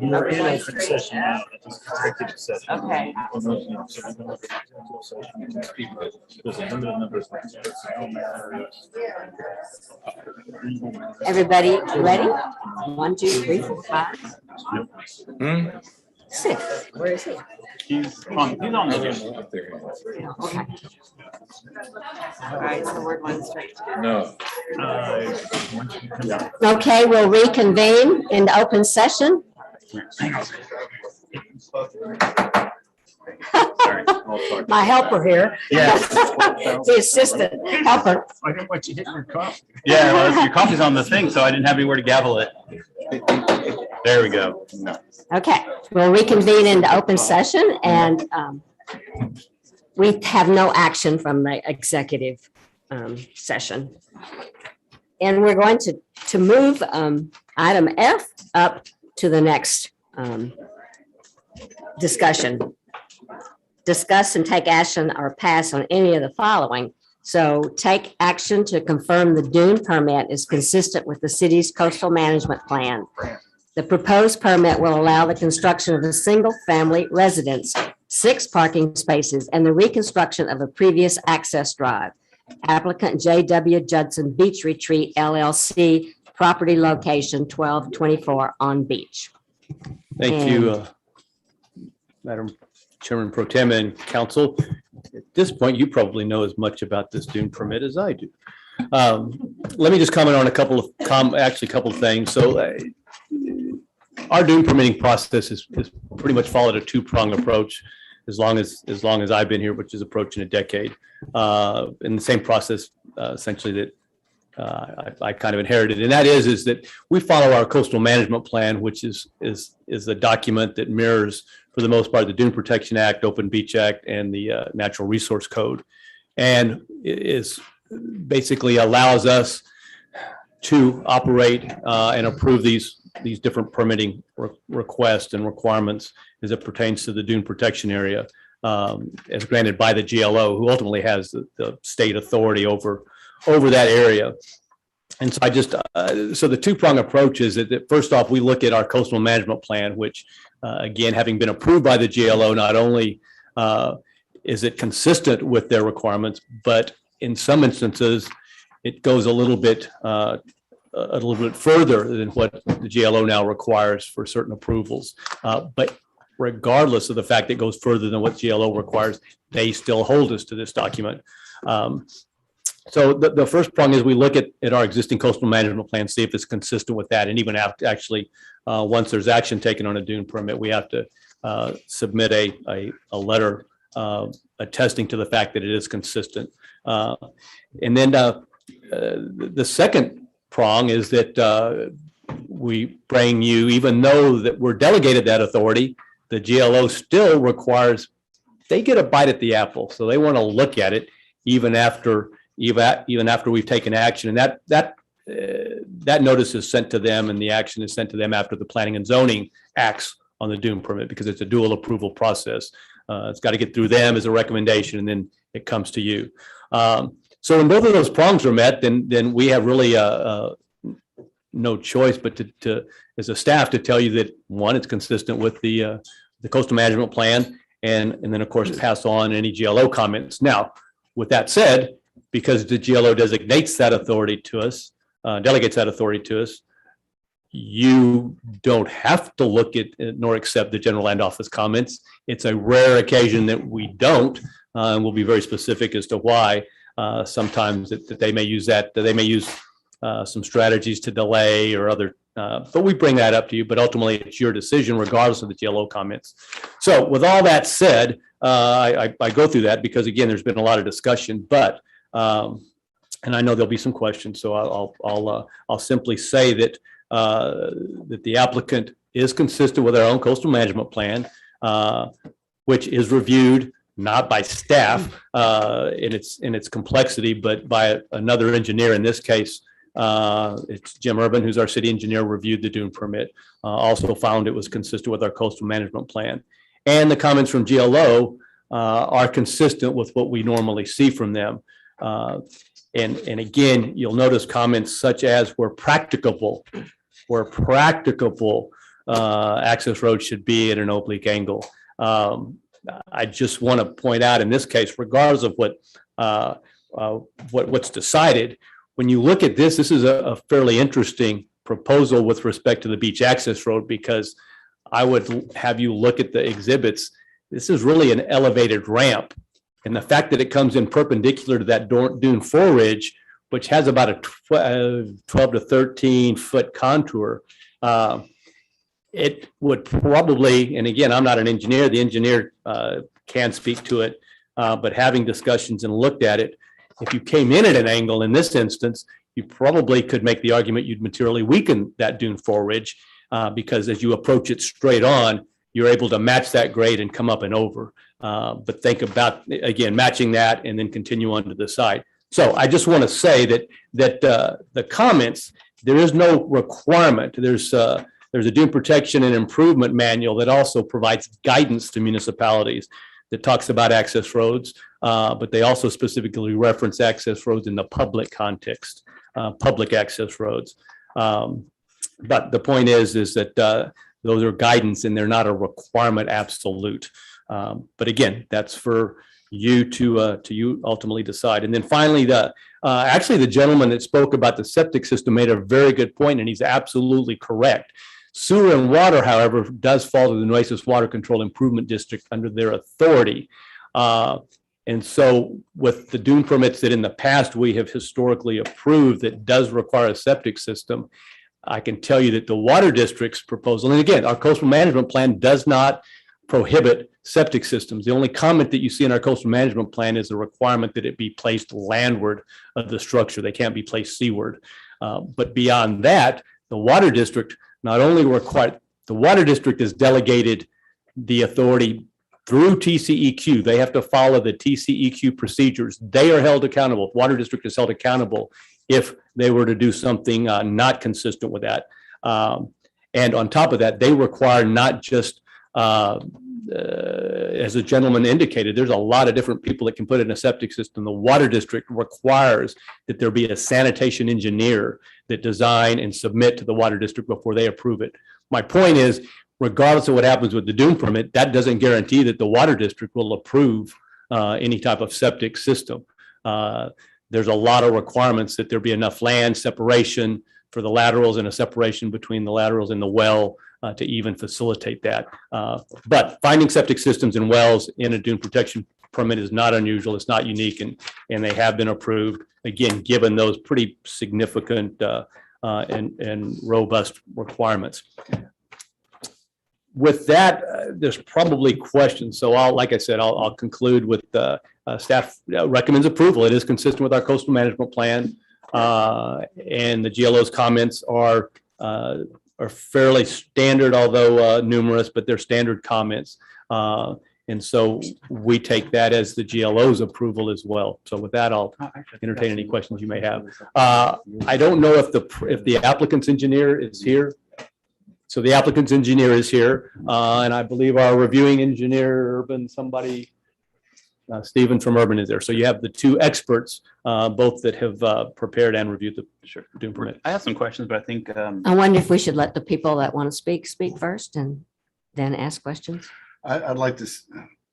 You're in open session now. It's executive session. Okay. There's a limited number of personnel matters. Everybody ready? 1, 2, 3, 4, 5. Six. Where is he? He's on the list. Yeah, okay. All right, so we're going straight. No. Okay, we'll reconvene in the open session. My helper here. Yes. The assistant helper. I think what you hit your coffee. Yeah, well, your coffee's on the thing, so I didn't have anywhere to gavel it. There we go. Okay, we'll reconvene in the open session, and we have no action from the executive session. And we're going to move item F up to the next discussion. Discuss and take action or pass on any of the following. So take action to confirm the Dune permit is consistent with the city's coastal management plan. The proposed permit will allow the construction of a single-family residence, 6 parking spaces, and the reconstruction of a previous access drive. Applicant J.W. Judson Beach Retreat LLC, property location 1224 on Beach. Thank you, Madam Chairman Pro Tem and Council. At this point, you probably know as much about this Dune permit as I do. Let me just comment on a couple of things. So our Dune permitting process is pretty much followed a two-pronged approach as long as I've been here, which is approaching a decade. In the same process, essentially that I kind of inherited, and that is that we follow our coastal management plan, which is a document that mirrors, for the most part, the Dune Protection Act, Open Beach Act, and the Natural Resource Code, and is basically allows us to operate and approve these different permitting requests and requirements as it pertains to the Dune Protection Area, as granted by the GLO, who ultimately has the state authority over that area. And so so the two-prong approach is that first off, we look at our coastal management plan, which again, having been approved by the GLO, not only is it consistent with their requirements, but in some instances, it goes a little bit further than what the GLO now requires for certain approvals. But regardless of the fact that it goes further than what GLO requires, they still hold us to this document. So the first prong is we look at our existing coastal management plan, see if it's consistent with that. And even after once there's action taken on a Dune permit, we have to submit a letter attesting to the fact that it is consistent. And then the second prong is that we bring you, even though that we're delegated that authority, the GLO still requires, they get a bite at the apple. So they want to look at it even after we've taken action. And that notice is sent to them, and the action is sent to them after the planning and zoning acts on the Dune permit, because it's a dual approval process. It's got to get through them as a recommendation, and then it comes to you. So when both of those prongs are met, then we have really no choice but to as a staff to tell you that, one, it's consistent with the coastal management plan, and then of course pass on any GLO comments. Now, with that said, because the GLO designates that authority to us, delegates that authority to us, you don't have to look at nor accept the General Land Office comments. It's a rare occasion that we don't, and we'll be very specific as to why. Sometimes that they may use some strategies to delay or other, but we bring that up to you, but ultimately it's your decision regardless of the GLO comments. So with all that said, I go through that because, again, there's been a lot of discussion, but and I know there'll be some questions, so I'll simply say that the applicant is consistent with our own coastal management plan, which is reviewed not by staff in its complexity, but by another engineer. In this case, it's Jim Urban, who's our city engineer, reviewed the Dune permit, also found it was consistent with our coastal management plan. And the comments from GLO are consistent with what we normally see from them. And again, you'll notice comments such as, where practicable, where practicable, access roads should be at an oblique angle. I just want to point out in this case, regardless of what's decided, when you look at this is a fairly interesting proposal with respect to the beach access road, because I would have you look at the exhibits. This is really an elevated ramp. And the fact that it comes in perpendicular to that Dune 4 ridge, which has about a 12 to 13 foot contour, it would probably, and again, I'm not an engineer, the engineer can speak to it, but having discussions and looked at it, if you came in at an angle in this instance, you probably could make the argument you'd materially weaken that Dune 4 ridge, because as you approach it straight on, you're able to match that grade and come up and over. But think about, again, matching that and then continue on to the side. So I just want to say that the comments, there is no requirement. There's a dune protection and improvement manual that also provides guidance to municipalities that talks about access roads, but they also specifically reference access roads in the public context, public access roads. But the point is that those are guidance and they're not a requirement absolute. But again, that's for you to you ultimately decide. And then finally, actually the gentleman that spoke about the septic system made a very good point, and he's absolutely correct. Sewer and water, however, does fall to the Nueces Water Control Improvement District under their authority. And so with the dune permits that in the past we have historically approved that does require a septic system, I can tell you that the water district's proposal, and again, our coastal management plan does not prohibit septic systems. The only comment that you see in our coastal management plan is a requirement that it be placed landward of the structure. They can't be placed seaward. But beyond that, the water district not only required, the water district is delegated the authority through TCEQ. They have to follow the TCEQ procedures. They are held accountable. Water district is held accountable if they were to do something not consistent with that. And on top of that, they require not just, as the gentleman indicated, there's a lot of different people that can put in a septic system. The water district requires that there be a sanitation engineer that design and submit to the water district before they approve it. My point is, regardless of what happens with the dune permit, that doesn't guarantee that the water district will approve any type of septic system. There's a lot of requirements that there be enough land separation for the laterals and a separation between the laterals and the well to even facilitate that. But finding septic systems and wells in a dune protection permit is not unusual. It's not unique, and they have been approved, again, given those pretty significant and robust requirements. With that, there's probably questions. So like I said, I'll conclude with staff recommends approval. It is consistent with our coastal management plan. And the GLO's comments are fairly standard, although numerous, but they're standard comments. And so we take that as the GLO's approval as well. So with that, I'll entertain any questions you may have. I don't know if the applicant's engineer is here. So the applicant's engineer is here, and I believe our reviewing engineer, Urban, Stephen from Urban is there. So you have the two experts, both that have prepared and reviewed the dune permit. I have some questions, but I think I wonder if we should let the people that want to speak first and then ask questions. I'd like to,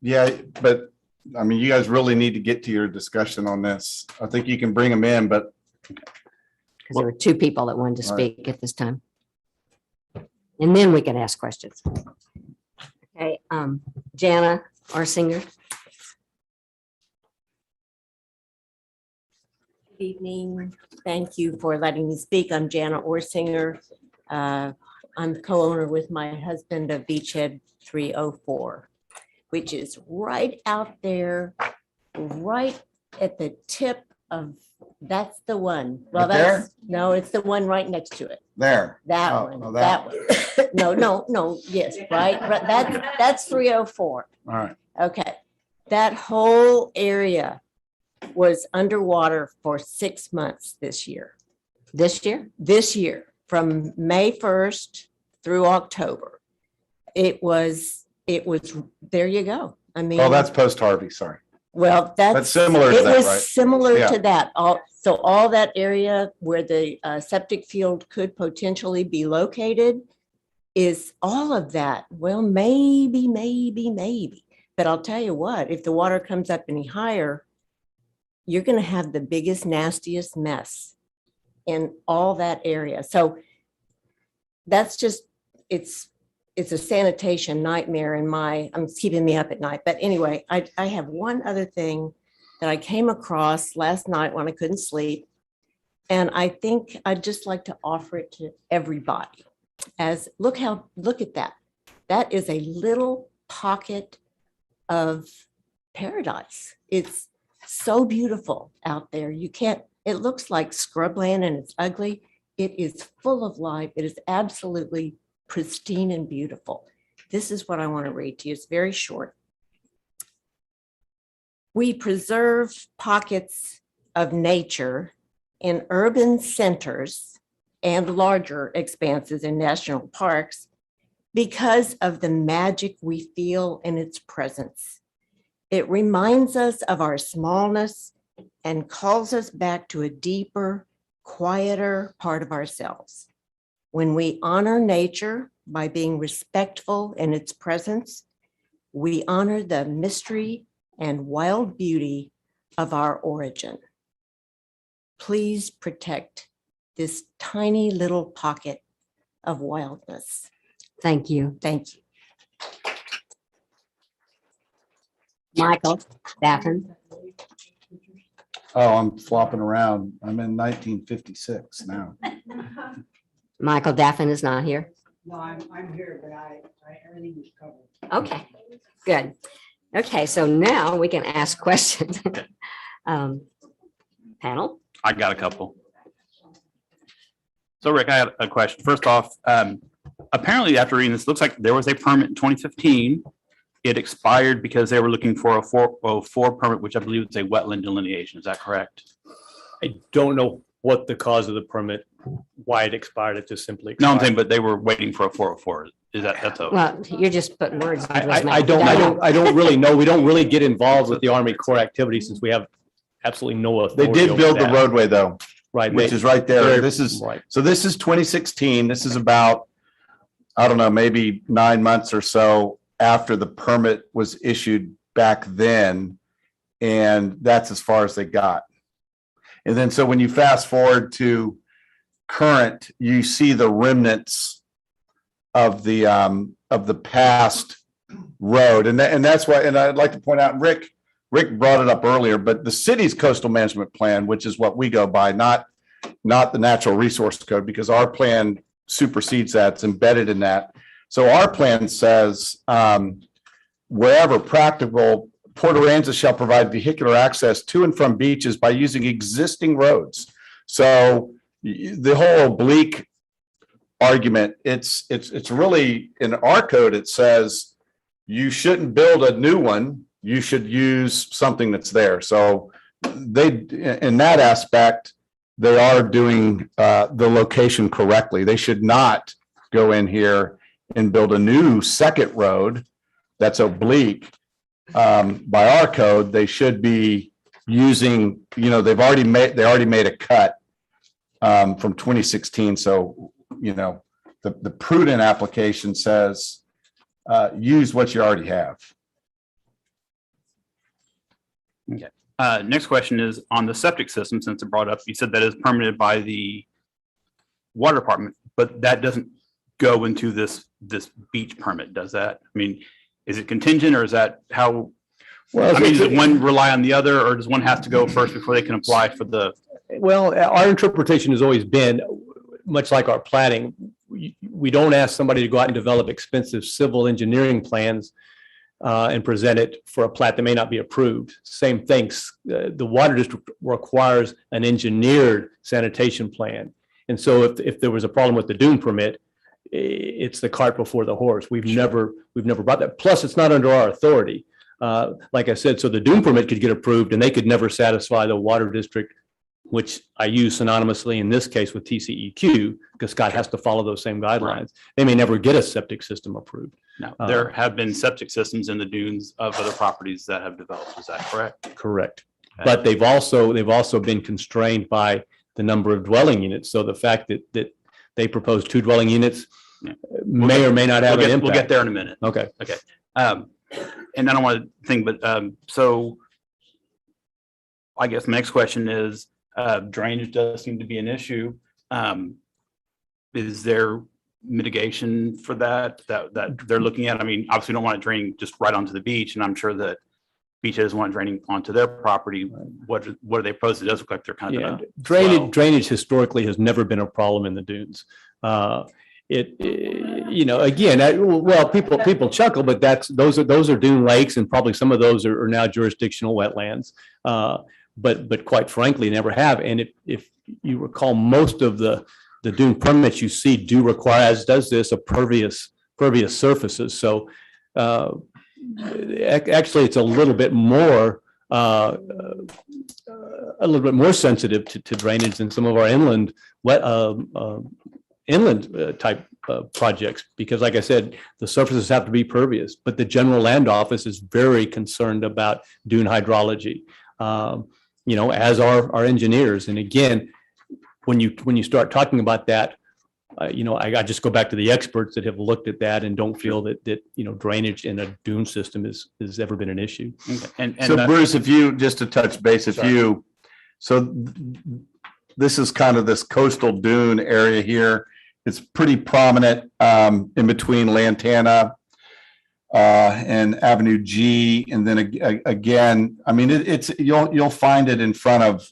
yeah, but I mean, you guys really need to get to your discussion on this. I think you can bring them in, but. Because there were two people that wanted to speak at this time. And then we can ask questions. Okay, Jana Orsinger. Good evening. Thank you for letting me speak. I'm Jana Orsinger. I'm co-owner with my husband of Beachhead 304, which is right out there, right at the tip of, that's the one. Well, Right there? no, it's the one right next to it. There. That Oh, one, oh, that one. No, yes, right. That's 304. All right. Okay. That whole area was underwater for 6 months this year. This year? This year, from May 1st through October. It was, there you go. I mean. Oh, that's post Harvey. Sorry. Well, that's similar to it that, was right? similar Yeah. to that. So all that area where the septic field could potentially be located is all of that. Well, maybe. But I'll tell you what, if the water comes up any higher, you're going to have the biggest, nastiest mess in all that area. So that's just, it's a sanitation nightmare it's keeping me up at night. But anyway, I have one other thing that I came across last night when I couldn't sleep. And I think I'd just like to offer it to everybody as, look at that. That is a little pocket of paradise. It's so beautiful out there. It looks like scrubland and it's ugly. It is full of life. It is absolutely pristine and beautiful. This is what I want to read to you. It's very short. We preserve pockets of nature in urban centers and larger expanses in national parks because of the magic we feel in its presence. It reminds us of our smallness and calls us back to a deeper, quieter part of ourselves. When we honor nature by being respectful in its presence, we honor the mystery and wild beauty of our origin. Please protect this tiny little pocket of wildness. Thank you. Thank you. Michael Daffin. Oh, I'm flopping around. I'm in 1956 now. Michael Daffin is not here. No, I'm here, but everything was covered. Okay, good. Okay, so now we can ask questions. Panel? I got a couple. So Rick, I had a question. First off, apparently after reading this, looks like there was a permit in 2015. It expired because they were looking for a 404 permit, which I believe is a wetland delineation. Is that correct? I don't know what the cause of the permit, why it expired. It just simply No, I'm expired. saying, but they were waiting for a 404. Is that's a, Well, you're just putting words. into his I mouth. don't really know. We don't really get involved with the Army Corps activity since we have absolutely no They authority. did over build the that. roadway though, Right. which they- is right there. they're- This is, Right. so this is 2016. This is about, I don't know, maybe 9 months or so after the permit was issued back then. And that's as far as they got. And then, so when you fast forward to current, you see the remnants of the past road. And that's why, and I'd like to point out, Rick brought it up earlier, but the city's coastal management plan, which is what we go by, not the natural resource code, because our plan supersedes that, it's embedded in that. So our plan says, wherever practical, Port Aransas shall provide vehicular access to and from beaches by using existing roads. So the whole oblique argument, it's really, in our code, it says you shouldn't build a new one. You should use something that's there. So they, in that aspect, they are doing the location correctly. They should not go in here and build a new second road that's oblique. By our code, they should be using, they already made a cut from 2016. So, the prudent application says use what you already have. okay. Next question is on the septic system, since it brought up, you said that is permitted by the water department, but that doesn't go into this beach permit, does that? I mean, is it contingent or is that how? Well, I mean, does one rely on the other or does one have to go first before they can apply for the? Well, our interpretation has always been, much like our planning, we don't ask somebody to go out and develop expensive civil engineering plans and present it for a plat that may not be approved. Same things. The water district requires an engineered sanitation plan. And so if there was a problem with the Dune permit, it's the cart before the horse. We've never brought that. Plus, it's not under our authority. Like I said, so the Dune permit could get approved and they could never satisfy the water district, which I use synonymously in this case with TCEQ, because Scott has to follow those same guidelines. They may never get a septic system approved. Now, there have been septic systems in the dunes of other properties that have developed. Is that correct? Correct. But they've also been constrained by the number of dwelling units. So the fact that they propose 2 dwelling units may or may not have an impact. We'll get there in a minute. Okay. Okay. And I don't want to think, but so I guess my next question is drainage does seem to be an issue. Is there mitigation for that they're looking at? I mean, obviously we don't want it draining just right onto the beach, and I'm sure that beaches want draining onto their property. What are they proposed? It does look like they're kind of Drainage historically has never been a problem in the dunes. People chuckle, but those are dune lakes, and probably some of those are now jurisdictional wetlands. But quite frankly, never have. And if you recall, most of the dune permits you see do require, as does this, a pervious surfaces. So actually, it's a little bit more sensitive to drainage than some of our inland type projects, because like I said, the surfaces have to be pervious, but the general land office is very concerned about dune hydrology, as are our engineers. And again, when you start talking about that, I just go back to the experts that have looked at that and don't feel that drainage in a dune system has ever been an issue. Okay. And So Bruce, if you, just to touch base, this is kind of this coastal dune area here. It's pretty prominent in between Lantana and Avenue G. And then again, I mean, you'll find it in front of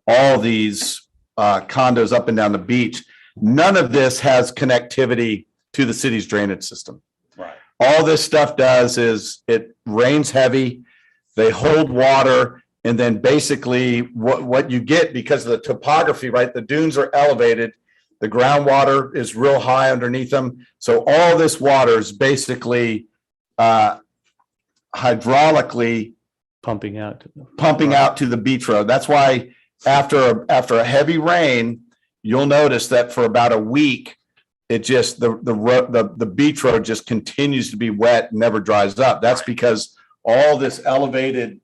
all these condos up and down the beach. None of this has connectivity to the city's drainage system. Right. All this stuff does is it rains heavy, they hold water, and then basically what you get, because of the topography, right? The dunes are elevated, the groundwater is real high underneath them. So all this water is basically hydraulically Pumping out to the beach road. That's why after a heavy rain, you'll notice that for about a week, it just the beach road just continues to be wet, never dries up. That's because all this elevated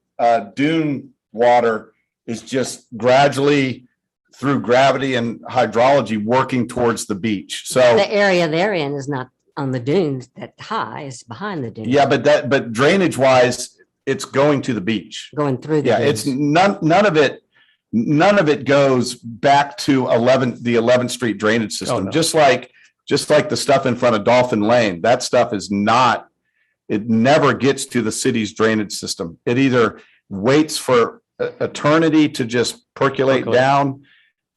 dune water is just gradually, through gravity and hydrology, working towards the beach. So The area they're in is not on the dunes that high, it's behind the dunes. yeah, but drainage wise, it's going to the beach. Going through the Yeah, dunes. it's none of it goes back to the 11th Street drainage system. Oh, no. Just like the stuff in front of Dolphin Lane, that stuff it never gets to the city's drainage system. It either waits for eternity to just percolate down,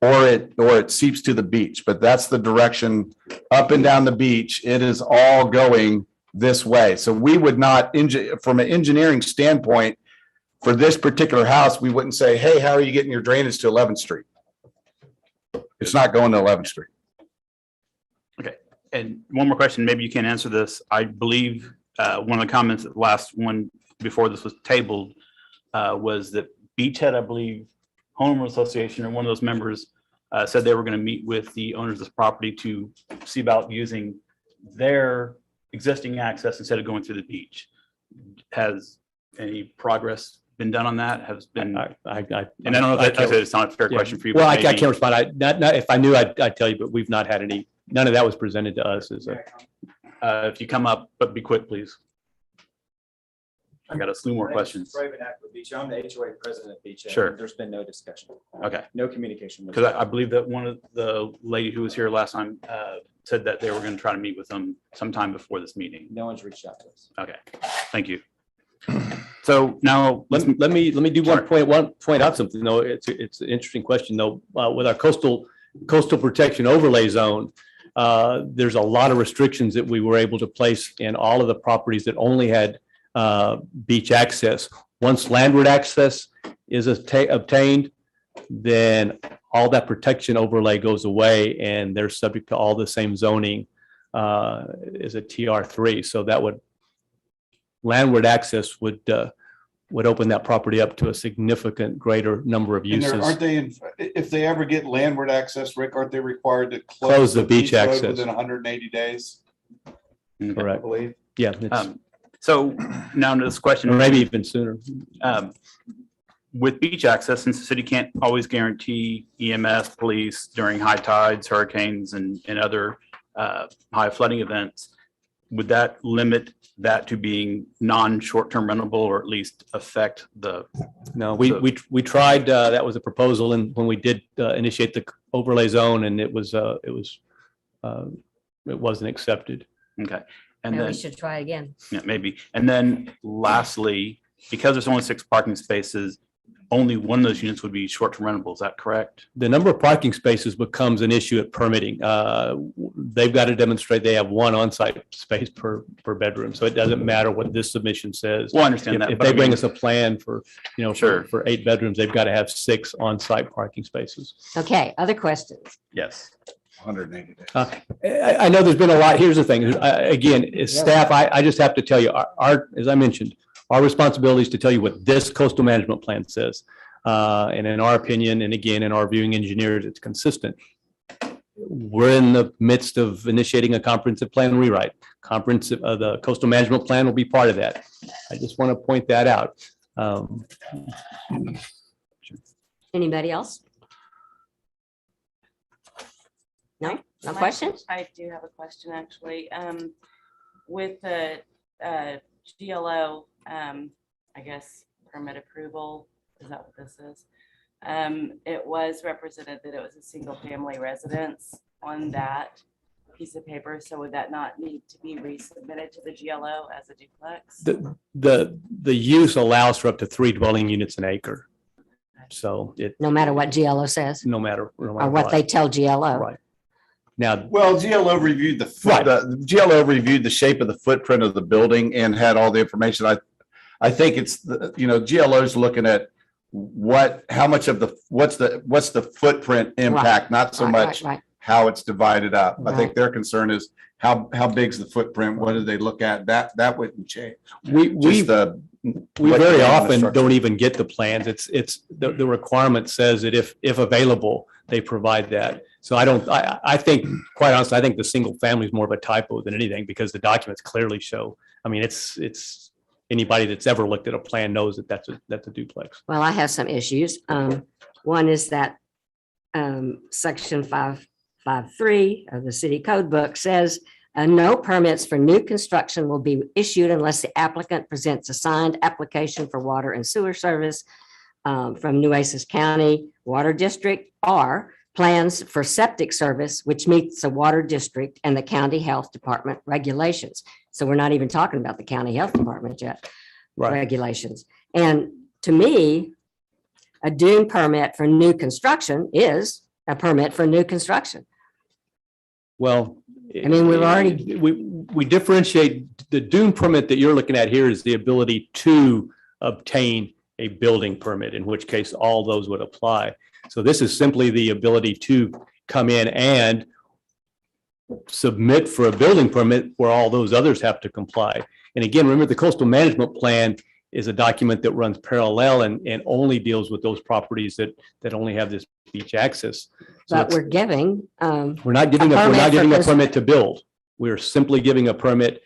or it seeps to the beach. But that's the direction up and down the beach. It is all going this way. So we would not, from an engineering standpoint, for this particular house, we wouldn't say, hey, how are you getting your drainage to 11th Street? It's not going to 11th Street. okay. And one more question, maybe you can't answer this. I believe one of the comments at the last one before this was tabled was that Beachhead, I believe, homeowner association or one of those members said they were going to meet with the owners of this property to see about using their existing access instead of going through the beach. Has any progress been done on that? Has been, and I don't know if it's not a fair question for you. Well, but I maybe- can't respond. Not if I knew, I'd tell you, but we've not had any. None of that was presented to us as a. If you come up, but be quick, please. I got a slew more questions. Private act with Beach. I'm the HOA president of Beach. Sure. There's been no discussion, Okay. no communication. Because I believe that one of the lady who was here last time said that they were going to try to meet with them sometime before this meeting. No one's reached out to us. Okay, thank you. So now Let me do point out something though. It's an interesting question though. With our coastal protection overlay zone, there's a lot of restrictions that we were able to place in all of the properties that only had beach access. Once landward access is obtained, then all that protection overlay goes away and they're subject to all the same zoning as a TR3. So that landward access would open that property up to a significant greater number of And uses. aren't they, if they ever get landward access, Rick, aren't they required to Close the beach road access. within 180 days? I Correct. believe. Yeah, it's, So now to this question. or maybe even sooner. With beach access, since the city can't always guarantee EMS, police during high tides, hurricanes, and other high flooding events, would that limit that to being non-short-term rentable, or at least affect the? No, we tried, that was a proposal, and when we did initiate the overlay zone, and it wasn't accepted. Okay. And Maybe then, we should try again. yeah, maybe. And then lastly, because there's only 6 parking spaces, only one of those units would be short-term rentable. Is that correct? The number of parking spaces becomes an issue at permitting. They've got to demonstrate they have one on-site space per bedroom. So it doesn't matter what this submission says. Well, I understand that. If but they I bring mean, us a plan for, Sure. for 8 bedrooms, they've got to have 6 on-site parking spaces. Okay, other questions? yes. 180 days. I know there's been a lot. Here's the thing. Again, as staff, I just have to tell you, as I mentioned, our responsibility is to tell you what this coastal management plan says. And in our opinion, and again, in our viewing engineers, it's consistent. We're in the midst of initiating a comprehensive plan rewrite. The coastal management plan will be part of that. I just want to point that out. Anybody else? No, no questions? I do have a question, actually. With the GLO, I guess, permit approval, is that what this is? It was represented that it was a single-family residence on that piece of paper, so would that not need to be resubmitted to the GLO as a duplex? The use allows for up to 3 dwelling units an acre. So No matter what GLO says, no matter or what they tell GLO. Right. Now, Well, GLO reviewed the GLO reviewed the shape of the footprint of the building and had all the information. I think it's, GLO is looking at what's the footprint impact, not so much Right. how it's divided up. I Right. think their concern is how big's the footprint? What do they look at? That wouldn't change. we Just the We what very the often structure. don't even get the plans. It's the requirement says that if available, they provide that. So I think, quite honestly, I think the single family is more of a typo than anything, because the documents clearly show, I mean, it's anybody that's ever looked at a plan knows that that's a duplex. Well, I have some issues. One is that section 553 of the city code book says no permits for new construction will be issued unless the applicant presents a signed application for water and sewer service from Nueces County Water District, or plans for septic service, which meets the water district and the county health department regulations. So we're not even talking about the county health department yet. Regulations. And to me, a Dune permit for new construction is a permit for new construction. Well, I mean, we've already- we differentiate. The Dune permit that you're looking at here is the ability to obtain a building permit, in which case all those would apply. So this is simply the ability to come in and submit for a building permit where all those others have to comply. And again, remember, the coastal management plan is a document that runs parallel and only deals with those properties that only have this beach access. So But we're giving, we're not giving a permit to build. We're simply giving a permit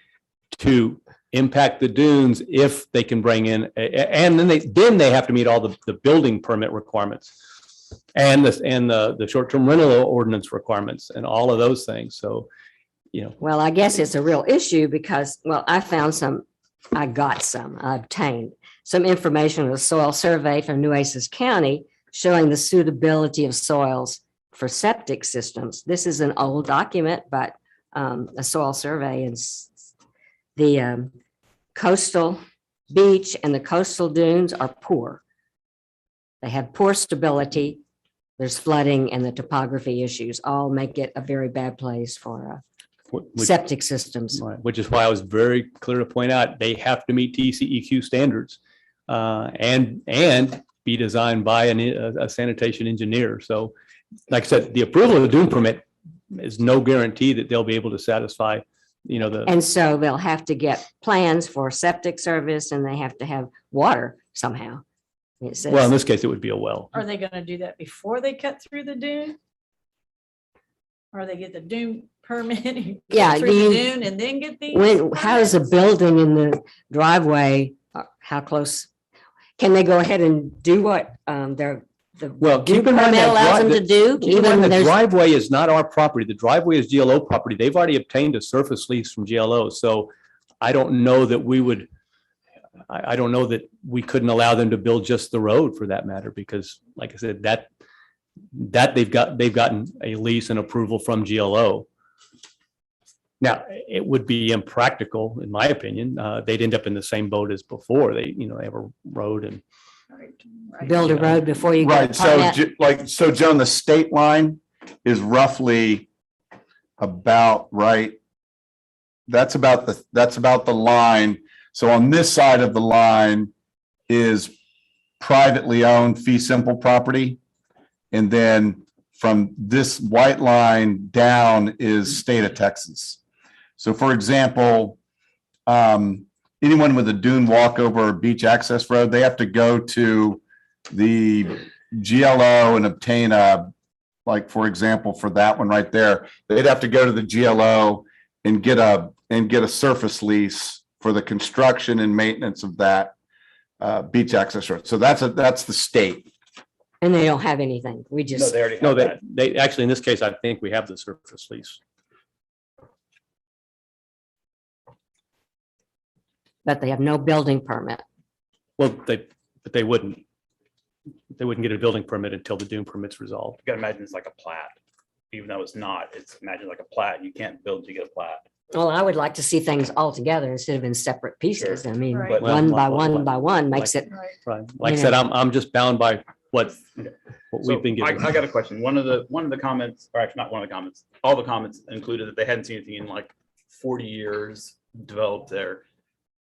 to impact the dunes if they can bring in, and then they have to meet all the building permit requirements and the short-term rental ordinance requirements and all of those things. So, well, I guess it's a real issue because, well, I obtained some information of a soil survey from Nueces County showing the suitability of soils for septic systems. This is an old document, but a soil survey, and the coastal beach and the coastal dunes are poor. They have poor stability. There's flooding, and the topography issues all make it a very bad place for septic systems. right, which is why I was very clear to point out they have to meet TCEQ standards and be designed by a sanitation engineer. So, like I said, the approval of the dune permit is no guarantee that they'll be able to satisfy, And so they'll have to get plans for septic service, and they have to have water somehow. It says, well, in this case, it would be a well. Are they gonna do that before they cut through the dune? Or they get the dune permit? Yeah, Through do the you- Dune and then get these? When, how is a permits? building in the driveway, how close? Can they go ahead and do what, the Well, Dune keep in mind permit that allows them dri- to do? Keep in Even mind, the there's, driveway is not our property. The driveway is GLO property. They've already obtained a surface lease from GLO. So I don't know that we would, I don't know that we couldn't allow them to build just the road for that matter, because like I said, that they've gotten a lease and approval from GLO. Now, it would be impractical, in my opinion. They'd end up in the same boat as before. They have a road and. build a road before you get Right, a so permit. so Joan, the state line is roughly about right. That's about the line. So on this side of the line is privately owned fee simple property. And then from this white line down is state of Texas. So for example, anyone with a dune walkover or beach access road, they have to go to the GLO and obtain like, for example, for that one right there, they'd have to go to the GLO and get a surface lease for the construction and maintenance of that beach access road. So that's the state. And they don't have anything. We No, just, they already have No, that. they actually, in this case, I think we have the surface lease. but they have no building permit. Well, but they wouldn't get a building permit until the Dune permit's resolved. You gotta imagine it's like a plat, even though it's not. It's imagine like a plat. You can't build to get a plat. Well, I would like to see things all together instead of in separate pieces. I mean, Right. one by Well, one by one makes it, Right. Like I You said, know. I'm just bound by what we've been So given. I got a question. One of the comments, or actually not one of the comments, all the comments included that they hadn't seen anything in like 40 years developed there.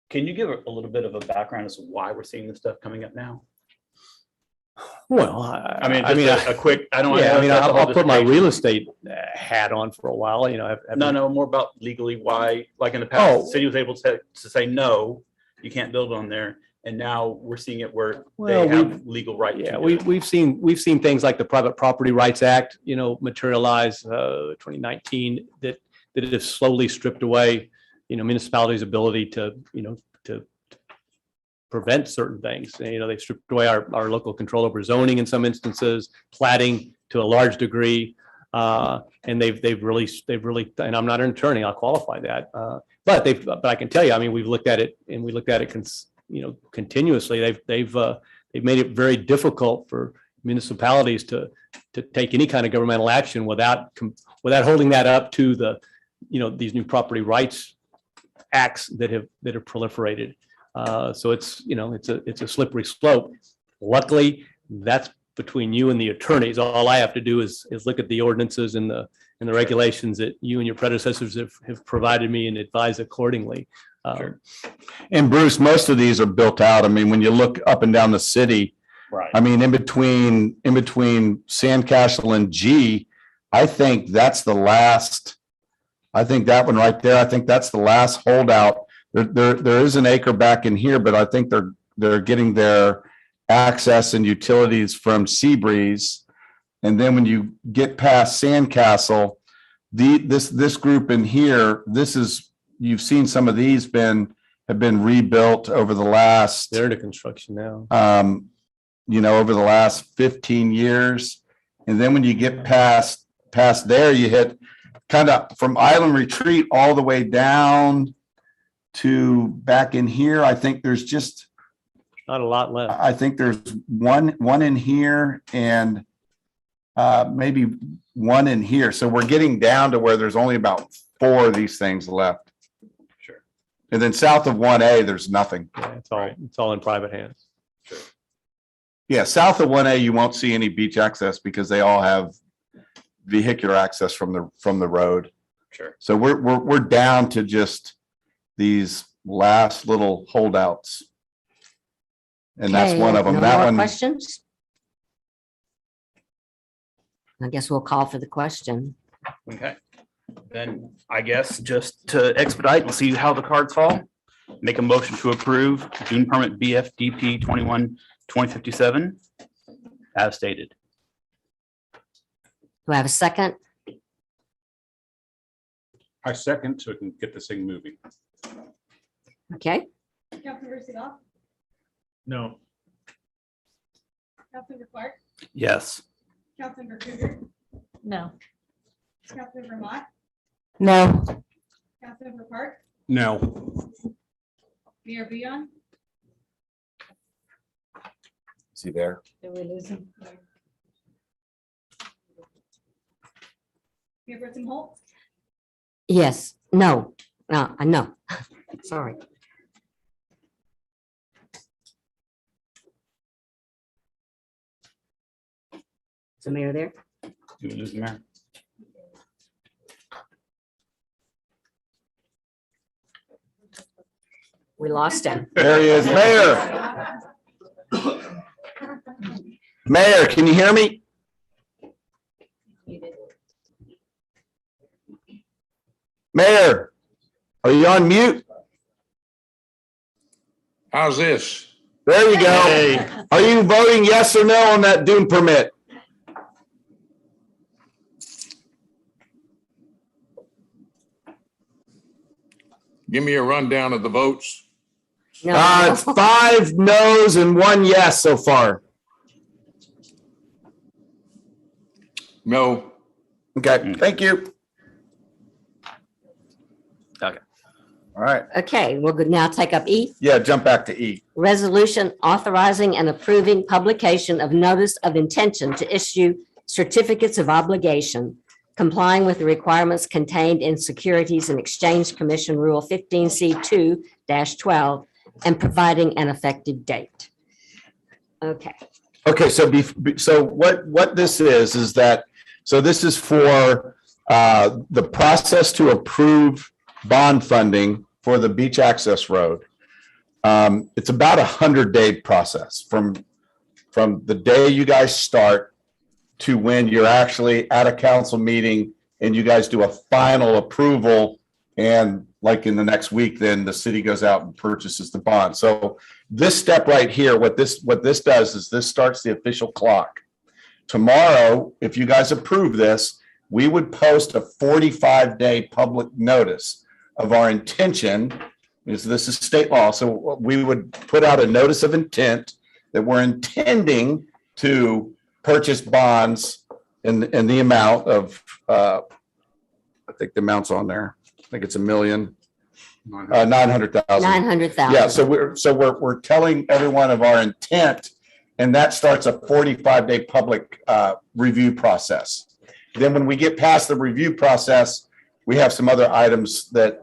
Can you give a little bit of a background as to why we're seeing this stuff coming up now? Well, I mean, just a quick, I don't. yeah, I mean, that's a whole I'll put my dissertation. real estate hat on for a while, No, more about legally why, like in the past, Oh. the city was able to say, no, you can't build on there. And now we're seeing it where Well, they have legal right. to Yeah, do it. we've seen things like the Private Property Rights Act, materialize 2019 that has slowly stripped away, municipalities' ability to prevent certain things. They stripped away our local control over zoning in some instances, platting to a large degree. And they've really, and I'm not an attorney, I'll qualify that. But I can tell you, I mean, we've looked at it and we looked at it continuously. They've made it very difficult for municipalities to take any kind of governmental action without holding that up to these new property rights acts that have proliferated. So it's a slippery slope. Luckily, that's between you and the attorneys. All I have to do is look at the ordinances and the regulations that you and your predecessors have provided me and advise accordingly. And Bruce, most of these are built out. I mean, when you look up and down the city, Right. I mean, in between Sandcastle and G, I think that's the last. I think that one right there, I think that's the last holdout. There is an acre back in here, but I think they're getting their access and utilities from Seabreeze. And then when you get past Sandcastle, this group in here, you've seen some of these have been rebuilt over the last, They're into construction now. over the last 15 years. And then when you get past there, you hit kind of from Island Retreat all the way down to back in here. I think there's just, Not a lot left. I think there's one in here and maybe one in here. So we're getting down to where there's only about 4 of these things left. Sure. And then south of 1A, there's nothing. Yeah, it's all in private hands. Yeah, south of 1A, you won't see any beach access because they all have vehicular access from the road. Sure. So we're down to just these last little holdouts. And that's Okay, one of them. no That more one, questions? I guess we'll call for the question. Okay. Then I guess just to expedite, we'll see how the cards fall. Make a motion to approve Dune permit BFDP 21-2057 as stated. Do I have a second? I second so we can get this thing moving. Okay, Councilmember Seagull, No. Councilmember Clark, Yes. Councilmember Krueger, No. Councilmember Mott, No. Councilmember Park, No. Mayor Bouillon, Is he there? Did we lose him? Mayor Pro Tem Holt, yes, no, no, sorry. Is the mayor there? Do we lose the mayor? We lost him. There he is, Mayor. Mayor, can you hear me? Mayor, are you on mute? How's this? There you go. Are you voting yes or no on that Dune permit? Give me a rundown of the votes. No, It's 5 no's and 1 yes so far. No. Okay, thank you. Okay. All right, okay, we'll now take up E. yeah, jump back to E. Resolution authorizing and approving publication of notice of intention to issue certificates of obligation complying with the requirements contained in Securities and Exchange Commission Rule 15C2-12 and providing an effective date. Okay, Okay, so so what this is that, so this is for the process to approve bond funding for the beach access road. It's about 100-day process from the day you guys start to when you're actually at a council meeting and you guys do a final approval. And like in the next week, then the city goes out and purchases the bond. So this step right here, what this does is this starts the official clock. Tomorrow, if you guys approve this, we would post a 45-day public notice of our intention. This is state law. So we would put out a notice of intent that we're intending to purchase bonds in the amount of, I think the amount's on there. I think it's $1,900,000. 900,000. Yeah, so we're telling everyone of our intent, and that starts a 45-day public review process. Then when we get past the review process, we have some other items that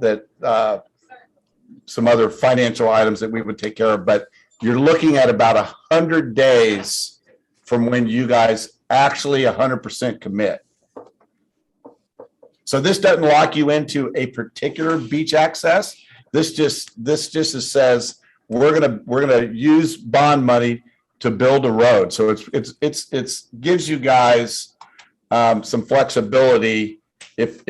some other financial items that we would take care of, but you're looking at about 100 days from when you guys actually 100% commit. So this doesn't lock you into a particular beach access. This just says we're gonna use bond money to build a road. So it's gives you guys some flexibility if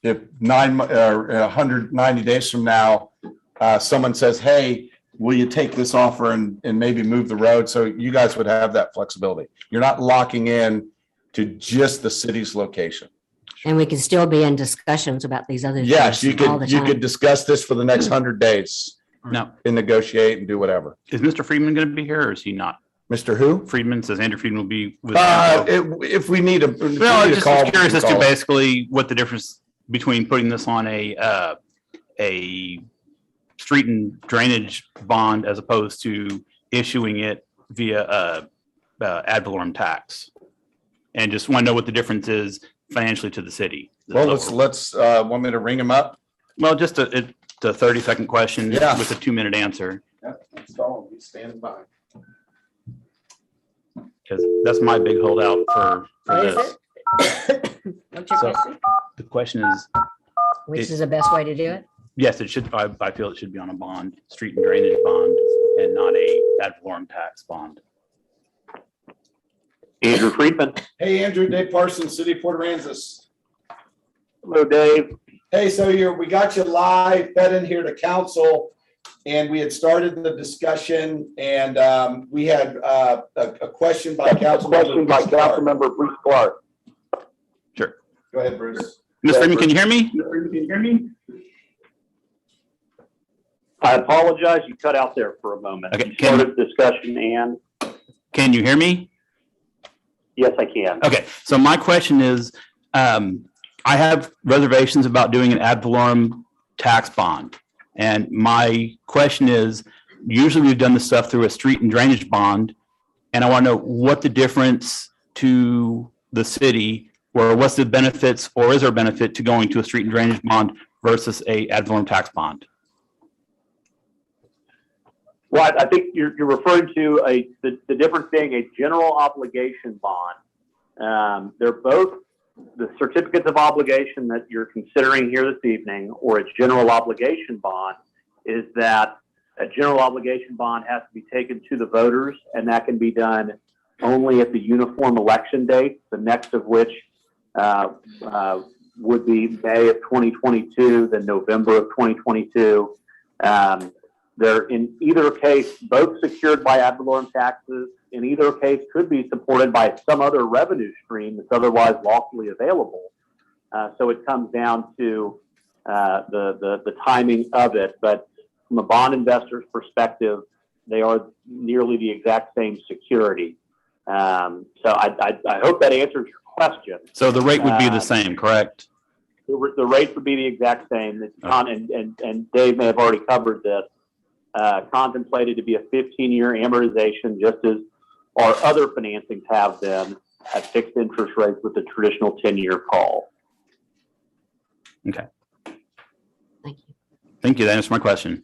190 days from now someone says, hey, will you take this offer and maybe move the road? So you guys would have that flexibility. You're not locking in to just the city's location. And we can still be in discussions about these other. Yes, you things all the could time. discuss this for the next 100 days No. and negotiate and do whatever. Is Mr. Friedman going to be here or is he not? Mr. Who? Friedman says Andrew Friedman will be with. If we need a. if we No, need I'm a just call, curious we as can to call. basically what the difference between putting this on a street and drainage bond as opposed to issuing it via ad valorem tax. And just want to know what the difference is financially to the city. Well, let's want me to ring him up? Well, just a 30-second question Yeah. with a 2-minute answer, He's standing by. because that's my big holdout for What is this. What's your So- question? The question is, Which is the best way to do it? yes, it should, I feel it should be on a bond, street and drainage bond, and not a ad valorem tax bond. Andrew Friedman. Hey, Andrew, Dave Parsons, City of Port Aransas. Hello, Dave. Hey, so we got you live, fed in here to council, and we had started the discussion, and we had a question by Councilmember. Question by Councilmember Bruce Clark. Sure. Go ahead, Bruce. Ms. Freeman, can you hear me? I apologize, you cut out there for a moment. Okay, You started the discussion, and Can you hear me? yes, I can. Okay, so my question is, I have reservations about doing an ad valorem tax bond. And my question is, usually we've done this stuff through a street and drainage bond. And I want to know what the difference to the city, or what's the benefits, or is there a benefit to going to a street and drainage bond versus a ad valorem tax bond? Well, I think you're referring to the difference being a general obligation bond. They're both the certificates of obligation that you're considering here this evening, or a general obligation bond, is that a general obligation bond has to be taken to the voters, and that can be done only at the uniform election date, the next of which would be May of 2022, then November of 2022. They're in either case, both secured by ad valorem taxes. In either case, could be supported by some other revenue stream that's otherwise lawfully available. So it comes down to the timing of it. But from a bond investor's perspective, they are nearly the exact same security. So I hope that answers your question. So the rate would be the same, correct? The rates would be the exact same. And Dave may have already covered this. Contemplated to be a 15-year amortization, just as our other financings have been at fixed interest rates with the traditional 10-year call. Okay. Thank you. Thank you. That answers my question.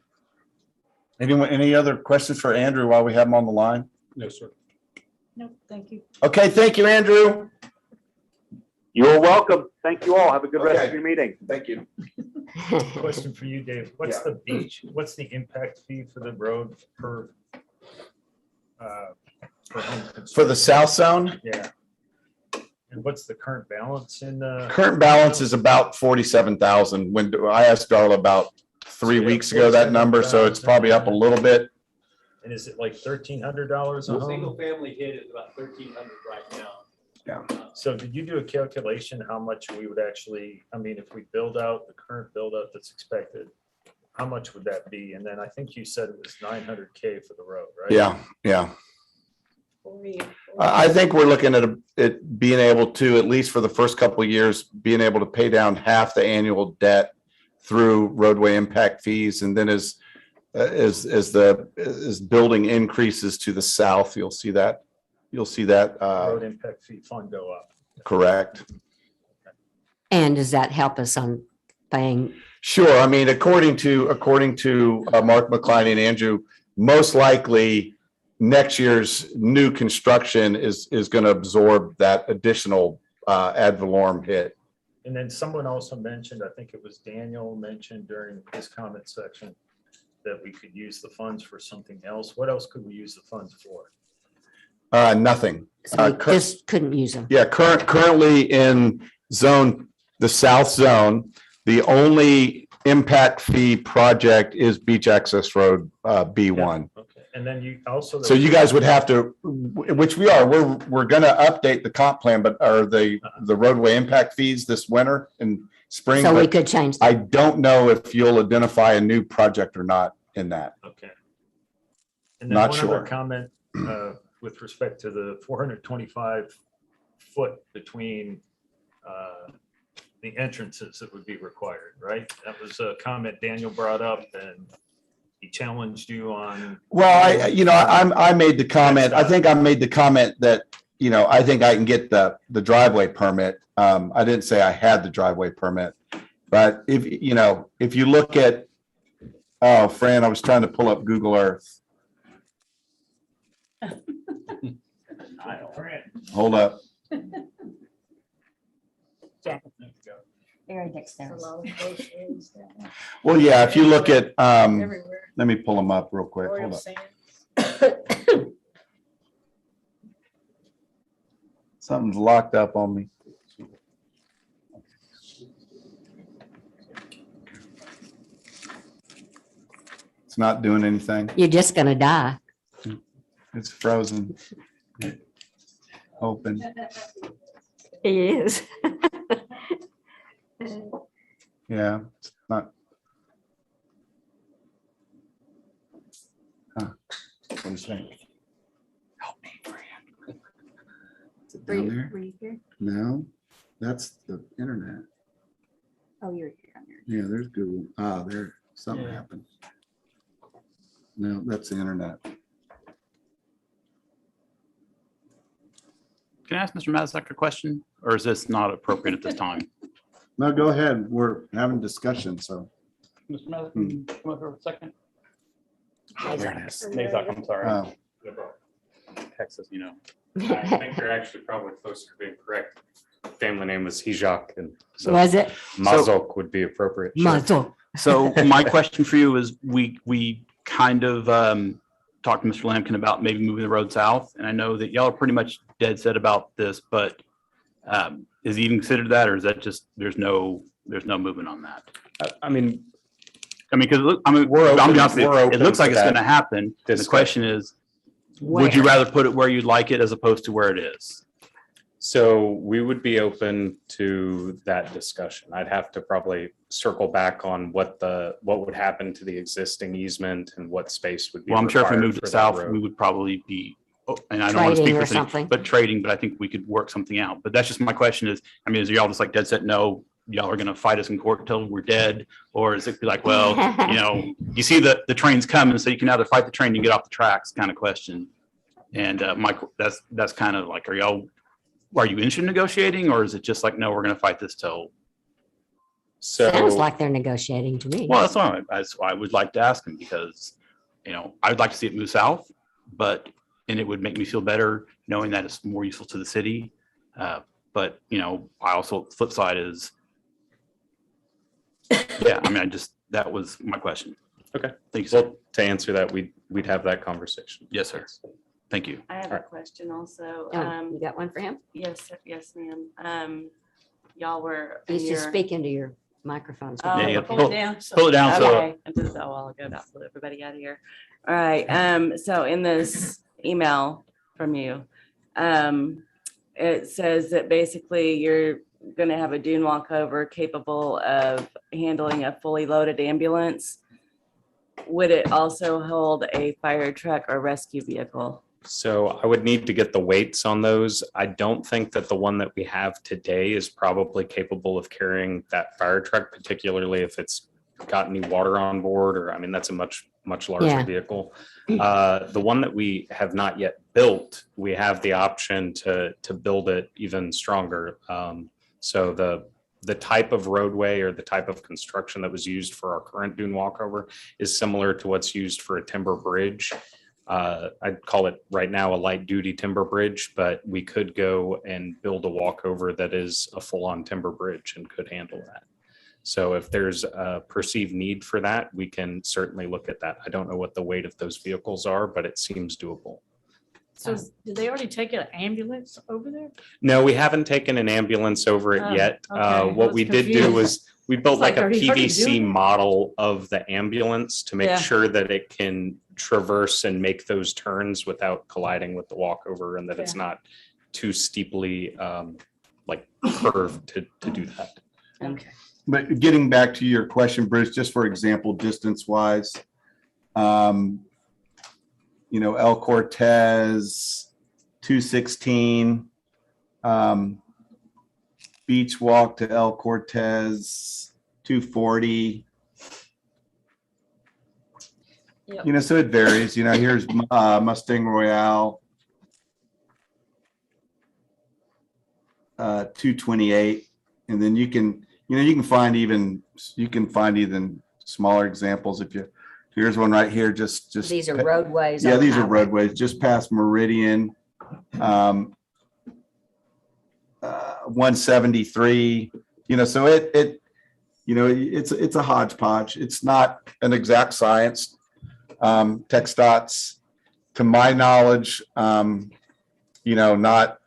Anyone, any other questions for Andrew while we have him on the line? No, sir. No, thank you. Okay, thank you, Andrew. You're welcome. Thank you all. Have a good rest Okay. of your meeting. Thank you. Question for you, Dave. What's the beach, what's the impact fee for the road per home For construction? the south zone, Yeah. And what's the current balance in the? current balance is about 47,000. When I asked Darla about 3 Yeah, weeks ago, that number, so it's probably up a little bit. And is it like $1,300 a home? family hit is about 1,300 right now. So did you do a calculation how much we would actually, I mean, if we build out the current build out that's expected, how much would that be? And then I think you said it was 900K for the road, right? Yeah. I think we're looking at it being able to, at least for the first couple of years, being able to pay down half the annual debt through roadway impact fees. And then as building increases to the south, you'll see that Road impact fee fund go up. correct. And does that help us on paying? Sure. I mean, according to Mark McCline and Andrew, most likely next year's new construction is going to absorb that additional ad valorem hit. And then someone also mentioned, I think it was Daniel mentioned during his comment section, that we could use the funds for something else. What else could we use the funds for? Nothing. So we just couldn't use them. Yeah, currently in the south zone, the only impact fee project is Beach Access Road B1. Okay, and then you also. So you guys would have to, which we are, we're gonna update the comp plan, but are the roadway impact fees this winter and spring? So we but could change I that. don't know if you'll identify a new project or not in that. Okay. And then Not one sure. other comment with respect to the 425 foot between the entrances that would be required, right? That was a comment Daniel brought up and he challenged you on. Well, I made the comment, I think I made the comment that, I think I can get the driveway permit. I didn't say I had the driveway permit, but if you look at, oh, Fran, I was trying to pull up Google Earth. Hold up. Very dexterous. Well, yeah, if you look at, Everywhere. let me pull them up real quick. Oil Hold up. sand. Something's locked up on me. It's not doing anything. You're just gonna die. It's frozen. Open. He is. Yeah, it's not. Huh. What do you think? Help me, Fran. Is it down there? Were you here? No, that's the internet. Oh, you're here on your. Yeah, there's Google. Ah, there, something happened. No, that's the internet. Can I ask Mr. Mazak a question, or is this not appropriate at this time? No, go ahead. We're having discussion, so. Mr. Mazak, can you come up here for a second? There it is. Mazak, I'm sorry. Oh, Texas, you know. I think you're actually probably closer to being correct. Family name was Hijak, and so Was it? Mazok would be appropriate. Sure. Mazel. So my question for you is, we kind of talked to Mr. Lampkin about maybe moving the road south, and I know that y'all are pretty much dead set about this, but is he even considered that, or is that just, there's no movement on that? I mean, Because I'm We're be open- honest with you, we're it open looks like to it's that going to happen. The discussion. question is, would you rather put it where you'd like it as opposed to where it is? so we would be open to that discussion. I'd have to probably circle back on what would happen to the existing easement and what space would be. Well, I'm sure if we required moved for it that south, road. we would probably be, and I don't want to speak Trading for or city, something. but trading, but I think we could work something out. But that's just my question is, I mean, is y'all just like dead set, no, y'all are going to fight us in court until we're dead? Or is it like, well, you know, you see the train's coming, so you can either fight the train and get off the tracks kind of question. And that's kind of like, are you interested in negotiating, or is it just like, no, we're going to fight this till? Sounds So like they're negotiating to me. Well, that's why I would like to ask him, because, you know, I would like to see it move south, and it would make me feel better knowing that it's more useful to the city. But, you know, I also, flip side is, yeah, I mean, that was my question. Okay. Thank you, sir. well, to answer that, we'd have that conversation. Yes, sir. Thank you. I have a question also. Oh, you got one for him? Yes, yes, ma'am. Y'all were. You should here- speak into your microphones. Oh, Yeah, you Pull gotta it down. so- pull it down so, Okay, I did that a while ago, that blew everybody out of here. All right, so in this email from you, it says that basically you're gonna have a dune walkover capable of handling a fully loaded ambulance. Would it also hold a fire truck or rescue vehicle? So I would need to get the weights on those. I don't think that the one that we have today is probably capable of carrying that fire truck, particularly if it's got any water on board, or, I mean, that's a much larger Yeah. vehicle. The one that we have not yet built, we have the option to build it even stronger. So the type of roadway or the type of construction that was used for our current dune walkover is similar to what's used for a timber bridge. I'd call it right now a light duty timber bridge, but we could go and build a walkover that is a full on timber bridge and could handle that. So if there's a perceived need for that, we can certainly look at that. I don't know what the weight of those vehicles are, but it seems doable. So did they already take an ambulance over there? No, we haven't taken an ambulance over it Oh, yet. okay. I What was we did do confused. was we built It's like, like a are you already PVC doing it? model of the ambulance to make Yeah. sure that it can traverse and make those turns without colliding with the walkover, and that it's Yeah. not too steeply like curved to do that. Okay. But getting back to your question, Bruce, just for example, distance wise, you know, El Cortez, 216, Beach Walk to El Cortez, 240. Yep. You know, so it varies. You know, here's Mustang Royale, 228, and then you can find even smaller examples if you. Here's one right here. Just These are roadways. yeah, on the these are highway. roadways just past Meridian. 173. You know, so it you know, it's a hodgepodge. It's not an exact science. TxDOT's, to my knowledge, you know, not,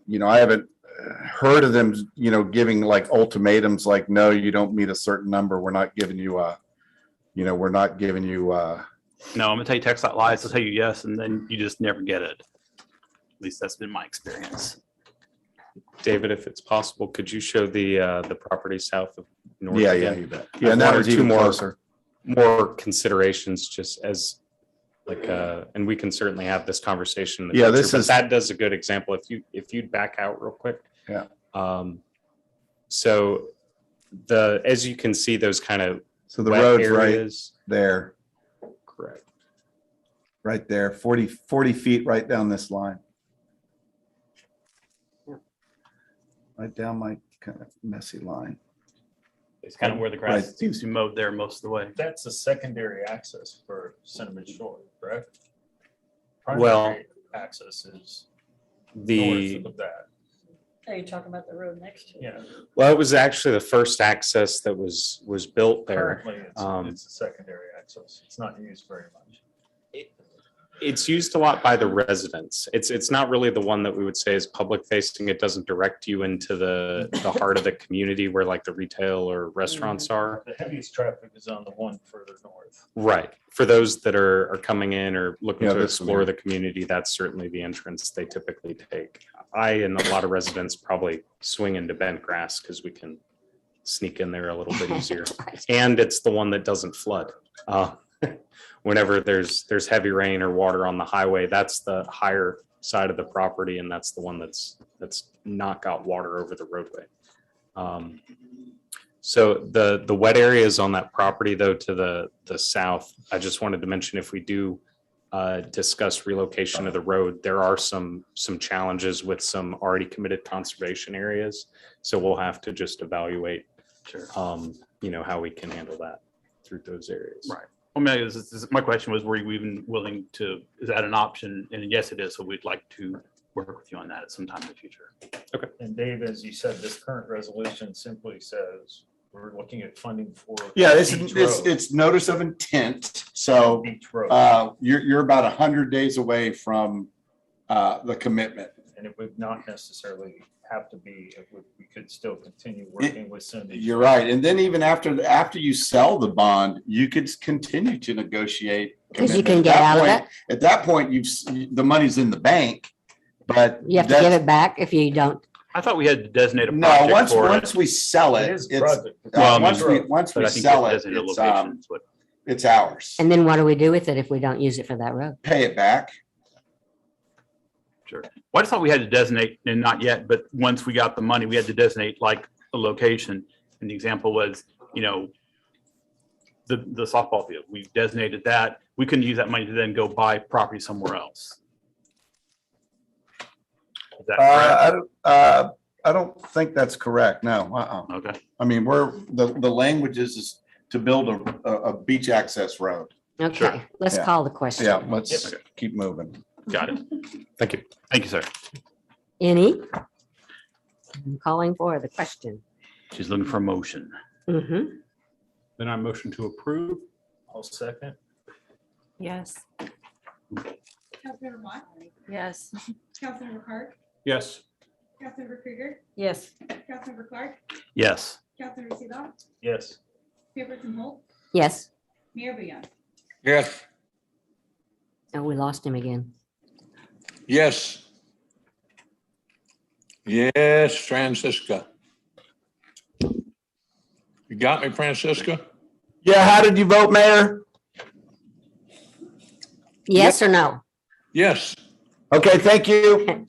you know, I haven't heard of them, you know, giving like ultimatums like, no, you don't meet a certain number. We're not giving you you know, we're not giving you No, I'm gonna tell you text that lies. I'll tell you yes, and then you just never get it. At least that's been my experience. David, if it's possible, could you show the property south of North? Yeah, again? you bet. I Yeah, have and that one or was two even more- closer. More considerations just as like, and we can certainly have this conversation. In the Yeah, future, this but is- that does a good example. If you'd back out real quick. Yeah. So as you can see, those kind of So the wet road's right areas. there, Correct. right there, 40 feet right down this line. Right down my kind of messy line. It's kind of where the Right. grass seems to be mowed there most of the way. That's a secondary access for Cinnamon Shore, correct? Well, Primary access is The north of that. Are you talking about the road next to it? Yeah, Well, it was actually the first access that was built there. currently it's a secondary access. It's not used very much. It's used a lot by the residents. It's not really the one that we would say is public facing. It doesn't direct you into the heart of the community where like the retail or restaurants are. The heaviest traffic is on the one further north. Right. For those that are coming in or looking Yeah, to this one explore here. the community, that's certainly the entrance they typically take. I and a lot of residents probably swing into bent grass because we can sneak in there a little bit easier. And it's the one that doesn't flood. Whenever there's heavy rain or water on the highway, that's the higher side of the property, and that's the one that's not got water over the roadway. So the wet areas on that property, though, to the south, I just wanted to mention if we do discuss relocation of the road, there are some challenges with some already committed conservation areas. So we'll have to just evaluate, how we can handle that through those areas. Right. Well, my question was, were you even willing to, is that an option? And yes, it is. So we'd like to work with you on that at some time in the future. And Dave, as you said, this current resolution simply says we're looking at funding for. Yeah, beach road. it's notice of intent. So Beach road. you're about 100 days away from the commitment. And it would not necessarily have to be, we could still continue working with Cindy. You're right. And then even after you sell the bond, you could continue to negotiate. Because you commitment. can get At out of that it. point- At that point, the money's in the bank, but You have to give it back if you don't. I thought we had to designate a no, project for it. once we sell It it, is it's, project. Well, I mean, once But we I think sell you have it, to designate a location is what- it's ours. And then what do we do with it if we don't use it for that road? Pay it back. Sure. Well, I just thought we had to designate, and not yet, but once we got the money, we had to designate like a location. And the example was, the softball field. We designated that. We couldn't use that money to then go buy property somewhere else. Is that correct? I don't think that's correct. No. Okay. I mean, the language is to build a beach access road. Okay, let's Yeah. call the question. Yeah, let's keep moving. Got it. Thank you. Thank you, sir. Any? I'm calling for the question. She's looking for a motion. Mhm. Then I motion to approve. I'll second. Yes. Councilmember Mott, Yes. Councilmember Clark, Yes. Councilmember Krieger, Yes. Councilmember Clark, Yes. Councilmember Seelow, Yes. Mayor Tim Holt, Yes. Mayor Booyan. Yes, Oh, we lost him again. yes. Yes, Francisca. You got me, Francisca? Yeah, how did you vote, Mayor? Yes or no? Yes, Okay, thank you.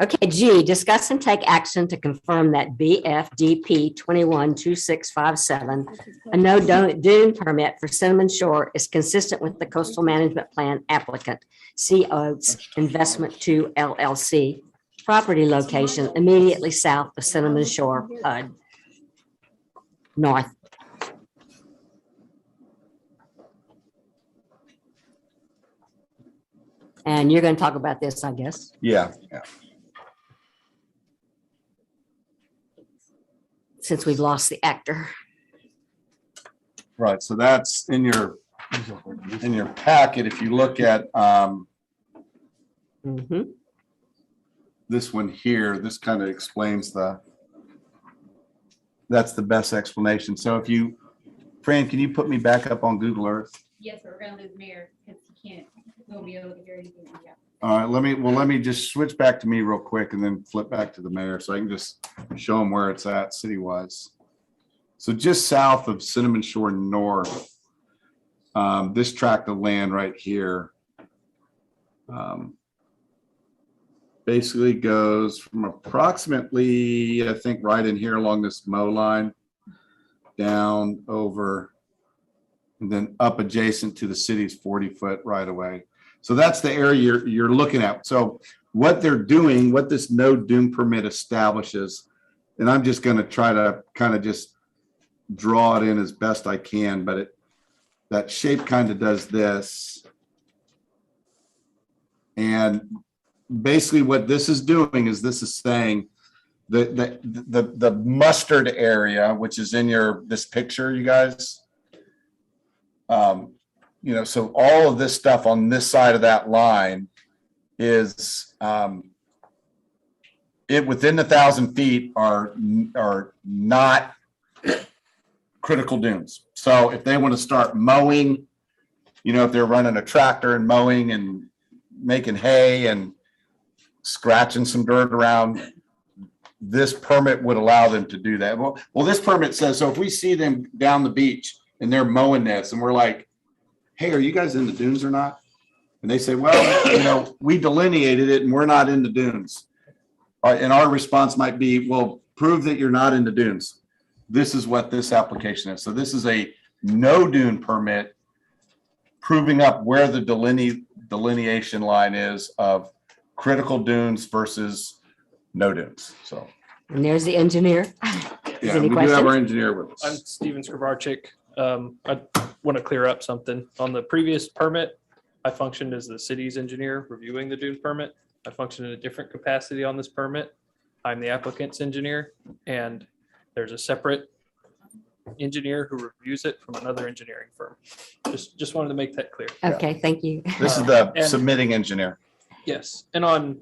Okay, G, discuss and take action to confirm that BFDP 212657, a no dune permit for Cinnamon Shore is consistent with the coastal management plan applicant, C Oats Investment 2 LLC, property location immediately south of Cinnamon Shore, PUD, north. And you're going to talk about this, I guess. Yeah. Since we've lost the actor. Right, so that's in your packet. If you look at Mhm. this one here, this kind of explains that's the best explanation. So if you, Fran, can you put me back up on Google Earth? Yes, we're gonna lose Mayor because he won't be able to hear anything. Yeah. All right, let me just switch back to me real quick and then flip back to the mayor so I can just show them where it's at city-wise. So just south of Cinnamon Shore North, this tract of land right here basically goes from approximately, I think, right in here along this mow line down over and then up adjacent to the city's 40-foot right of way. So that's the area you're looking at. So what they're doing, what this no dune permit establishes, and I'm just going to try to kind of just draw it in as best I can, but that shape kind of does this. And basically what this is doing is this is saying the mustard area, which is in this picture, you guys. So all of this stuff on this side of that line is within 1,000 feet are not critical dunes. So if they want to start mowing, if they're running a tractor and mowing and making hay and scratching some dirt around, this permit would allow them to do that. Well, this permit says, so if we see them down the beach and they're mowing this and we're like, hey, are you guys in the dunes or not? And they say, well, we delineated it and we're not in the dunes. And our response might be, well, prove that you're not in the dunes. This is what this application is. So this is a no dune permit proving up where the delineation line is of critical dunes versus no dunes. So. And there's the engineer. Yeah, we do have our engineer with us. I'm Steven Skravarczyk. I want to clear up something. On the previous permit, I functioned as the city's engineer reviewing the dune permit. I functioned in a different capacity on this permit. I'm the applicant's engineer, and there's a separate engineer who reviews it from another engineering firm. Just wanted to make that clear. Okay, thank you. This is the And- submitting engineer. Yes, and on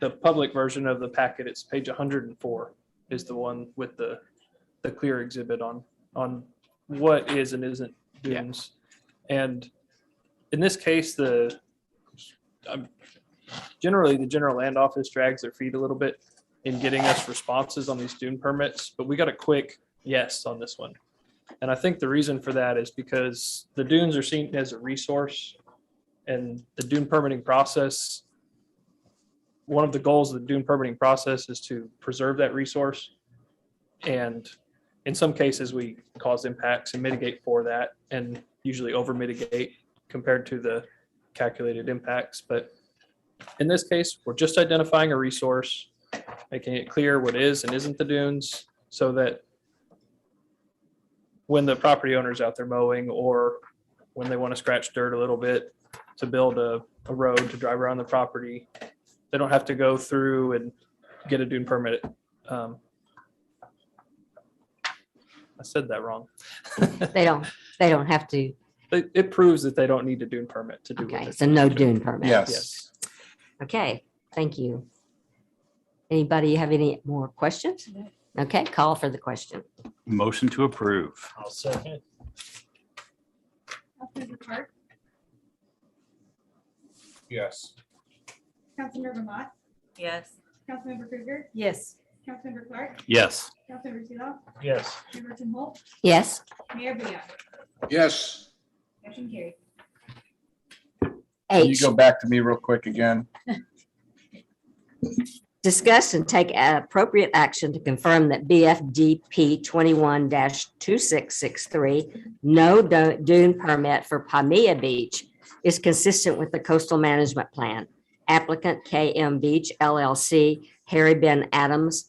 the public version of the packet, it's page 104 is the one with the clear exhibit on what is and isn't dunes. And in this case, generally the general land office drags their feet a little bit in getting us responses on these dune permits, but we got a quick yes on this one. And I think the reason for that is because the dunes are seen as a resource, and the dune permitting process, one of the goals of the dune permitting process is to preserve that resource. And in some cases, we cause impacts and mitigate for that, and usually over mitigate compared to the calculated impacts. But in this case, we're just identifying a resource, making it clear what is and isn't the dunes, so that when the property owner's out there mowing, or when they want to scratch dirt a little bit to build a road to drive around the property, they don't have to go through and get a dune permit. I said that wrong. They don't have to. It proves that they don't need a dune permit to do. what Okay, they're it's a no supposed to do. dune permit. Yes. Okay, thank you. Anybody have any more questions? Okay, call for the question. Motion to approve. I'll second. Councilmember Clark, Yes. Councilmember Mott, Yes. Councilmember Krueger, Yes. Councilmember Clark, Yes. Councilmember Seelow, Yes. Mayor Tim Holt, Yes, Mayor Booyah. Yes. Motion carried. Can you H, go back to me real quick again? discuss and take appropriate action to confirm that BFDP 21-2663, no dune permit for Palmilla Beach is consistent with the coastal management plan. Applicant KM Beach LLC, Harry Ben Adams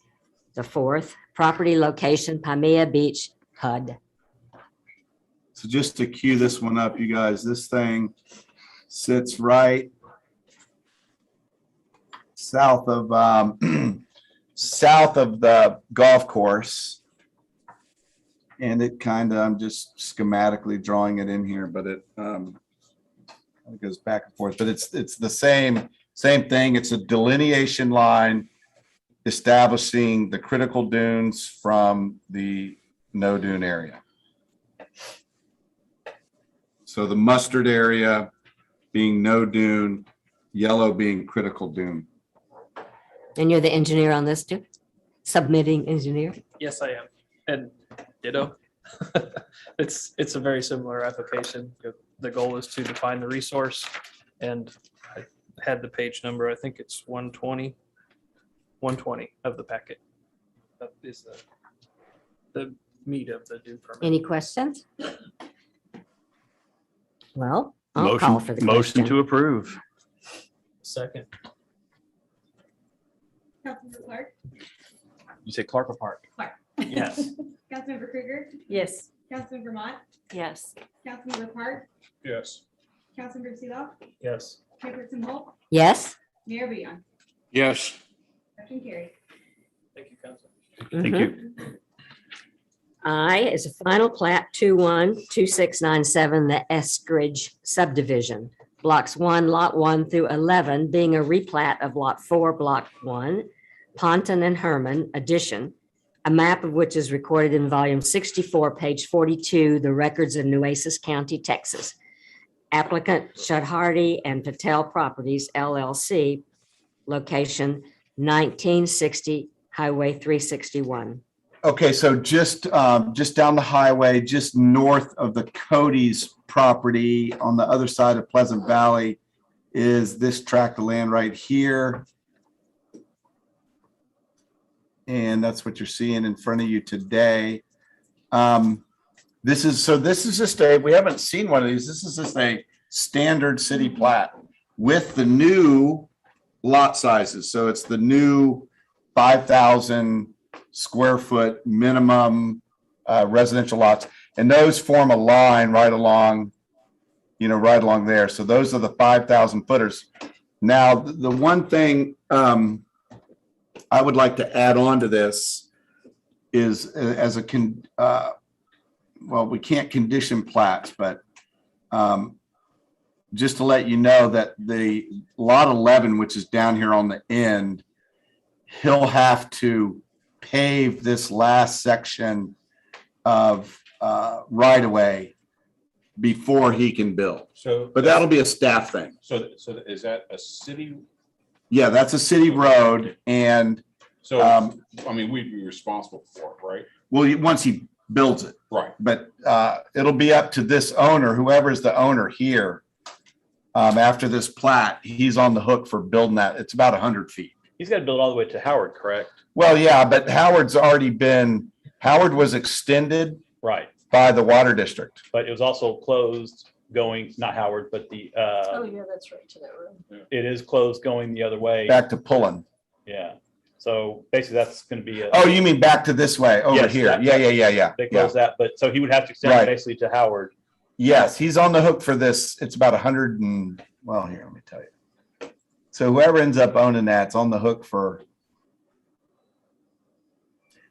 IV, property location Palmilla Beach, HUD. So just to cue this one up, you guys, this thing sits right south of south of the golf course. And it kind of, I'm just schematically drawing it in here, but it goes back and forth, but it's the same thing. It's a delineation line establishing the critical dunes from the no dune area. So the mustard area being no dune, yellow being critical dune. And you're the engineer on this too? Submitting engineer? Yes, I am. And ditto. It's a very similar application. The goal is to define the resource, and I had the page number. I think it's 120 of the packet. That is the meat of the due permit. Any questions? Well, I'll call for the Motion question. to approve. Second. Councilmember Clark, You say Clark or Park? Clark. Yes. Councilmember Krueger, Yes. Councilmember Mott, Yes. Councilmember Park, Yes. Councilmember Seeloff, Yes. Chairperson Holt, Yes? Mayor Beyond. Yes. Motion carried. Thank you, Council. Thank you. I is a final plat 212697, the Eskridge subdivision. Blocks 1, Lot 1 through 11 being a replat of Lot 4, Block 1, Ponton and Herman addition, a map of which is recorded in volume 64, page 42, the records of Nueces County, Texas. Applicant Shadhardi and Patel Properties LLC, location 1960 Highway 361. Okay, so just down the highway, just north of the Cody's property on the other side of Pleasant Valley is this tract of land right here. And that's what you're seeing in front of you today. This is just we haven't seen one of these. This is just a standard city plat with the new lot sizes. So it's the new 5,000 square foot minimum residential lots. And those form a line right along there. So those are the 5,000 footers. Now, the one thing I would like to add on to this is we can't condition plats, but just to let you know that the lot 11, which is down here on the end, he'll have to pave this last section of right of way before he can build. So, But that'll be a staff thing. so is that a city? Yeah, that's a city road, and So, I mean, we'd be responsible for it, right? well, once he builds it, Right. but it'll be up to this owner, whoever is the owner here. After this plat, he's on the hook for building that. It's about 100 feet. He's got to build all the way to Howard, correct? Well, yeah, but Howard was extended Right, by the water district. but it was also closed going, not Howard, but the, Oh, yeah, that's right, to that room. it is closed going the other way. Back to Pullen. Yeah, so basically that's going to be. Oh, you mean back to this way, over Yes, here? that- Yeah. They closed that, but so he would have to extend Right. basically to Howard. Yes, he's on the hook for this. It's about 100 and, well, here, let me tell you. So whoever ends up owning that's on the hook for,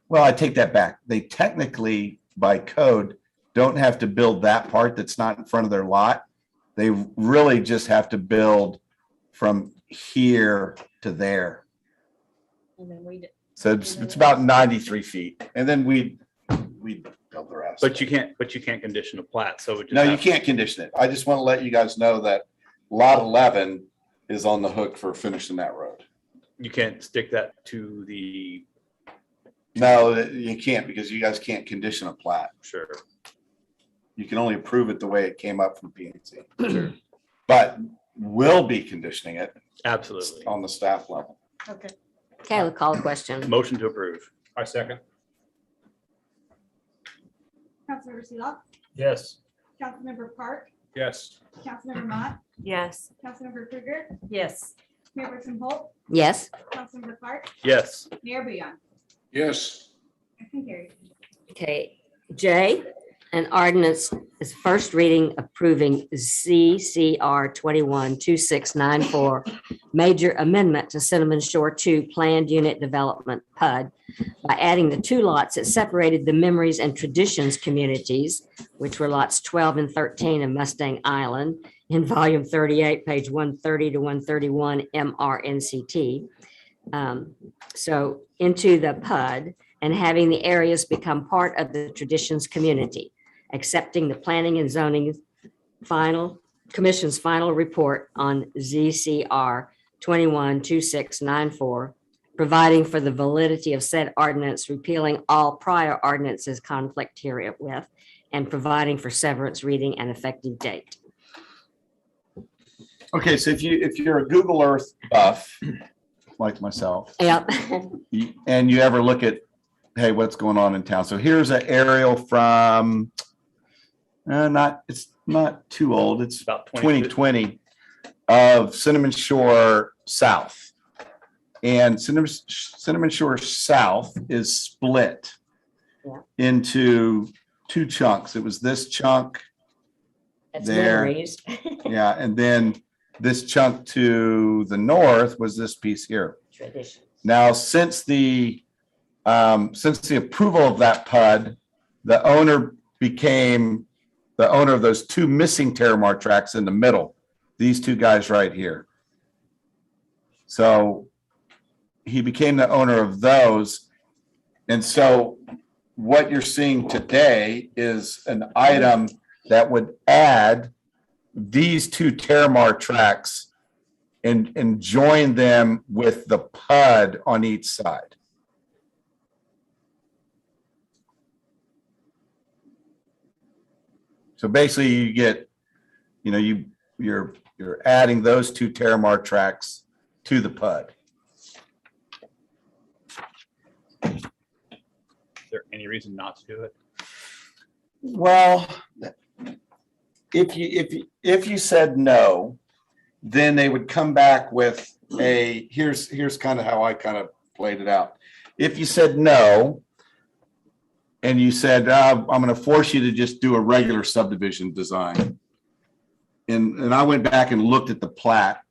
well, I take that back. They technically, by code, don't have to build that part that's not in front of their lot. They really just have to build from here to there. And then we, So it's about 93 feet. And then we build the rest. But you can't condition a plat, so. it just No, you have- can't condition it. I just want to let you guys know that lot 11 is on the hook for finishing that road. You can't stick that to the, No, you can't, because you guys can't condition a plat. sure. You can only approve it the way it came up from PNC. But we'll be conditioning it Absolutely. on the staff level. okay. Okay, we'll call the question. Motion to approve. I second. Councilmember Seeloff, Yes. Councilmember Park, Yes. Councilmember Mott, Yes. Councilmember Krueger, Yes. Chairperson Holt, Yes? Councilmember Clark, Yes. Mayor Beyond. Yes. Motion carried. Okay, J, an ordinance is first reading approving CCR 212694, major amendment to Cinnamon Shore 2 Planned Unit Development PUD by adding the two lots that separated the Memories and Traditions communities, which were lots 12 and 13 of Mustang Island in volume 38, page 130 to 131 MRNCT. So into the PUD, and having the areas become part of the Traditions community, accepting the planning and zoning final Commission's final report on ZCR 212694, providing for the validity of said ordinance, repealing all prior ordinances conflict herewith, and providing for severance reading and effective date. Okay, so if you're a Google Earth buff, like myself, Yep. and you ever look at, hey, what's going on in town? So here's an aerial from, it's not too old. It's About 2020 of Cinnamon Shore South. And Cinnamon Shore South is split into two chunks. It was this chunk That's there. memories. Yeah, and then this chunk to the north was this piece here. Tradition. Now, since the approval of that PUD, the owner became the owner of those two missing Terramar tracks in the middle, these two guys right here. So he became the owner of those. And so what you're seeing today is an item that would add these two Terramar tracks and join them with the PUD on each side. So basically you get, you're adding those two Terramar tracks to the PUD. Is there any reason not to do it? Well, if you said no, then they would come back with here's kind of how I kind of played it out. If you said no, and you said, I'm going to force you to just do a regular subdivision design. And I went back and looked at the plat.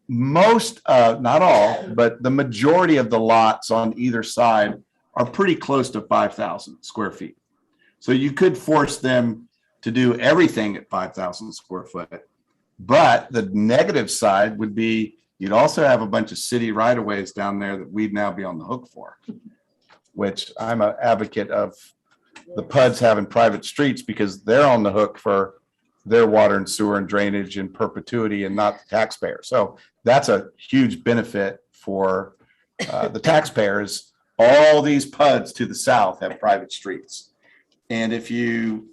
Most, not all, but the majority of the lots on either side are pretty close to 5,000 square feet. So you could force them to do everything at 5,000 square foot. But the negative side would be you'd also have a bunch of city right of ways down there that we'd now be on the hook for, which I'm an advocate of the PUDs having private streets because they're on the hook for their water and sewer and drainage in perpetuity and not the taxpayer. So that's a huge benefit for the taxpayers. All these PUDs to the south have private streets. And if you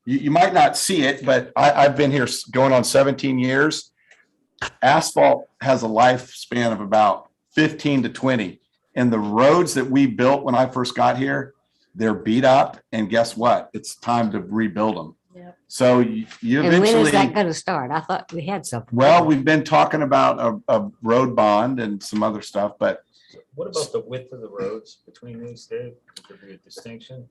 might not see it, but I've been here going on 17 years. Asphalt has a lifespan of about 15 to 20. And the roads that we built when I first got here, they're beat up. And guess what? It's time to rebuild them. Yep. So you And when is eventually, that going to start? I thought we had something. well, we've been talking about a road bond and some other stuff, but What about the width of the roads between these, Dave? Could there be a distinction?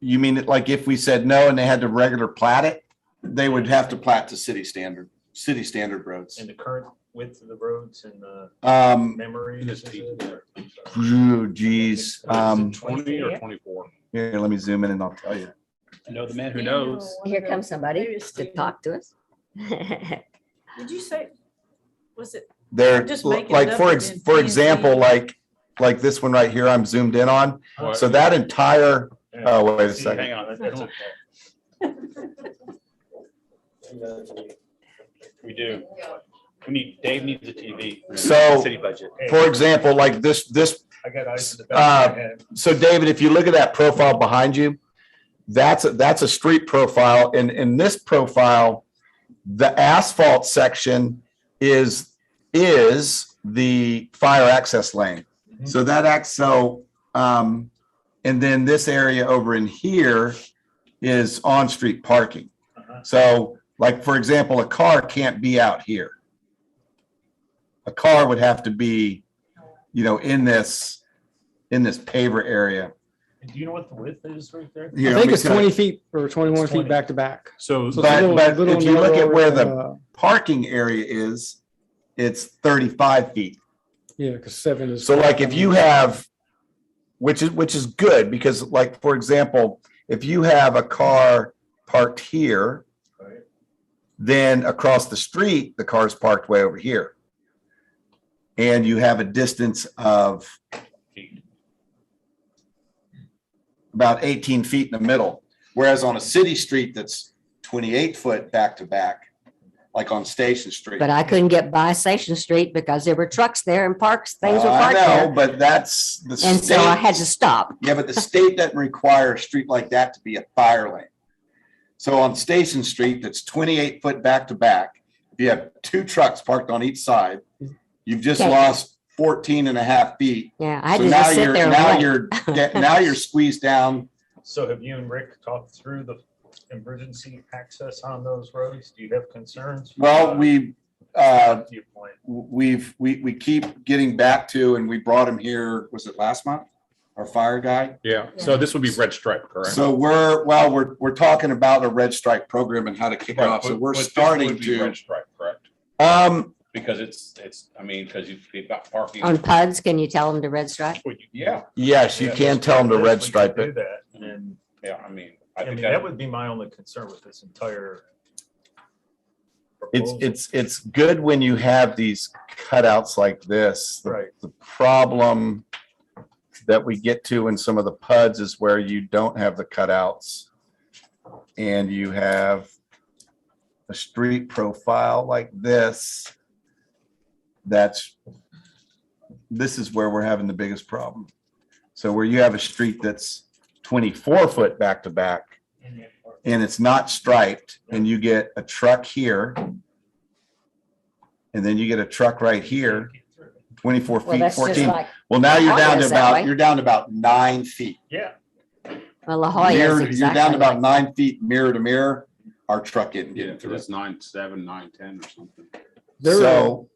you mean it like if we said no and they had to regular plat it, they would have to plat to city standard roads. And the current width of the roads and the memory? Ooh, geez. 20 or 24? Here, let me zoom in and I'll tell you. I know the man who knows. Here comes somebody to talk to us. Did you say, was it? They're Just making like, it up for again. example, like this one right here, I'm zoomed in on. So that entire, oh, wait a second. Hang on. That's okay. We do. Dave needs a TV. So- City budget. For example, like this, I got eyes in the back of my head. so David, if you look at that profile behind you, that's a street profile. And in this profile, the asphalt section is the fire access lane. So and then this area over in here is on-street parking. So like, for example, a car can't be out here. A car would have to be, in this paver area. Do you know what the width is right there? Here, I let think me it's tell you. 20 feet or 21 It's 20. feet back to back. So So it's a But, little- but little if you look at narrower, where the parking area is, it's 35 feet. yeah, because 7 is. So like if you have, which is good because like, for example, if you have a car parked here, Right. then across the street, the car's parked way over here. And you have a distance of about 18 feet in the middle. Whereas on a city street that's 28 foot back to back, like on Station Street. But I couldn't get by Station Street because there were trucks there and things were I parked know, there. but that's the And so I had to state. stop. Yeah, but the state doesn't require a street like that to be a fire lane. So on Station Street, that's 28 foot back to back, if you have two trucks parked on each side, you've just Okay. lost 14 and a half feet. Yeah, I had So to now just sit you're, there and now wait. you're squeezed down. So have you and Rick talked through the emergency access on those roads? Do you have concerns? Well, we Viewpoint. we keep getting back to, and we brought him here, was it last month? Our fire guy. Yeah, so this would be red stripe, correct? So we're talking about a red stripe program and how to kick it Right, off. So but- we're but this starting would be to, Red stripe, correct? Because it's, I mean, because you've got parking. On PUDs, can you tell them to red stripe? Yeah, yes, you Yeah, can tell them to we red could stripe do it. that. And yeah, I mean, I I mean, think that that, would be my only concern with this entire. It's, proposal. it's good when you have these cutouts like this. Right. The problem that we get to in some of the PUDs is where you don't have the cutouts and you have a street profile like this. This is where we're having the biggest problem. So where you have a street that's 24 foot back to back and it's not striped and you get a truck here and then you get a truck right here, 24 Well, feet, that's just 14. like, Well, now La Jolla is that way. you're down to about 9 feet. Yeah, well, La Jolla is You're down exactly to about like, 9 feet mirror to mirror. Our truck isn't yeah, getting because through it. it's 9.7, 9.10 or something. So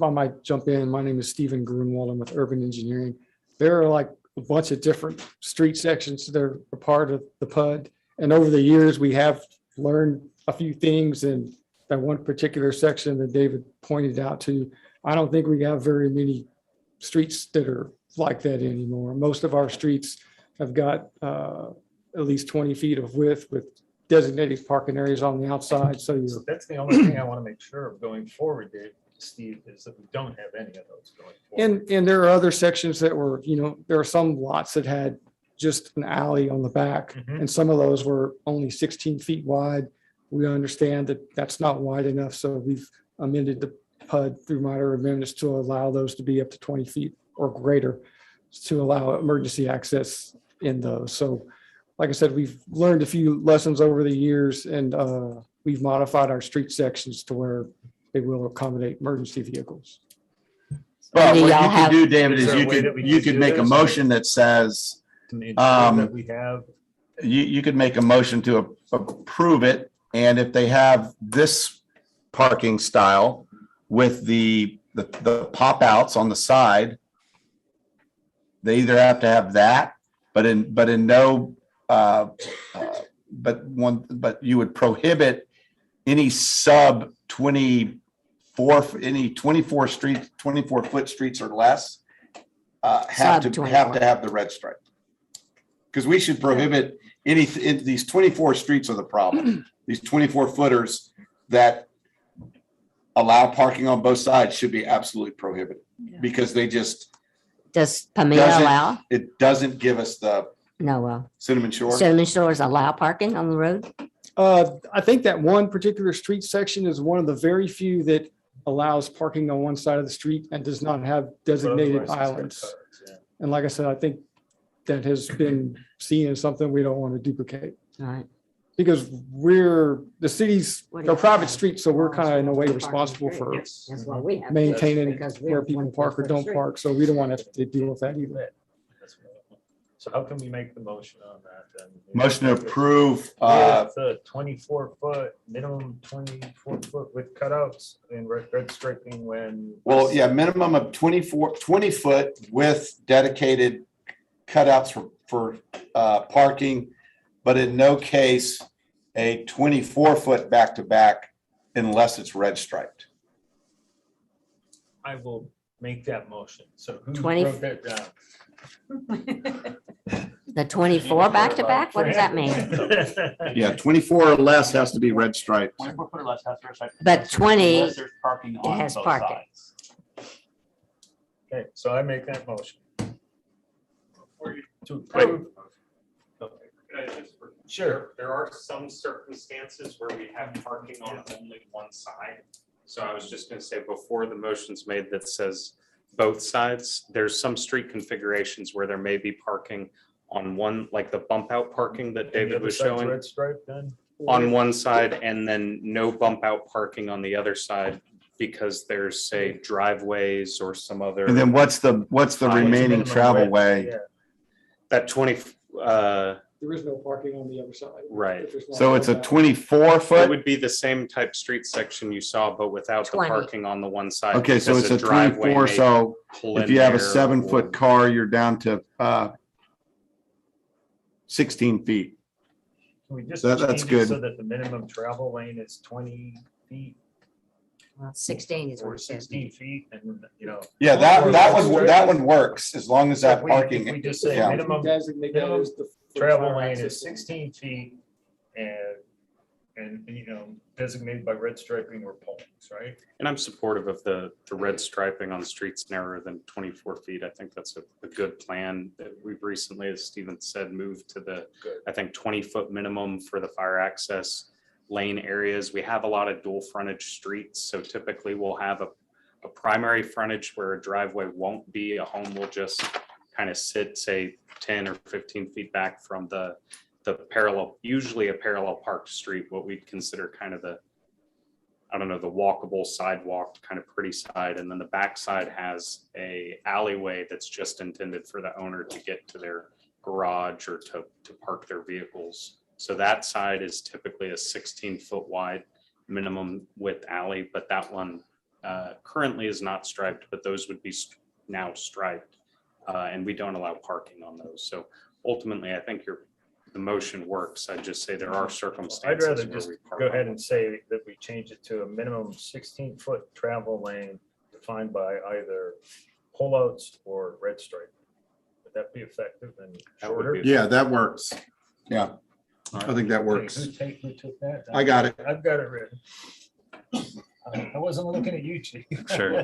I might jump in. My name is Stephen Grunwald. I'm with Urban Engineering. There are like a bunch of different street sections that are a part of the PUD. And over the years, we have learned a few things. And that one particular section that David pointed out to, I don't think we have very many streets that are like that anymore. Most of our streets have got at least 20 feet of width with designated parking areas on the outside. So you're so that's the only thing I want to make sure of going forward, Dave, Steve, is that we don't have any of those going forward. And there are other sections that were, there are some lots that had just an alley on the back, Mhm. and some of those were only 16 feet wide. We understand that that's not wide enough, so we've amended the PUD through minor amendments to allow those to be up to 20 feet or greater to allow emergency access in those. So like I said, we've learned a few lessons over the years, and we've modified our street sections to where they will accommodate emergency vehicles. But Do what you y'all could have- do, David, Is is there a you way that we could, you can could do make a this? motion that says, To ensure that we have, you could make a motion to approve it. And if they have this parking style with the pop outs on the side, they either have to have that, but you would prohibit any sub 24 streets, 24 foot streets or less have Sub to 24. have the red stripe. Because we should prohibit these 24 streets are the problem. These 24 footers that allow parking on both sides should be absolutely prohibited because they just, does Pamela doesn't- allow? it doesn't give us the No, well, Cinnamon Shore. Cinnamon Shores allow parking on the road? I think that one particular street section is one of the very few that allows parking on one side of the street and does not have designated otherwise it's got islands. cars, yeah. And like I said, I think that has been seen as something we don't want to duplicate. All right. Because the cities, they're private streets, so we're kind of in a way responsible for Yes. That's why we have. maintaining because we where have people 24 park or foot don't street. park, so we don't want to have to deal with that either. That's what I want. So how can we make the motion on that then? Motion to approve, With the 24 foot, minimum 24 foot with cutouts and red striping when. well, yeah, minimum of 20 foot with dedicated cutouts for parking, but in no case a 24 foot back to back unless it's red striped. I will make that motion. So who 20 wrote that down? The 24 back to back? What does that mean? Yeah, 24 or less has to be red striped. 24 foot or less has to. But 20, Unless there's parking it on has both parking. sides. Okay, so I make that motion. To approve. Could I just for Sure. There are some circumstances where we have parking on only one side. So I was just gonna say, before the motion's made that says both sides, there's some street configurations where there may be parking on one, like the bump out parking that And the David other was side's showing Red stripe then? on one side, and then no bump out parking on the other side because there's, say, driveways or some other. And then what's the Fine. remaining Minimum travel width, way? yeah. That 20, There is no parking on the other side. right. If there's not So it's a bump out. 24 It foot? would be the same type street section you saw, but without the 20. parking on the one side. Okay, so because it's a driveway 24, may so pull if in you have a there 7-foot or- car, you're down to 16 feet. Can we just That's change it good. so that the minimum travel lane is 20 feet 16 is or what it says. 16 feet and, you know. Yeah, that one works as long as So that if parking. we just say yeah. minimum Designate that minimum as the. for travel fire lane access is 16 feet and, you know, designated by red striping or poles, right? And I'm supportive of the red striping on streets narrower than 24 feet. I think that's a good plan that we've recently, as Steven said, moved to the, I think, 20-foot minimum for the fire access lane areas. We have a lot of dual frontage streets, so typically we'll have a primary frontage where a driveway won't be, a home will just kind of sit, say, 10 or 15 feet back from the parallel, usually a parallel parked street, what we'd consider kind of the, I don't know, the walkable sidewalk, kind of pretty side. And then the back side has a alleyway that's just intended for the owner to get to their garage or to park their vehicles. So that side is typically a 16-foot wide minimum width alley, but that one currently is not striped, but those would be now striped. And we don't allow parking on those. So ultimately, I think the motion works. I'd just say there are I'd circumstances. rather where just we park go on ahead them. and say that we change it to a minimum 16-foot travel lane defined by either pullouts or red stripe. Would that be effective and That would shorter? be Yeah, that works. Yeah, I think that works. Who took that? I got it. I've got it written. I wasn't looking at you, Chief. Sure.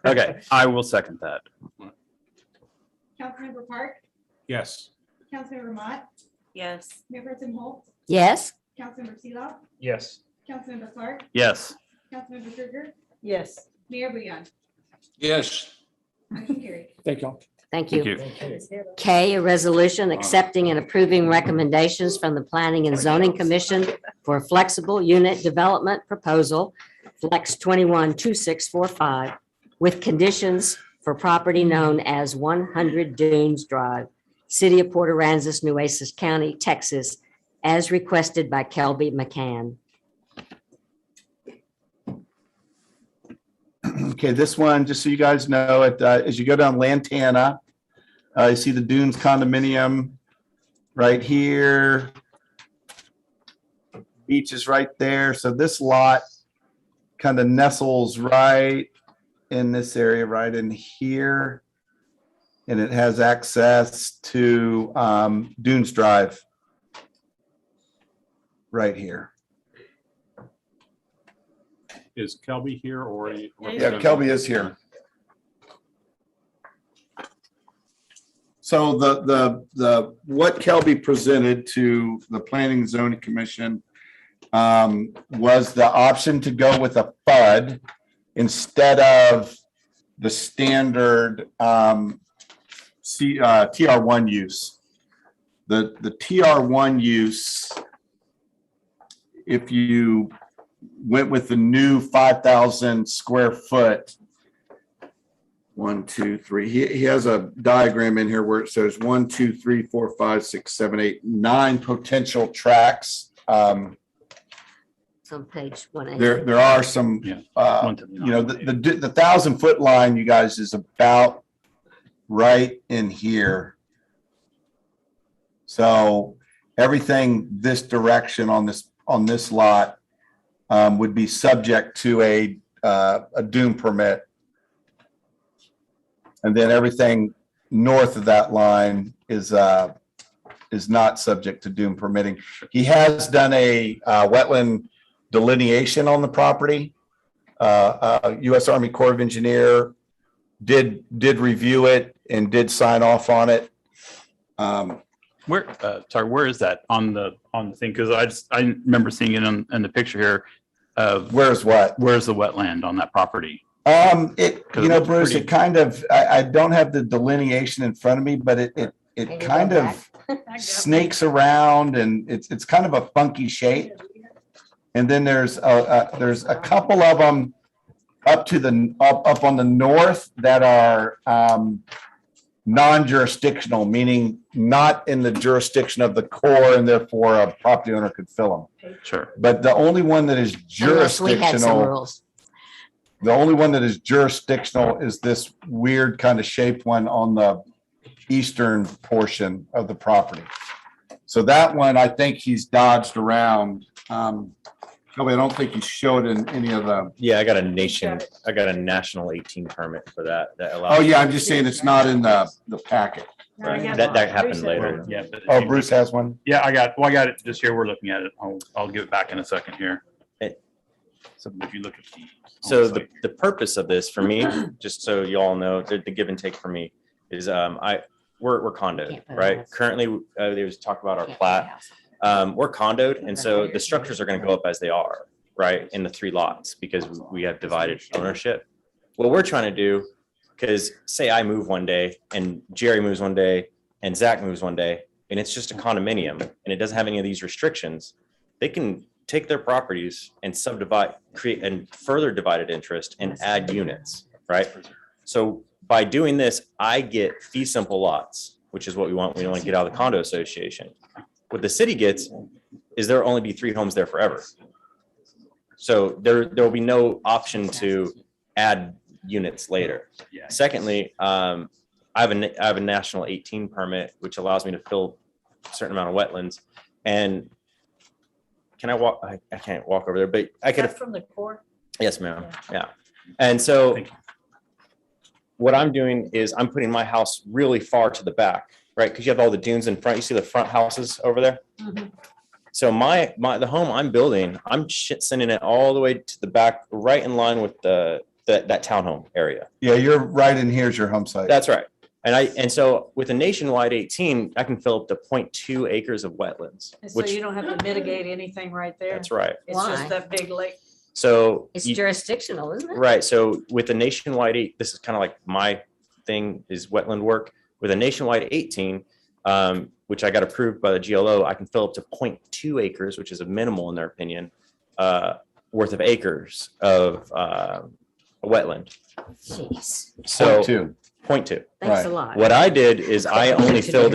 Okay, I will second that. Councilmember Park, Yes. Councilmember Mott, Yes. Mayor Pro Tem Holt, Yes, Councilmember Seeloff, Yes. Councilmember Clark, Yes. Councilmember Krueger, Yes. Mayor Bouillon. Yes. Motion carried. Thank y'all. thank Thank you. you. K, a resolution accepting and approving recommendations from the Planning and Zoning Commission for a flexible unit development proposal, Flex 212645, with conditions for property known as 100 Dunes Drive, City of Port Aransas, Nueces County, Texas, as requested by Kelby McCann. Okay, this one, just so you guys know, as you go down Lantana, you see the Dunes condominium right here. Beach is right there. So this lot kind of nestles right in this area, right in here. And it has access to Dunes Drive right here. Is Kelby here or? Yeah, Kelby is here. So what Kelby presented to the Planning and Zoning Commission was the option to go with a FUD instead of the standard TR1 use. The TR1 use, if you went with the new 5,000 square foot. 1, 2, 3. He has a diagram in here where it says 1, 2, 3, 4, 5, 6, 7, 8, 9 potential tracks. It's on page 180. There are some, Yeah. the 1,000-foot line, you guys, is about right in here. So everything this direction on this lot would be subject to a dune permit. And then everything north of that line is not subject to dune permitting. He has done a wetland delineation on the property. U.S. Army Corps of Engineer did review it and did sign off on it. Where is that on the thing? Because I remember seeing it in the picture here of Where's what? where's the wetland on that property? Bruce, it kind of, I don't have the delineation in front of me, but it kind of snakes around and it's kind of a funky shape. And then there's a couple of them up on the north that are non-jurisdictional, meaning not in the jurisdiction of the core, and therefore a property owner could fill them. Sure. But the only one that is Unless we had some jurisdictional, rules. the only one that is jurisdictional is this weird kind of shaped one on the eastern portion of the property. So that one, I think he's dodged around. Shelby, I don't think he showed in any of the. Yeah, I got a national 18 permit for that. That allows. Oh, yeah, I'm just saying it's not in the packet. Right. That happened later. Yeah. Oh, Bruce has one? Yeah, I got it just here. We're looking at it. I'll give it back in a second here. So if you look at So the purpose of this for me, just so you all know, the give and take for me is we're condoed, right? Currently, there was talk about our plat. We're condoed, and so the structures are going to go up as they are, right, in the 3 lots because we have divided ownership. What we're trying to do, because say I move one day and Jerry moves one day and Zach moves one day, and it's just a condominium and it doesn't have any of these restrictions, they can take their properties and subdivide, create a further divided interest and add units, right? So by doing this, I get fee simple lots, which is what we want. We don't want to get out of the condo association. What the city gets is there'll only be 3 homes there forever. So there will be no option to add units later. Yeah. Secondly, I have a national 18 permit, which allows me to fill a certain amount of wetlands. And can I walk? I can't walk over there, but I could. From the core? Yes, ma'am. Yeah. And so what I'm doing is I'm putting my house really far to the back, right? Because you have all the dunes in front. You see the front houses over there? Mm-hmm. So the home I'm building, I'm sending it all the way to the back, right in line with that townhome area. Yeah, you're right in here's your home site. That's right. And so with a nationwide 18, I can fill up to 0.2 acres of wetlands. And so you don't have to mitigate anything right there? That's right. It's Why? just that big lake. So It's jurisdictional, isn't it? right. So with a nationwide 8, this is kind of like my thing is wetland work. With a nationwide 18, which I got approved by the GLO, I can fill up to 0.2 acres, which is a minimal in their opinion, worth of acres of a wetland. Jeez. So 0.2. 0.2. Thanks a lot. What I did is I'm only filling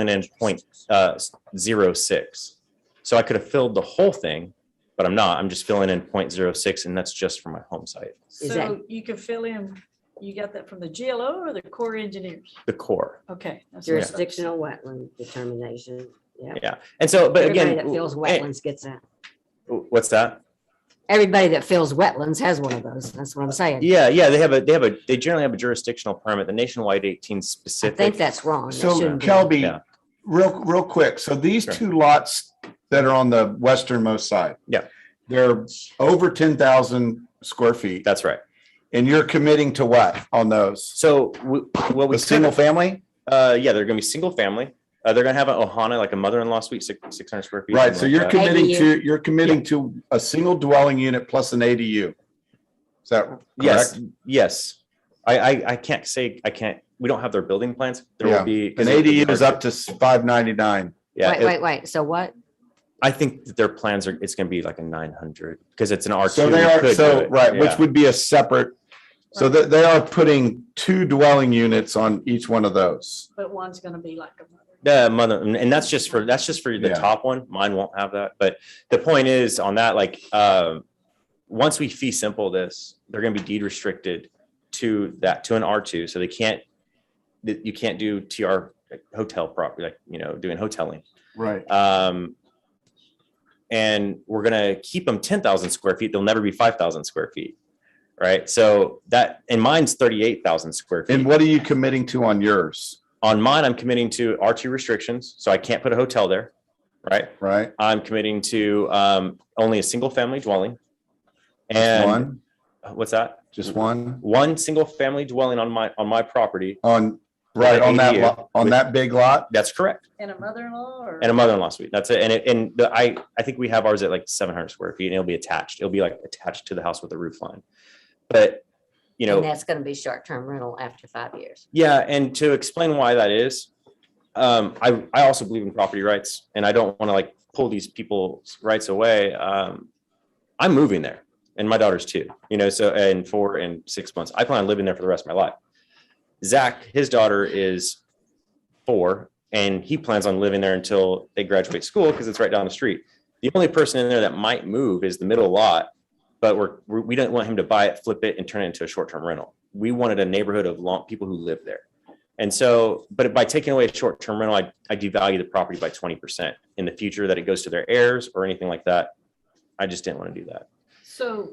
in 0.06. So I could have filled the whole thing, but I'm not. I'm just filling in 0.06, and that's just for my home site. So you can fill in, you got that from the GLO or the Corps engineers? The core. Okay. that's what I thought. Jurisdictional wetland determination. Yeah. Yeah. And so, but Everybody again, that fills wetlands gets that. what's that? Everybody that fills wetlands has one of those. That's what I'm saying. Yeah, they generally have a jurisdictional permit. The nationwide 18 I specific. think that's wrong. It So shouldn't be. Kelby, Yeah. real quick. So these Sure. 2 lots that are on the westernmost side. Yeah. They're over 10,000 square feet. That's right. And you're committing to what on those? So what we A single family? yeah, they're going to be single family. They're going to have an ohana, like a mother-in-law suite, 600 square feet. Right. So something you're like that. committing to a single dwelling unit plus an ADU. Is that correct? Yes. I can't say, we don't have their building plans. There will be. An ADU is up to $599. Yeah. Wait. So what? I think that their plans are, it's going to be like a 900 because it's an R2. So they we are, could do so, it. right, which Yeah. would be a separate, so that they are putting 2 dwelling units on each one of those. But one's gonna be like a mother. The mother, and that's just for the Yeah. top one. Mine won't have that. But the point is on that, like, once we fee simple this, they're going to be deed restricted to an R2. So you can't do TR hotel property, like, doing hoteling. Right. And we're going to keep them 10,000 square feet. They'll never be 5,000 square feet. Right. So and mine's 38,000 square feet. And what are you committing to on yours? On mine, I'm committing to R2 restrictions. So I can't put a hotel there. Right. Right. I'm committing to only a single family dwelling. Just And one? what's that? Just one? One single family dwelling on my property. On Right, on that ADU lot, on with- that big lot? That's correct. And a mother-in-law or? And a mother-in-law suite. That's it. I think we have ours at like 700 square feet and it'll be attached. It'll be like attached to the house with the roof line. But, you know. And that's going to be short-term rental after 5 years. Yeah, and to explain why that is, I also believe in property rights and I don't want to like pull these people's rights away. I'm moving there and my daughter's too, you know, so in 4 and 6 months, I plan on living there for the rest of my life. Zach, his daughter is 4 and he plans on living there until they graduate school because it's right down the street. The only person in there that might move is the middle lot, but we don't want him to buy it, flip it and turn it into a short-term rental. We wanted a neighborhood of people who live there. And so, but by taking away a short-term rental, I devalue the property by 20% in the future that it goes to their heirs or anything like that. I just didn't want to do that. So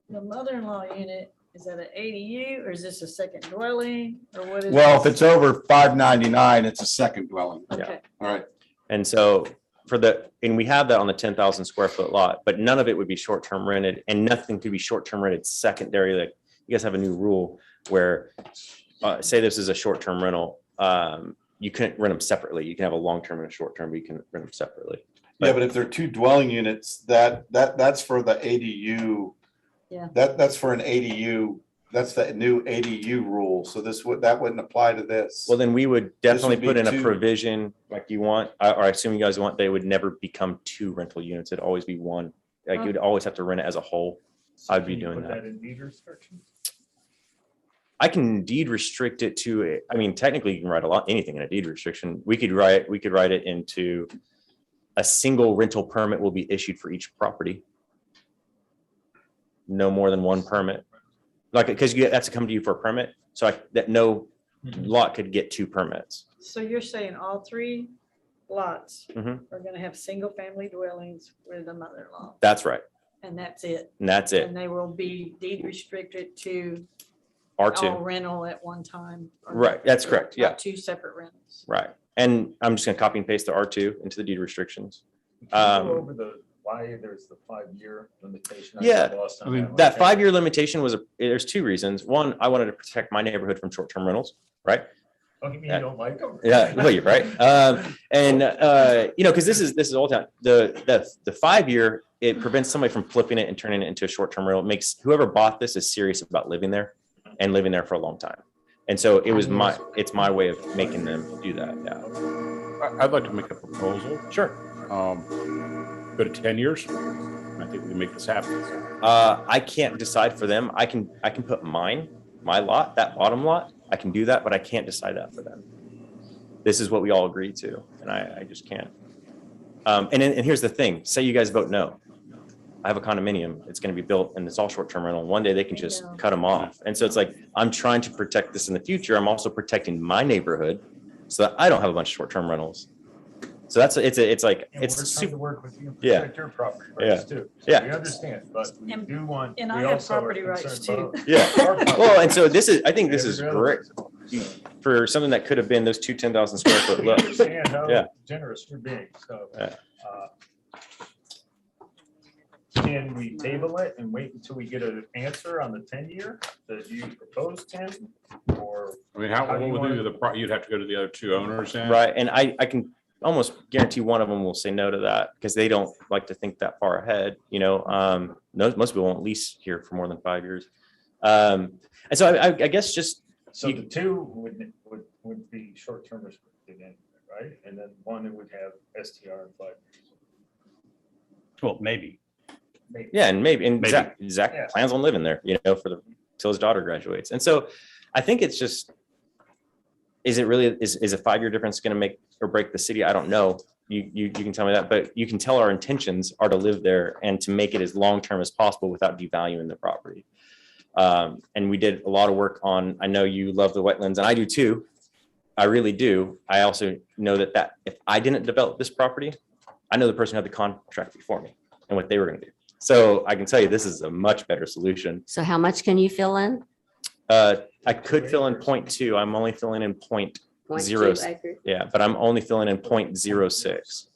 the mother-in-law unit, is that an ADU or is this a second dwelling or what is? Well, if this? it's over 599, it's a second dwelling. Okay. All right. And so and we have that on the 10,000 square foot lot, but none of it would be short-term rented and nothing could be short-term rented secondary. Like you guys have a new rule where say this is a short-term rental, you couldn't rent them separately. You can have a long-term and a short-term, but you can rent them separately. Yeah, but if they're 2 dwelling units, that's for the ADU. Yeah. That's for an ADU. That's the new ADU rule. So that wouldn't apply to this. Well, then we would definitely be put in a 2. provision like you want, or I assume you guys want, they would never become 2 rental units. It'd always be 1. Like you would always have to rent it as a whole. I'd be Can you doing put that. in deed restrictions? I can deed restrict it to, I mean, technically you can write anything in a deed restriction. We could write it into a single rental permit will be issued for each property. No more than 1 permit. Like, because you have to come to you for a permit. So that no lot could get 2 permits. So you're saying all 3 lots Mhm. are gonna have single-family dwellings with a mother-in-law, That's right. and that's it? And that's it. And they will be deed restricted to R2. all rental at one time? or Right, that's correct, not yeah. 2 separate rentals? Right. And I'm just gonna copy and paste the R2 into the deed restrictions. Can you go over why there's the 5-year limitation? I Yeah, got lost on I mean, one. that 5-year limitation was, there's 2 reasons. One, I wanted to protect my neighborhood from short-term rentals, right? Oh, you mean you don't like them? Yeah, well, you're right. You know, because this is old town. The 5-year, it prevents somebody from flipping it and turning it into a short-term rental. It makes whoever bought this is serious about living there and living there for a long time. And so it's my way of making them do that. Yeah. I'd like to make a proposal. Sure. Go to 10 years. I think we can make this happen. I can't decide for them. I can put my lot, that bottom lot. I can do that, but I can't decide that for them. This is what we all agreed to, and I just can't. And here's the thing. Say you guys vote no. I have a condominium. It's going to be built and it's all short-term rental. One day they can just cut them off. And so it's like, I'm trying to protect this in the future. I'm also protecting my neighborhood so that I don't have a bunch of short-term rentals. So it's like, And it's we're trying super. to work with you and Yeah. protect your property Yeah. rights too. So Yeah. We understand, but we And- do want. and I we have also are property rights concerned too. about Yeah. our property Well, and so rights. I think this is great for something that could have been those 2 10,000 square foot We lots. understand how Yeah. generous you're being, so. Yeah. Can we table it and wait until we get an answer on the 10-year? Did you propose 10 or? I mean, How what do you would do want- to you'd have to go to the other 2 owners then? Right. And I can almost guarantee one of them will say no to that because they don't like to think that far ahead. You know, most people won't lease here for more than 5 years. And so I guess just. So the 2 would be short-term restricted in, right? And then 1 that would have STR in 5 years. Well, maybe. Maybe. Yeah, and maybe Zach Yeah. plans on living there, you know, till his daughter graduates. And so I think it's just, is it really is a 5-year difference going to make or break the city? I don't know. You can tell me that, but you can tell our intentions are to live there and to make it as long-term as possible without devaluing the property. And we did a lot of work on, I know you love the wetlands and I do too. I really do. I also know that if I didn't develop this property, I know the person who had the contract before me and what they were going to do. So I can tell you, this is a much better solution. So how much can you fill in? I could fill in 0.2. I'm only filling in 0.0. 0.2 acres? Yeah, but I'm only filling in 0.06.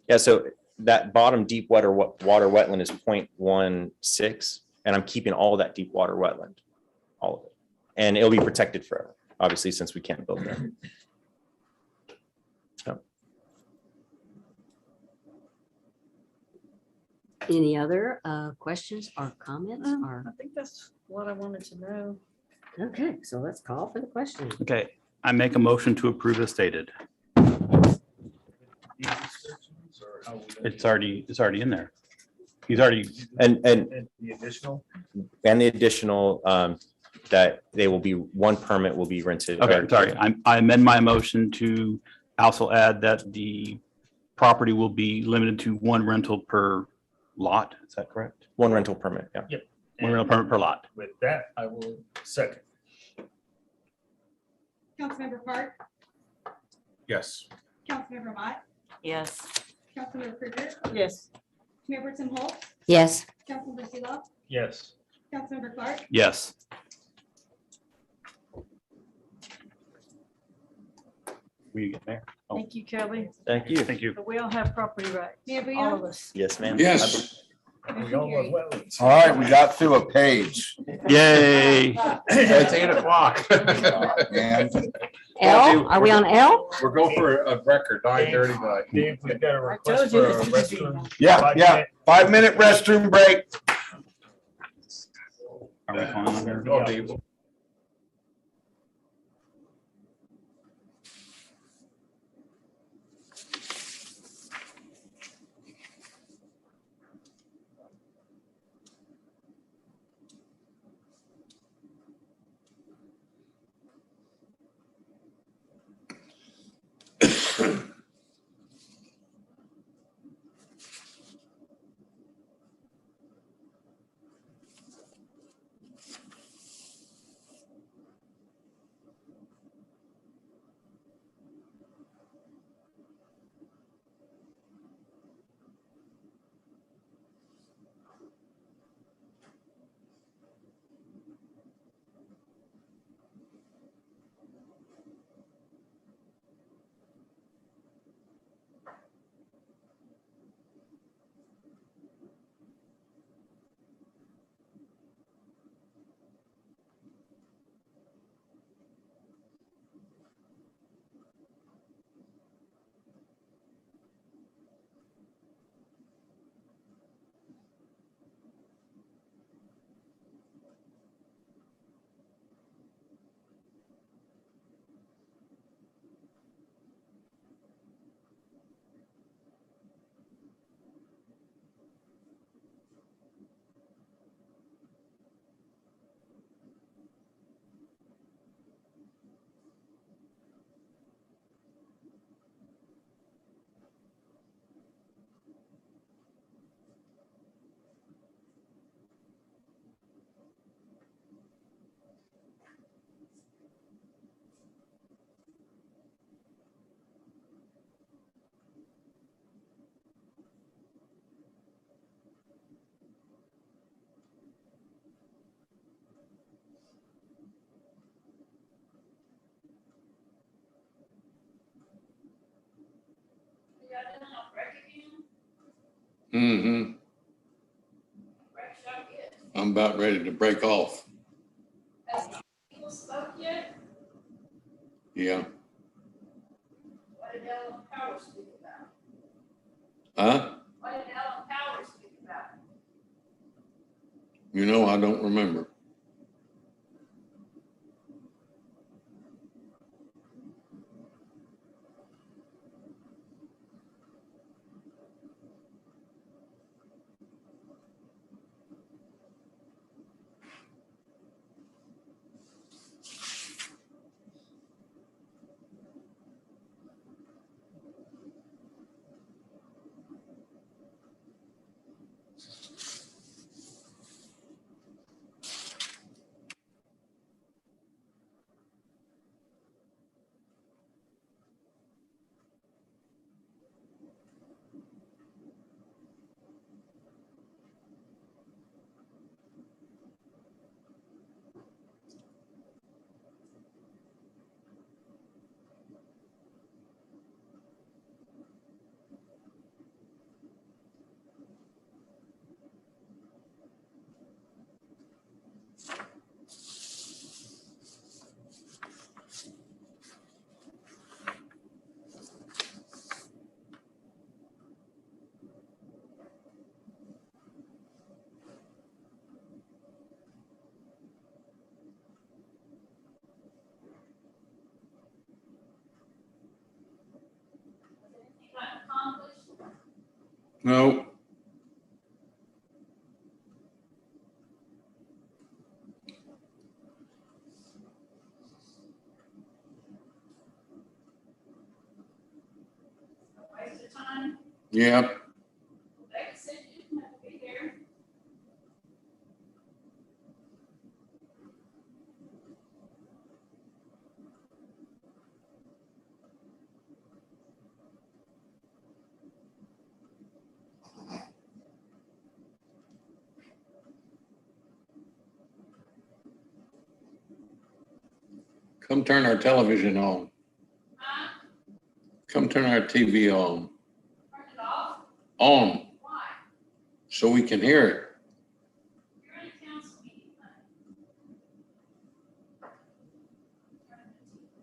Yeah, so that bottom deep water wetland is 0.16, and I'm keeping all that deep water wetland, all of it. and it'll be protected forever, obviously, since we can't build there. Any other questions or comments or? I think that's what I wanted to know. Okay, so let's call for the question. Okay, I make a motion to approve as stated. It's already in there. He's already, And The additional? the additional, that they will be, one permit will be rented. okay, sorry, I amend my motion to also add that the property will be limited to one rental per lot. Is that correct? One rental permit, yeah. Yep. One rental permit per lot. With that, I will second. Councilmember Park, Yes. Councilmember Mott, Yes. Councilmember Krueger, Yes. Mayor Pro Tem Holt, Yes. Councilmember Seeloff, Yes. Councilmember Clark, Yes. Will you get there? Oh, Thank you, Kelly. Thank you. thank you. But we all have property rights, Mayor all Booyah, of us. Yes, ma'am. Yes. We all love wetlands. All right, we got through a page. Yay. It's 8:00. And L, are we on L? We're going for a record, 9:30 tonight. Dave, we've got a I request told you for a this would be- restroom. yeah, yeah, 5-minute restroom break. Are we calling on her? Oh, Dave. Mm-hmm. I'm about ready to break off. Yeah. what did Alan Powers speak about? Huh? What did Alan Powers speak about? You know, I don't remember. No. Waste of time. Yep. They said you didn't have to be here. Come turn our television on. Huh? Come turn our TV on. Turn it off? On, Why? so we can hear it. You're in a council meeting. Honey. Turn the TV.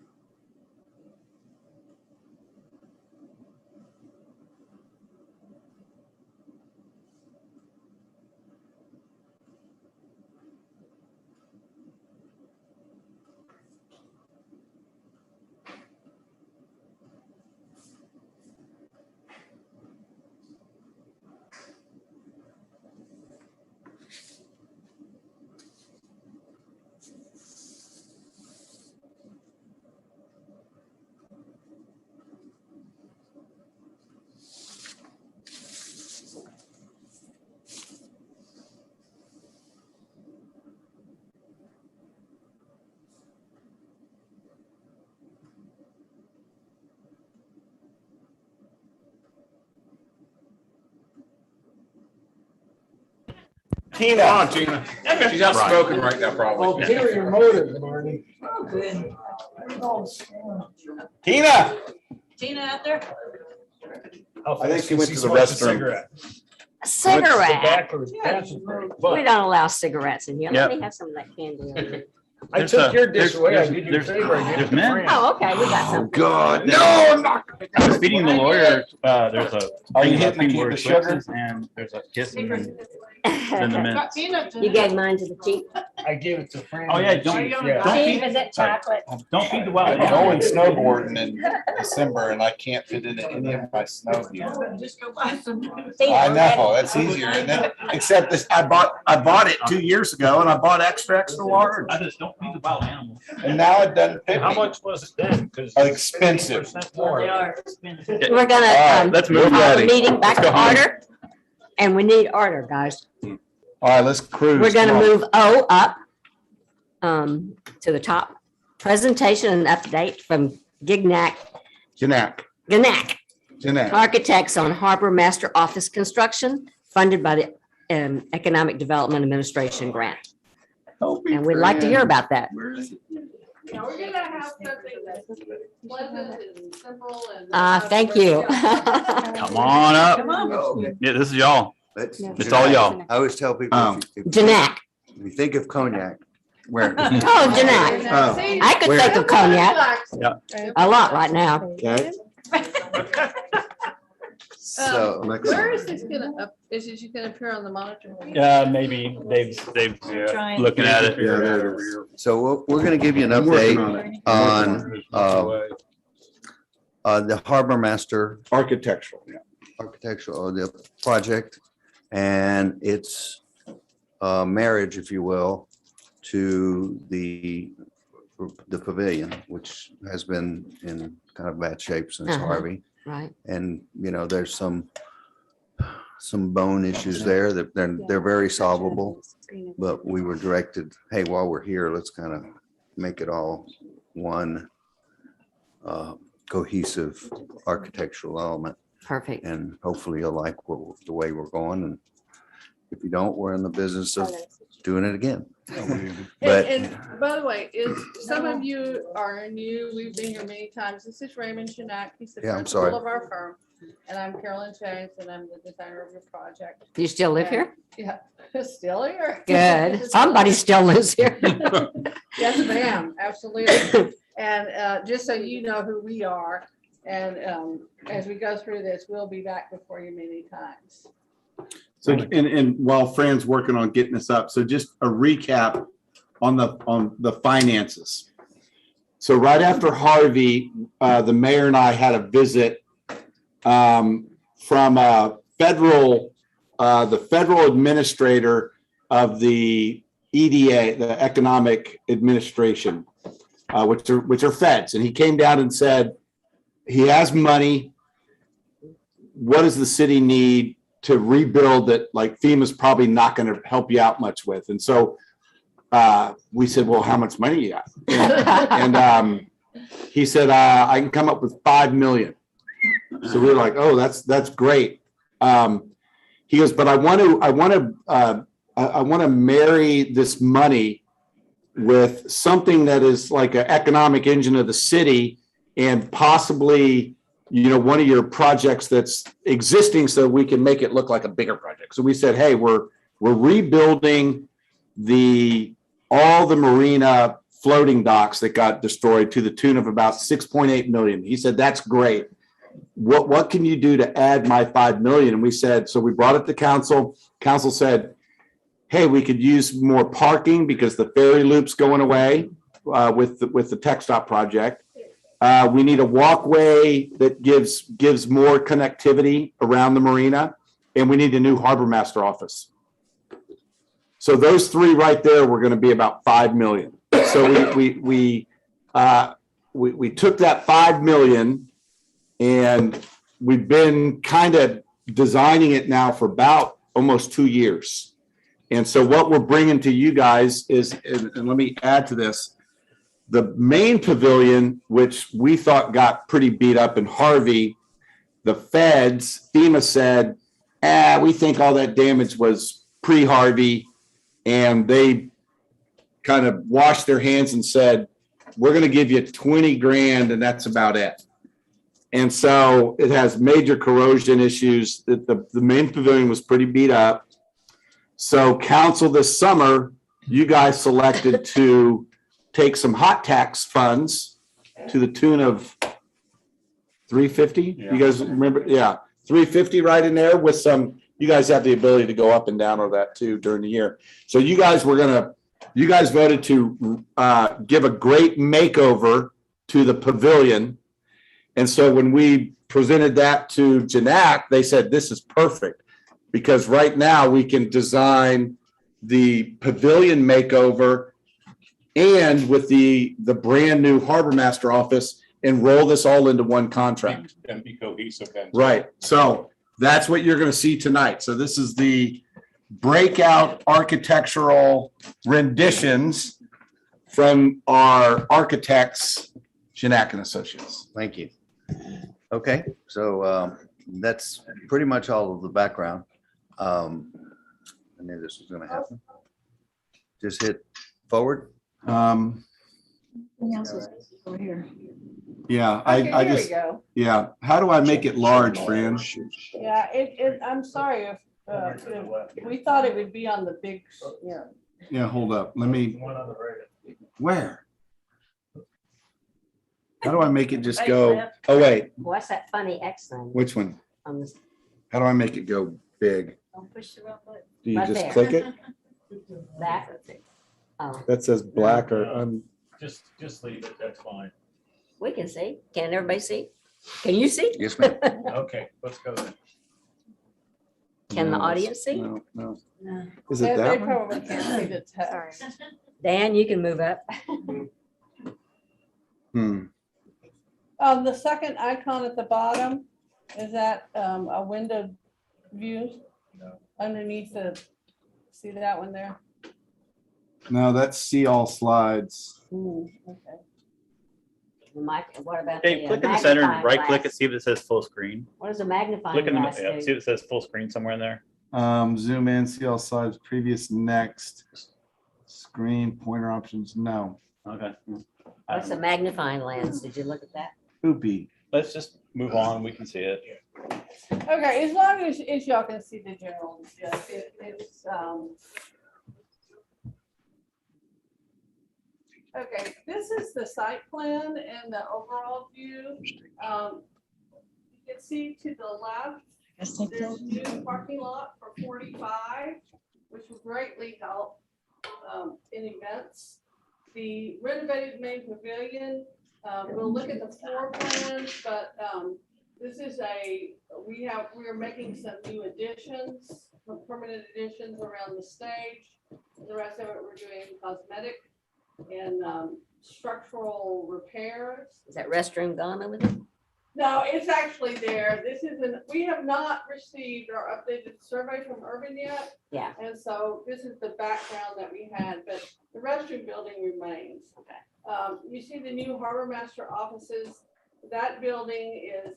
Come on, Tina. She's out Right. smoking right now, probably. Ulterior motive, Marty. Tina. Tina out there? I think she went to the restroom. A cigarette. Backwards, passing through. We But don't allow cigarettes in here. Let Yep. me have some of that candy. on me. I There's took a- your dish there's- away. I there's- did you a there's- favor. I gave it there's to men. Fran. Oh, okay, we got some. God, no, I'm not. I was feeding the lawyer, there's a. Are you thing about hitting feeding the lawyers sugar? Twixes, and there's a kiss and then the mints. You gave mine to the chief. I gave it to Fran. Oh, yeah, and the don't- chief, don't yeah. feed- Chief, is it chocolate? Don't feed the wild I'm going animals. snowboarding in December and I can't fit into any of my snow gear. Just go buy some. I know, that's easier, isn't it? Except this, I bought it 2 years ago and I bought extra large. I just don't feed the wild animals. And now it doesn't fit How me. much was it then? 'Cause Expensive. 50% more. They are expensive. We're gonna, All right, let's call move. the Ready. meeting back Let's to go home. order. And we need order, guys. All right, let's cruise. We're gonna Come on. move O up to the top. Presentation and update from Gignac Janak. Architects on Harbor Master Office Construction, funded by the Economic Development Administration Grant. And we'd like to hear about that. Now, we're gonna have something that's pleasant and simple and. Thank you. Come on up. Come on. Yeah, this is y'all. Let's- It's all y'all. I always tell people, if Janak. you think of cognac, Where? Oh, Janak. Oh. I could think of cognac a lot right now. okay? So, Where is this gonna, is it gonna appear on the monitor? Maybe they've Trying. Looking at it. yeah, there it is. So we're gonna give you an I'm working update on it. on the Harbor Master Architectural, yeah. architectural, the project and its marriage, if you will, to the pavilion, which has been in kind of bad shape since Uh-huh. Harvey. Right. And, there's some bone issues there that they're very solvable. But we were directed, hey, while we're here, let's kind of make it all one cohesive architectural element. Perfect. And hopefully you'll like the way we're going. And if you don't, we're in the business of doing it again. But And by the way, some of you are new, we've been here many times. This is Raymond Shanak. He's the Yeah, I'm sorry. principal of our firm. And I'm Carolyn James and I'm the designer of your project. Do you still live here? Yeah, still here. Good. Somebody still lives here. Yes, ma'am, absolutely. And just so you know who we are, and as we go through this, we'll be back before you many times. So, and while Fran's working on getting this up, so just a recap on the finances. So right after Harvey, the mayor and I had a visit from a federal administrator of the EDA, the Economic Administration, which are feds. And he came down and said, he has money. What does the city need to rebuild that? Like FEMA's probably not going to help you out much with. And so we said, well, how much money you got? And he said, I can come up with $5 million. So we were like, oh, that's great. He goes, but I want to marry this money with something that is like an economic engine of the city, and possibly, one of your projects that's existing, so we can make it look like a bigger project. So we said, hey, we're rebuilding all the marina floating docks that got destroyed to the tune of about 6.8 million. He said, that's great. What can you do to add my 5 million? And we said, so we brought it to council. Council said, hey, we could use more parking because the ferry loop's going away with the tech stop project. We need a walkway that gives more connectivity around the marina, and we need a new harbor master office. So those three right there were going to be about 5 million. So we took that 5 million, and we've been kind of designing it now for about almost 2 years. And so what we're bringing to you guys is, and let me add to this, the main pavilion, which we thought got pretty beat up in Harvey, the feds, FEMA said, we think all that damage was pre-Harvey. And they kind of washed their hands and said, we're going to give you 20 grand, and that's about it. And so it has major corrosion issues. The main pavilion was pretty beat up. So council this summer, you guys selected to take some hot tax funds to the tune of 350. You guys remember? Yeah, 350 right in there with some. You guys have the ability to go up and down on that too during the year. So you guys voted to give a great makeover to the pavilion. And so when we presented that to Janak, they said, this is perfect, because right now we can design the pavilion makeover and with the brand new harbor master office and roll this all into one contract. And be cohesive then. Right. So that's what you're going to see tonight. So this is the breakout architectural renditions from our architects, Janak and Associates. Thank you. Okay, so that's pretty much all of the background. I knew this was going to happen. Just hit forward. Yeah, Okay, I here just, we go. yeah. How do I make it large, Fran? Yeah, I'm sorry if we thought it would be on the big, Yeah, hold up. Let me, where? How do I make it just go? Oh, wait, What's that funny X thing which one? on this? How do I make it go big? Don't push the wrong button. Do you Right just there. click it? That. Oh, That says black or Just leave it, that's fine. we can see. Can everybody see? Can you see? Yes, ma'am. Okay, let's go then. Can the No, audience see? No, no. No. Is it They that one? probably can't see the text. Dan, you can move up. The second icon at the bottom, is that a window view underneath see that one there? No, that's see all slides. Okay. The mic, what about Hey, the click in the center, magnifying right click glass? and see if it says full screen. What does the magnifying Click in glass the, yeah, see do? if it says full screen somewhere in there. Zoom in, see all slides, previous, next, screen, pointer options, no. Okay. What's the magnifying lens? Did you look at that? Poopy. Let's just move on. We can see it. Okay, as long as y'all can see the general, it's okay, this is the site plan and the overall view. You can see to the left, there's new parking lot for 45, which will greatly help in events. The renovated main pavilion, we'll look at the floor plans, but this is we are making some new additions, some permanent additions around the stage. The rest of it, we're doing cosmetic and structural repairs. Is that restroom gone over there? No, it's actually there. We have not received our updated survey from Urban yet. Yeah. And so this is the background that we had, but the restroom building remains. Okay. You see the new harbor master offices. That building is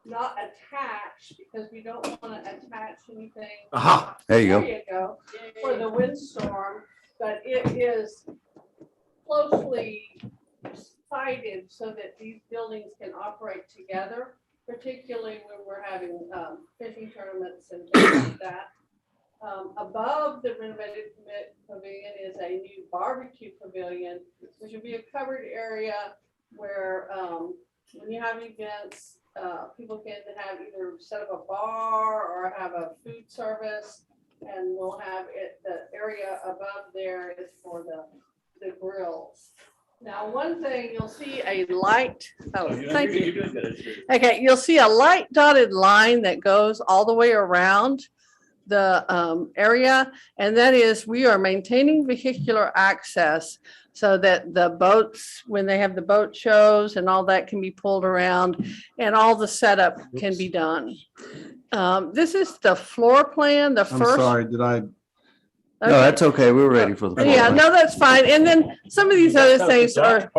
not attached because we don't want to attach anything. Aha, there you go. There you go. For the windstorm, but it is closely sited so that these buildings can operate together, particularly when we're having fishing tournaments and things like that. Above the renovated pavilion is a new barbecue pavilion, which will be a covered area where when you have events, people can have either set up a bar or have a food service, and we'll have it. The area above there is for the grills. Now, one thing, you'll see a light, thank you. Okay, you'll see a light dotted line that goes all the way around the area, and that is we are maintaining vehicular access so that the boats, when they have the boat shows and all that, can be pulled around and all the setup can be done. This is the floor plan, the I'm first. sorry, did I? Okay. No, that's okay. We're ready for the. Yeah, no, that's fine. And then some of these other things are,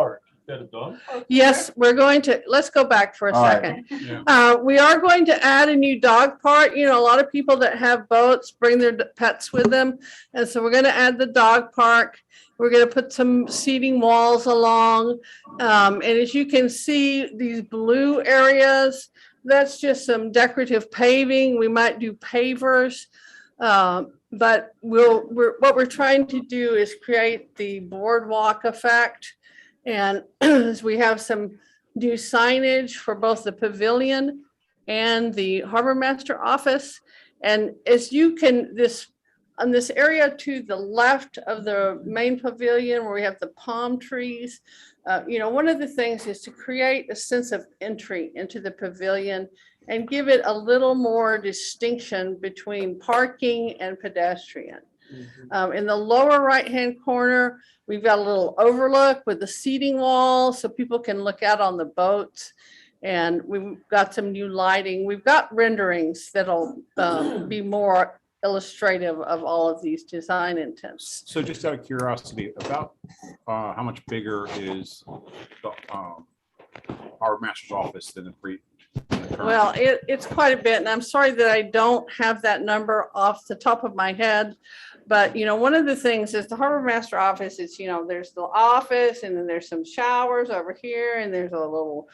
yes, we're going to, let's go back for a All right. second. We are going to add a new dog park. You know, a lot of people that have boats bring their pets with them. And so we're going to add the dog park. We're going to put some seating walls along. And as you can see, these blue areas, that's just some decorative paving. We might do pavers. But what we're trying to do is create the boardwalk effect. And we have some new signage for both the pavilion and the harbor master office. And as you can, on this area to the left of the main pavilion where we have the palm trees, you know, one of the things is to create a sense of entry into the pavilion and give it a little more distinction between parking and pedestrian. In the lower right-hand corner, we've got a little overlook with the seating wall so people can look out on the boats. And we've got some new lighting. We've got renderings that'll be more illustrative of all of these design intents. So just out of curiosity, about how much bigger is the harbor master's office than the current? Well, it's quite a bit, and I'm sorry that I don't have that number off the top of my head. But, you know, one of the things is the harbor master office is, you know, there's the office and then there's some showers over here and there's a little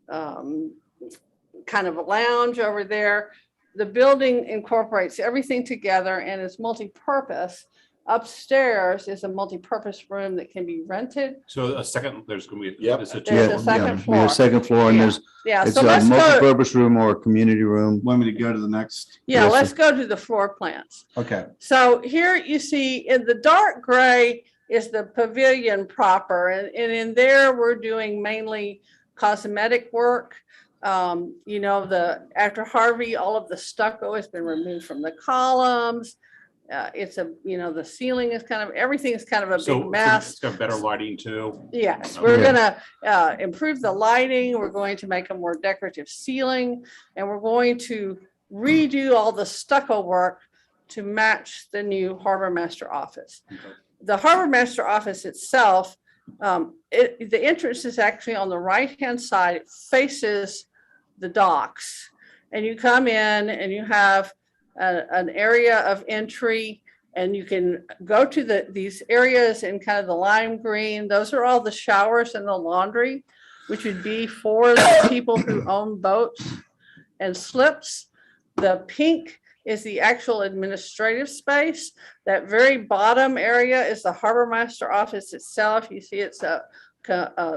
kind of a lounge over there. The building incorporates everything together and is multi-purpose. Upstairs is a multi-purpose room that can be rented. So there's going to be. Yep. There's There's a second floor. There's a second floor and there's, Yeah, it's so a let's go, multi-purpose room or a community room. Want me to go to the next? yeah, Yes, let's sir. go to the floor plans. Okay. So here you see in the dark gray is the pavilion proper. And in there, we're doing mainly cosmetic work. You know, after Harvey, all of the stucco has been removed from the columns. You know, the ceiling is everything is kind of a big mess. It's got better lighting too. Yes, we're gonna improve the lighting. We're going to make a more decorative ceiling, and we're going to redo all the stucco work to match the new harbor master office. The harbor master office itself, the entrance is actually on the right-hand side. It faces the docks, and you come in and you have an area of entry, and you can go to these areas in kind of the lime green. Those are all the showers and the laundry, which would be for the people who own boats and slips. The pink is the actual administrative space. That very bottom area is the harbor master office itself. You see it's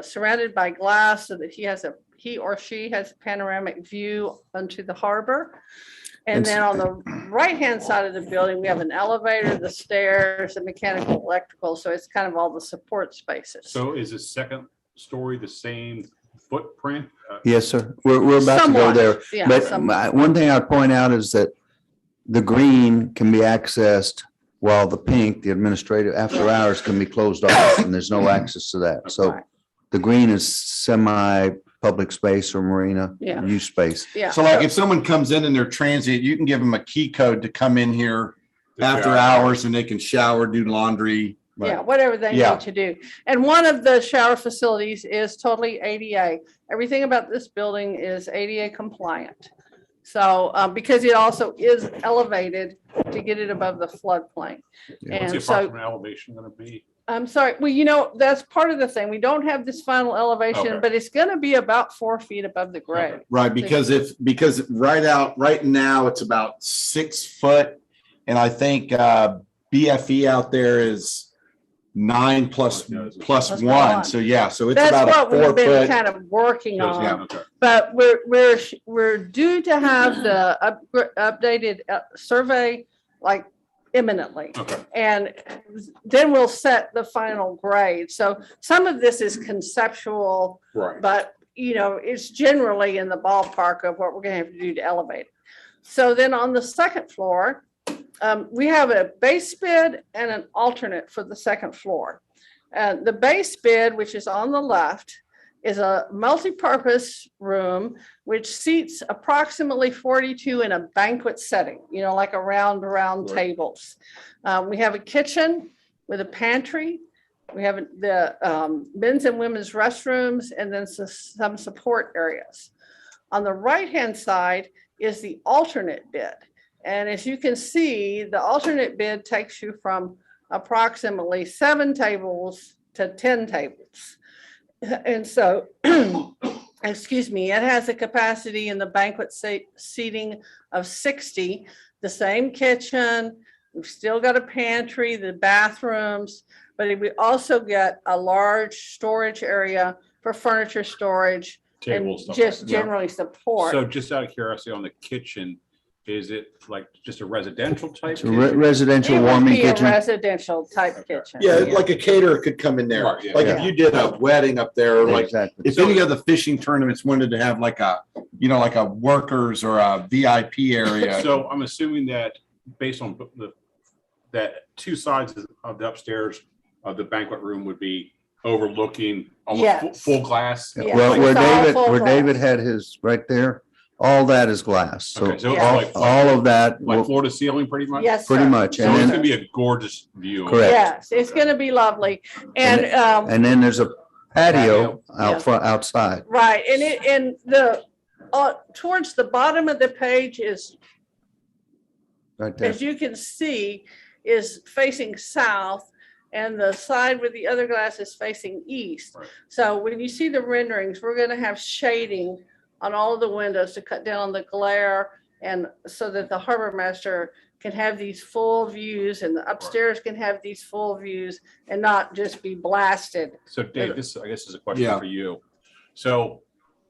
surrounded by glass so that he or she has a panoramic view onto the harbor. And then on the right-hand side of the building, we have an elevator, the stairs, the mechanical, electrical. So it's kind of all the support spaces. So is the second story the same footprint? Yes, sir. We're about to go Somewhat, there. yeah, But somewhat. one thing I'd point out is that the green can be accessed while the pink, the administrative after hours, can be closed off and there's no access to that. So Right. the green is semi-public space or marina Yeah. use space. Yeah. So like if someone comes in and they're transient, you can give them a key code to come in here after hours and they can shower, do laundry. Yeah, whatever they Yeah. need to do. And one of the shower facilities is totally ADA. Everything about this building is ADA compliant. So, because it also is elevated to get it above the floodplain. What's the And so, approximate elevation gonna be? I'm sorry, well, that's part of the thing. We don't have this final elevation, Okay. but it's gonna be about 4 feet above the grade. Right, because right now it's about 6 foot. And I think BFE out there is 9 plus Plus 1. one. So yeah, so it's That's about what a we've 4 been foot. kind of working Yeah, on. okay. But we're due to have the updated survey like imminently. Okay. And then we'll set the final grade. So some of this is conceptual, Right. but it's generally in the ballpark of what we're gonna have to do to elevate it. So then on the second floor, we have a base bid and an alternate for the second floor. The base bid, which is on the left, is a multi-purpose room which seats approximately 42 in a banquet setting, like around tables. We have a kitchen with a pantry. We have the men's and women's restrooms and then some support areas. On the right-hand side is the alternate bid. And as you can see, the alternate bid takes you from approximately 7 tables to 10 tables. And so, excuse me, it has a capacity in the banquet seating of 60, the same kitchen. We've still got a pantry, the bathrooms, but we also get a large storage area for furniture storage and Tables, stuff just like that. generally support. So just out of curiosity on the kitchen, is it like just a residential type? It's a residential It would warming be a kitchen. residential type kitchen. Yeah, like a caterer could come in there. Right, yeah. Like if you did a wedding up there, like Exactly. if any of the fishing tournaments wanted to have like a workers or a VIP area. So I'm assuming that based on that 2 sides of the upstairs of the banquet room would be overlooking almost Yes. full glass. Yeah. Well, It's all full where glass. David had his right there, all that is glass. So Okay, so it's all, like- all of that, Like will- floor to ceiling pretty much? Yes, pretty sir. much. So And it's then, gonna be a gorgeous view. Correct. Yes, it's gonna be lovely. And, and then there's a patio Yeah. out front, outside. right, and towards the bottom of the page is, Right there. as you can see, is facing south, and the side with the other glass is facing east. Right. So when you see the renderings, we're gonna have shading on all of the windows to cut down on the glare, and so that the harbor master can have these full views, and the upstairs can have these full views, and not just be blasted. So Dave, this, I guess, is a question Yeah. for you. So,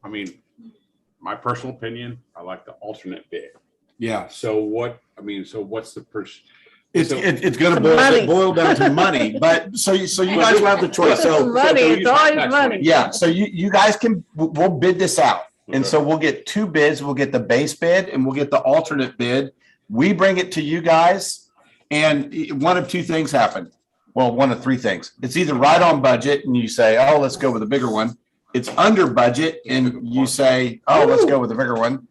I mean, my personal opinion, I like the alternate bid. Yeah. So what's the It's going to Money. boil down to money, but so you guys will have the choice. So Money, it's always money. yeah, so you guys we'll bid this out. And so we'll get 2 bids. We'll get the base bid and we'll get the alternate bid. We bring it to you guys and one of 2 things happen. Well, one of 3 things. It's either right on budget and you say, oh, let's go with the bigger one. It's under budget and you say, oh, let's go with the bigger one.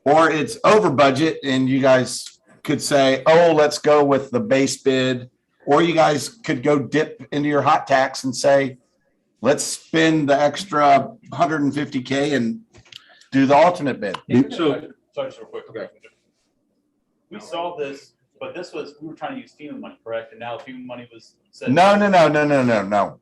Or it's over budget and you guys could say, oh, let's go with the base bid. Or you guys could go dip into your hot tax and say, let's spend the extra $150K and do the alternate bid. So, Sorry, just real quick. Okay. We saw this, but we were trying to use FEMA money, correct? And now FEMA money was set. No.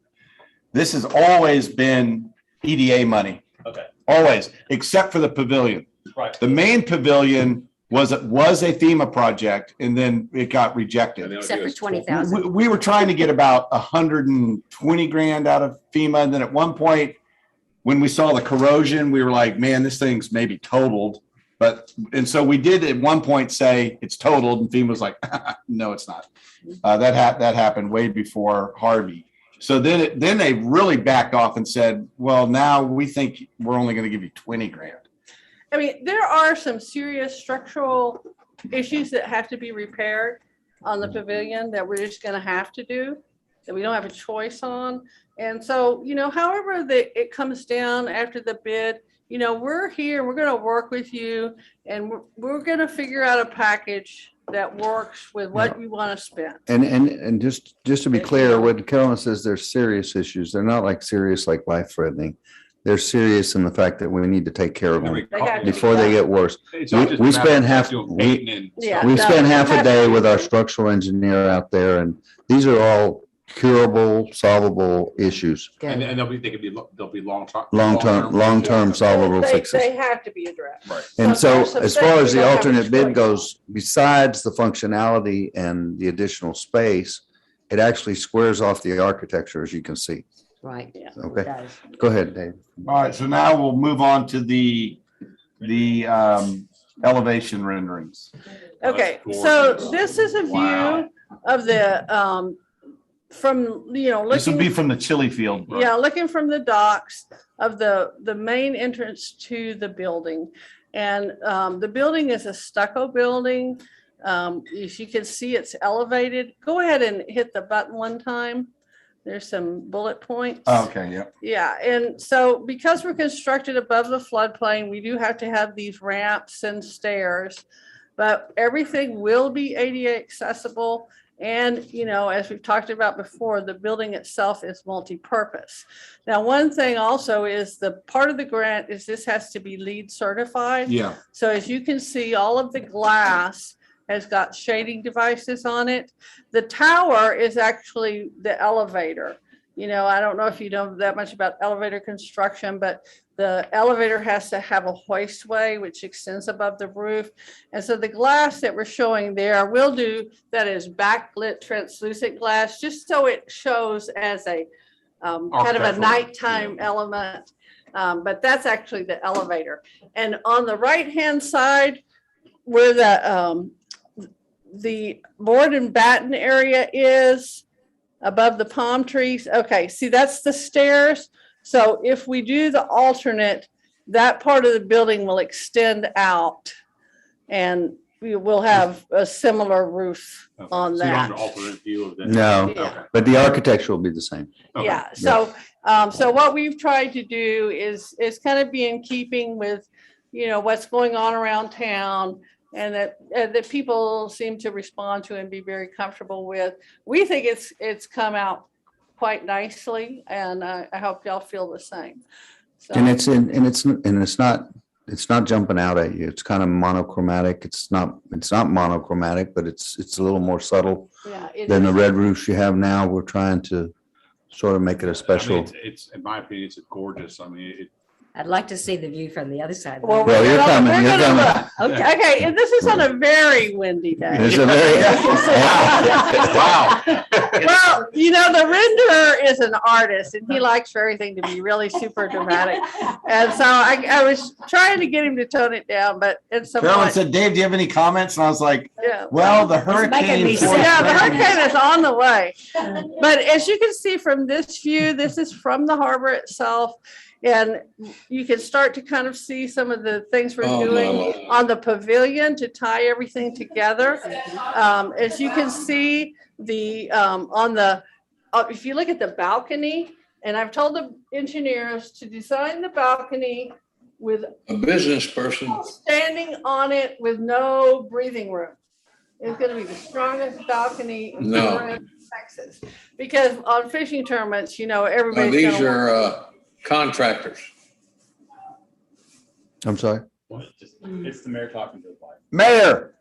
This has always been EDA money, Okay, always, except for the pavilion. right. The main pavilion was a FEMA project and then it got rejected. Except for 20,000. We were trying to get about 120 grand out of FEMA. And then at one point, when we saw the corrosion, we were like, man, this thing's maybe totaled. And so we did at one point say it's totaled and FEMA was like, no, it's not. That happened way before Harvey. So then they really backed off and said, well, now we think we're only going to give you 20 grand. I mean, there are some serious structural issues that have to be repaired on the pavilion that we're just gonna have to do, that we don't have a choice on. And so, however it comes down after the bid, we're here, we're gonna work with you, and we're gonna figure out a package that works with what you want to spend. And just to be clear, when Carolyn says there's serious issues, they're not like serious, like life threatening. They're serious in the fact that we need to take care of them before they get worse. We spend half a day with our structural engineer out there, and these are all curable, solvable issues. And they'll be long-term solvable fixes. They have to be addressed. Right. And so as far as the alternate bid goes, besides the functionality and the additional space, it actually squares off the architecture, as you can see. Right. Yeah. Okay. Go ahead, Dave. All right, so now we'll move on to the elevation renderings. Okay, so this is a view of the, from, This would be looking, from the chili field. yeah, looking from the docks of the main entrance to the building. And the building is a stucco building. As you can see, it's elevated. Go ahead and hit the button one time. There's some bullet points. Okay, yeah. Yeah, and so because we're constructed above the floodplain, we do have to have these ramps and stairs, but everything will be ADA accessible. And, as we've talked about before, the building itself is multi-purpose. Now, one thing also is the part of the grant is this has to be LEED certified. Yeah. So as you can see, all of the glass has got shading devices on it. The tower is actually the elevator. I don't know if you know that much about elevator construction, but the elevator has to have a hoistway which extends above the roof. And so the glass that we're showing there will do that is backlit translucent glass, just so it shows as a kind of a nighttime element. But that's actually the elevator. And on the right-hand side, where the board and batten area is above the palm trees. Okay, see, that's the stairs. So if we do the alternate, that part of the building will extend out and we will have a similar roof on So you don't have that. an alternate view of that? No, Okay. but the architecture will be the same. Yeah, so what we've tried to do is kind of be in keeping with, what's going on around town, and that people seem to respond to and be very comfortable with. We think it's come out quite nicely, and I hope y'all feel the same. So, And it's not jumping out at you. It's kind of monochromatic. It's not monochromatic, but it's a little more subtle yeah, it than the is. red roofs you have now. We're trying to sort of make it a special. It's in my opinion, it's gorgeous. I mean, I'd like to see the view from the other side. Well, Well, you're coming, we're you're gonna coming. look. Okay, and this is on a very windy day. It's a very, Wow. Well, the renderer is an artist and he likes for everything to be really super dramatic. And so I was trying to get him to tone it down, but it's Carolyn somewhat. said, Dave, do you have any comments? And I was like, Yeah. well, the making hurricane. me force sick. Yeah, the landing- hurricane is on the way. But as you can see from this view, this is from the harbor itself. And you can start to kind of see some of the things we're doing on the pavilion to tie everything together. As you can see, if you look at the balcony, and I've told the engineers to design the balcony with A business person. standing on it with no breathing room. It's going to be the strongest balcony in Texas. Because on fishing tournaments, everybody's These going to are contractors. I'm sorry. It's the mayor talking to his wife. Mayor.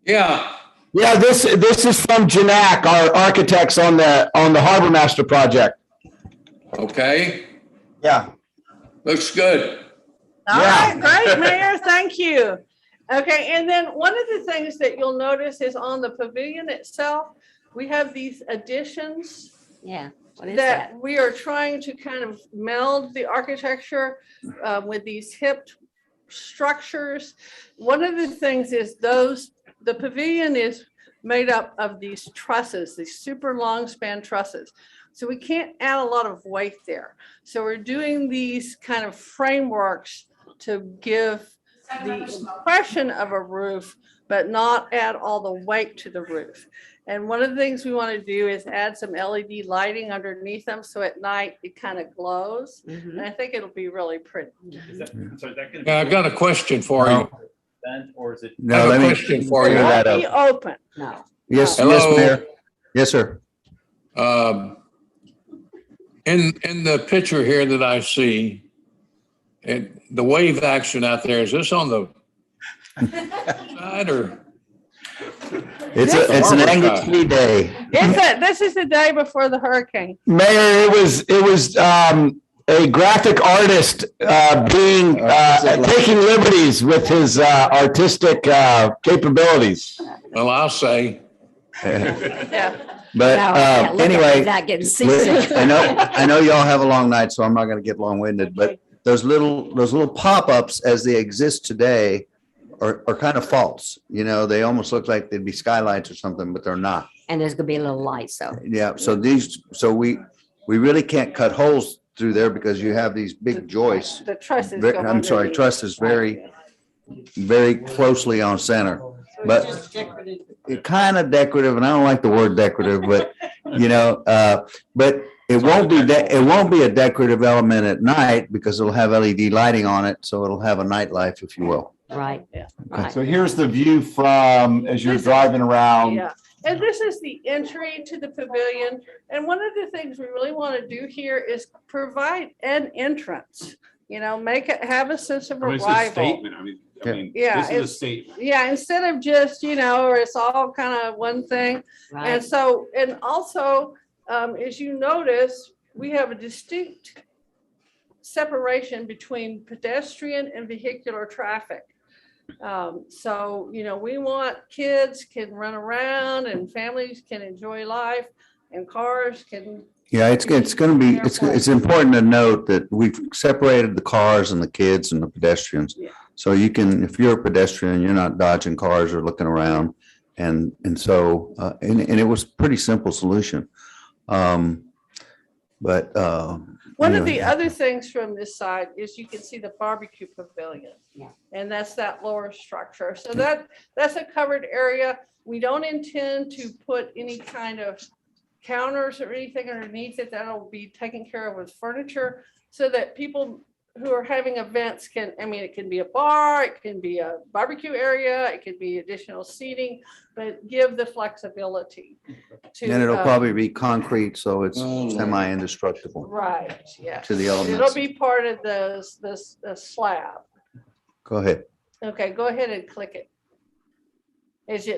Yeah, Yeah, this is from Janak, our architects on the Harbor Master project. okay, Yeah. looks good. All right, great, Mayor, thank you. Okay, and then one of the things that you'll notice is on the pavilion itself, we have these additions Yeah, what is that that? we are trying to kind of meld the architecture with these hip structures. One of the things is the pavilion is made up of these trusses, these super long span trusses. So we can't add a lot of weight there. So we're doing these kind of frameworks to give the impression of a roof, but not add all the weight to the roof. And one of the things we want to do is add some LED lighting underneath them, so at night it kind of glows. And I think it'll be really pretty. Is that, so is that gonna be? Yeah, I've got a question for you. Then, or is it? I have a question for you. It won't be open. No. Yes, Hello? yes, Mayor. Yes, sir. In the picture here that I see, the wave action out there, is this on the side or? It's an Anglesey day. This is the day before the hurricane. Mayor, it was a graphic artist taking liberties with his artistic capabilities. Well, I'll say. Yeah. But anyway, Not getting seasick. I know y'all have a long night, so I'm not going to get long-winded, but those little pop-ups as they exist today are kind of false. You know, they almost look like they'd be skylights or something, but they're not. And there's gonna be a little light, so. Yeah, so we really can't cut holes through there because you have these big joists. The truss is. I'm sorry, truss is very, very closely on center, but it kind of decorative, and I don't like the word decorative, but you know, but it won't be a decorative element at night because it'll have LED lighting on it, so it'll have a night life, if you will. Right. Yeah. Right. So here's the view from, as you're driving around. Yeah, and this is the entry to the pavilion. And one of the things we really want to do here is provide an entrance, you know, have a sense of I mean, it's a arrival. statement. I mean, this is a statement. Yeah, instead of just, you know, or it's all kind of one thing. Right. And so, and also, as you notice, we have a distinct separation between pedestrian and vehicular traffic. So, you know, we want kids can run around and families can enjoy life and cars can. Yeah, it's important to note that we've separated the cars and the kids and the pedestrians. Yeah. So you can, if you're a pedestrian, you're not dodging cars or looking around. And so, and it was a pretty simple solution. One of the other things from this side is you can see the barbecue pavilion. Yeah. And that's that lower structure. So that's a covered area. We don't intend to put any kind of counters or anything underneath it. That'll be taken care of with furniture so that people who are having events can, I mean, it can be a bar, it can be a barbecue area, it could be additional seating, but give the flexibility to. And it'll probably be concrete, so it's semi-indestructible Right, yeah. to the elements. It'll be part of the slab. Go ahead. Okay, go ahead and click it.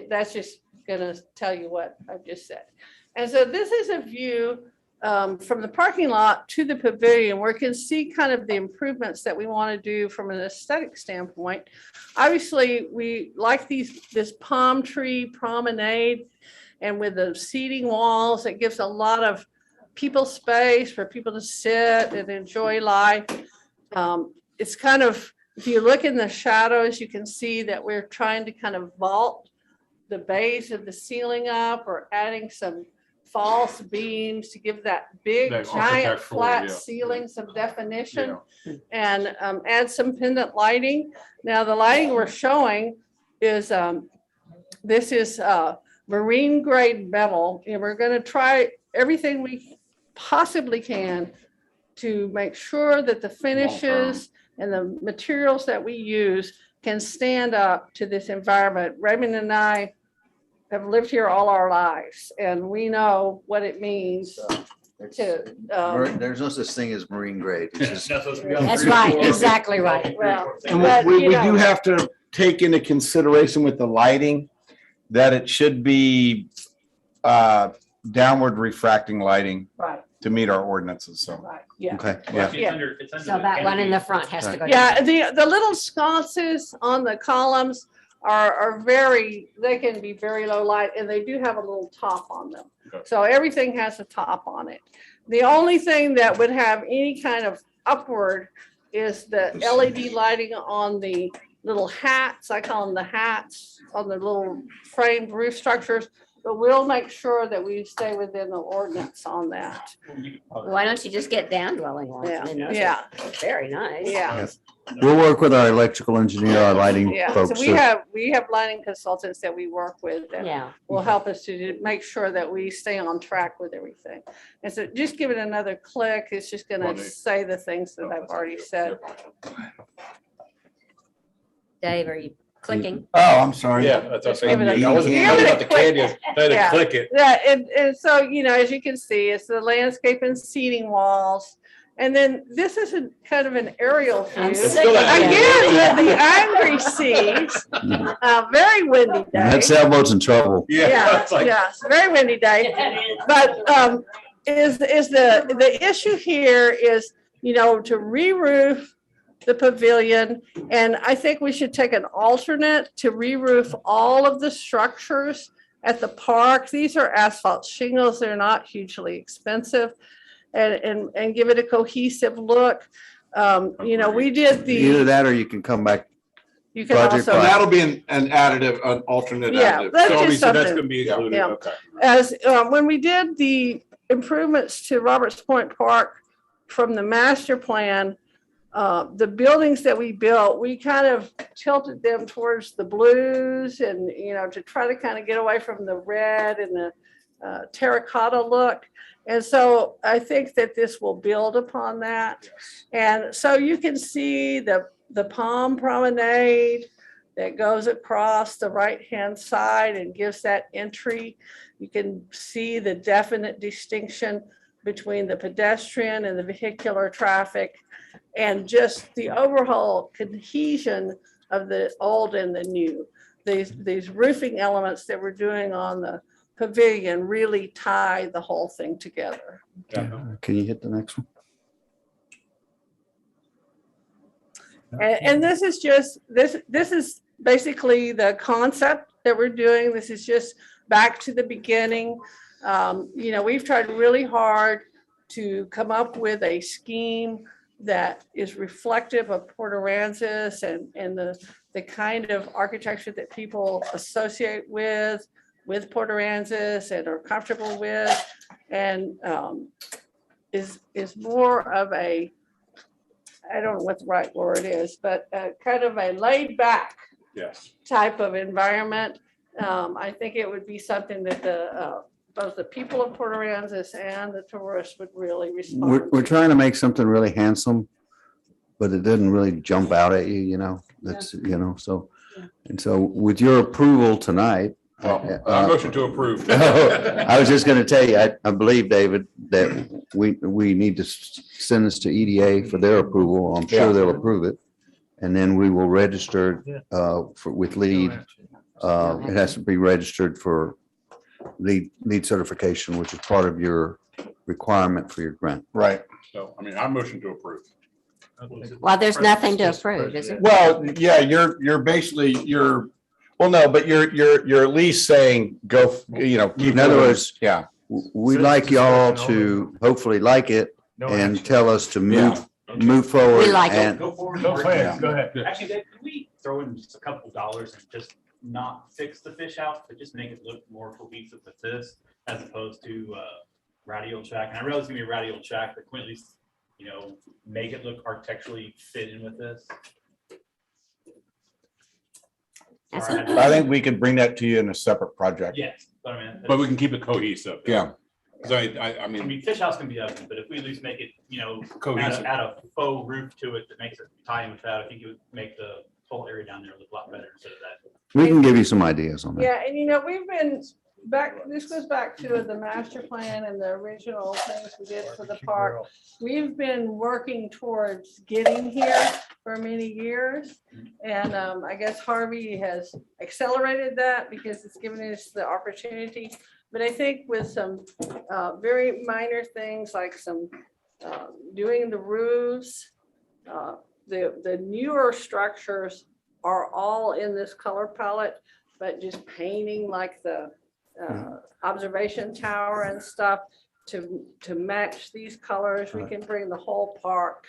That's just gonna tell you what I've just said. And so this is a view from the parking lot to the pavilion where you can see kind of the improvements that we want to do from an aesthetic standpoint. Obviously, we like this palm tree promenade and with the seating walls, it gives a lot of people space for people to sit and enjoy life. It's kind of, if you look in the shadows, you can see that we're trying to kind of vault the base of the ceiling up or adding some false beams to give that big That giant architectural, flat yeah. ceiling some definition and add some pendant lighting. Now the lighting we're showing is this is marine grade metal, and we're going to try everything we possibly can to make sure that the finishes and the materials that we use can stand up to this environment. Raymond and I have lived here all our lives, and we know what it means to. There's no such thing as marine grade. It's just- That's right, exactly right. Well, And but, we you know, do have to take into consideration with the lighting that it should be downward refracting lighting Right, to meet our ordinances, so. right, yeah. Okay, Well, yeah. it's under So the that one in canopy. the front has to go. Yeah, the little sconces on the columns are very, they can be very low light, and they do have a little top on them. Okay. So everything has a top on it. The only thing that would have any kind of upward is the LED lighting on the little hats. I call them the hats on the little framed roof structures. but we'll make sure that we stay within the ordinance on that. Why don't you just get down dwelling ones? I mean, those are Yeah. Very nice. Yeah. We'll work with our electrical engineer, our lighting Yeah, so folks. we have lighting consultants that we work with that Yeah. will help us to make sure that we stay on track with everything. And so just give it another click. It's just gonna say the things that I've already said. Dave, are you clicking? Oh, I'm sorry. Yeah, that's what Give it a- I wasn't give talking it a about the candy, I had to Yeah. click it. Yeah, and so, you know, as you can see, it's the landscape and seating walls. And then this is a kind of an aerial view. I'm Again, sick of that. with the angry seas, very windy day. That sailboat's in trouble. Yeah, yeah, it's a very windy day. But is the issue here is, you know, to re-roof the pavilion. And I think we should take an alternate to re-roof all of the structures at the park. These are asphalt shingles. They're not hugely expensive. And give it a cohesive look. You know, we did Either the, that or you can come back. you can project also. by- That'll be an additive, an alternate Yeah, additive. let's So do so that's something. gonna be included, Yeah. okay. As when we did the improvements to Roberts Point Park from the master plan, the buildings that we built, we kind of tilted them towards the blues and, you know, to try to kind of get away from the red and the terracotta look. And so I think that this will build upon that. And so you can see the palm promenade that goes across the right-hand side and gives that entry. You can see the definite distinction between the pedestrian and the vehicular traffic, and just the overall cohesion of the old and the new. These roofing elements that we're doing on the pavilion really tie the whole thing together. Can you hit the next one? And this is just, this is basically the concept that we're doing. This is just back to the beginning. You know, we've tried really hard to come up with a scheme that is reflective of Port Aransas and the kind of architecture that people associate with Port Aransas and are comfortable with, and is more of a, I don't know what the right word is, but kind of a laid back type of environment. I think it would be something that both the people of Port Aransas and the tourists would really respond. We're trying to make something really handsome, but it doesn't really jump out at you, you know, that's, you know, so. And so with your approval tonight. Motion to approve. I was just going to tell you, I believe, David, that we need to send this to EDA for their approval. I'm sure they'll approve it. And then we will register with LEED. It has to be registered for LEED certification, which is part of your requirement for your grant. Right. So, I mean, I motion to approve. Well, there's nothing to approve, is it? Well, yeah, you're basically, well, no, but you're at least saying go, you know. In other words, yeah, we'd like y'all to hopefully like it and tell us to move forward. We like it. and- Go forward. Go ahead, go ahead. Actually, Dave, can we throw in just a couple dollars and just not fix the fish house, but just make it look more cohesive with this as opposed to radial shack? And I realize it's gonna be a radial shack, but can we at least, you know, make it look architecturally fit in with this? I think we could bring that to you in a separate project. Yes, but I mean. But we can keep it cohesive. Yeah. So I I mean, fish house can be ugly, but if we at least make it, you know, Cohesive. add a faux roof to it that makes it tie in with that, I think it would make the whole area down there look a lot better instead of that. We can give you some ideas on that. Yeah, and you know, we've been back, this goes back to the master plan and the original things we did for the park. We've been working towards getting here for many years. And I guess Harvey has accelerated that because it's given us the opportunity. But I think with some very minor things like some doing the roofs, the newer structures are all in this color palette, but just painting like the observation tower and stuff to match these colors. We can bring the whole park.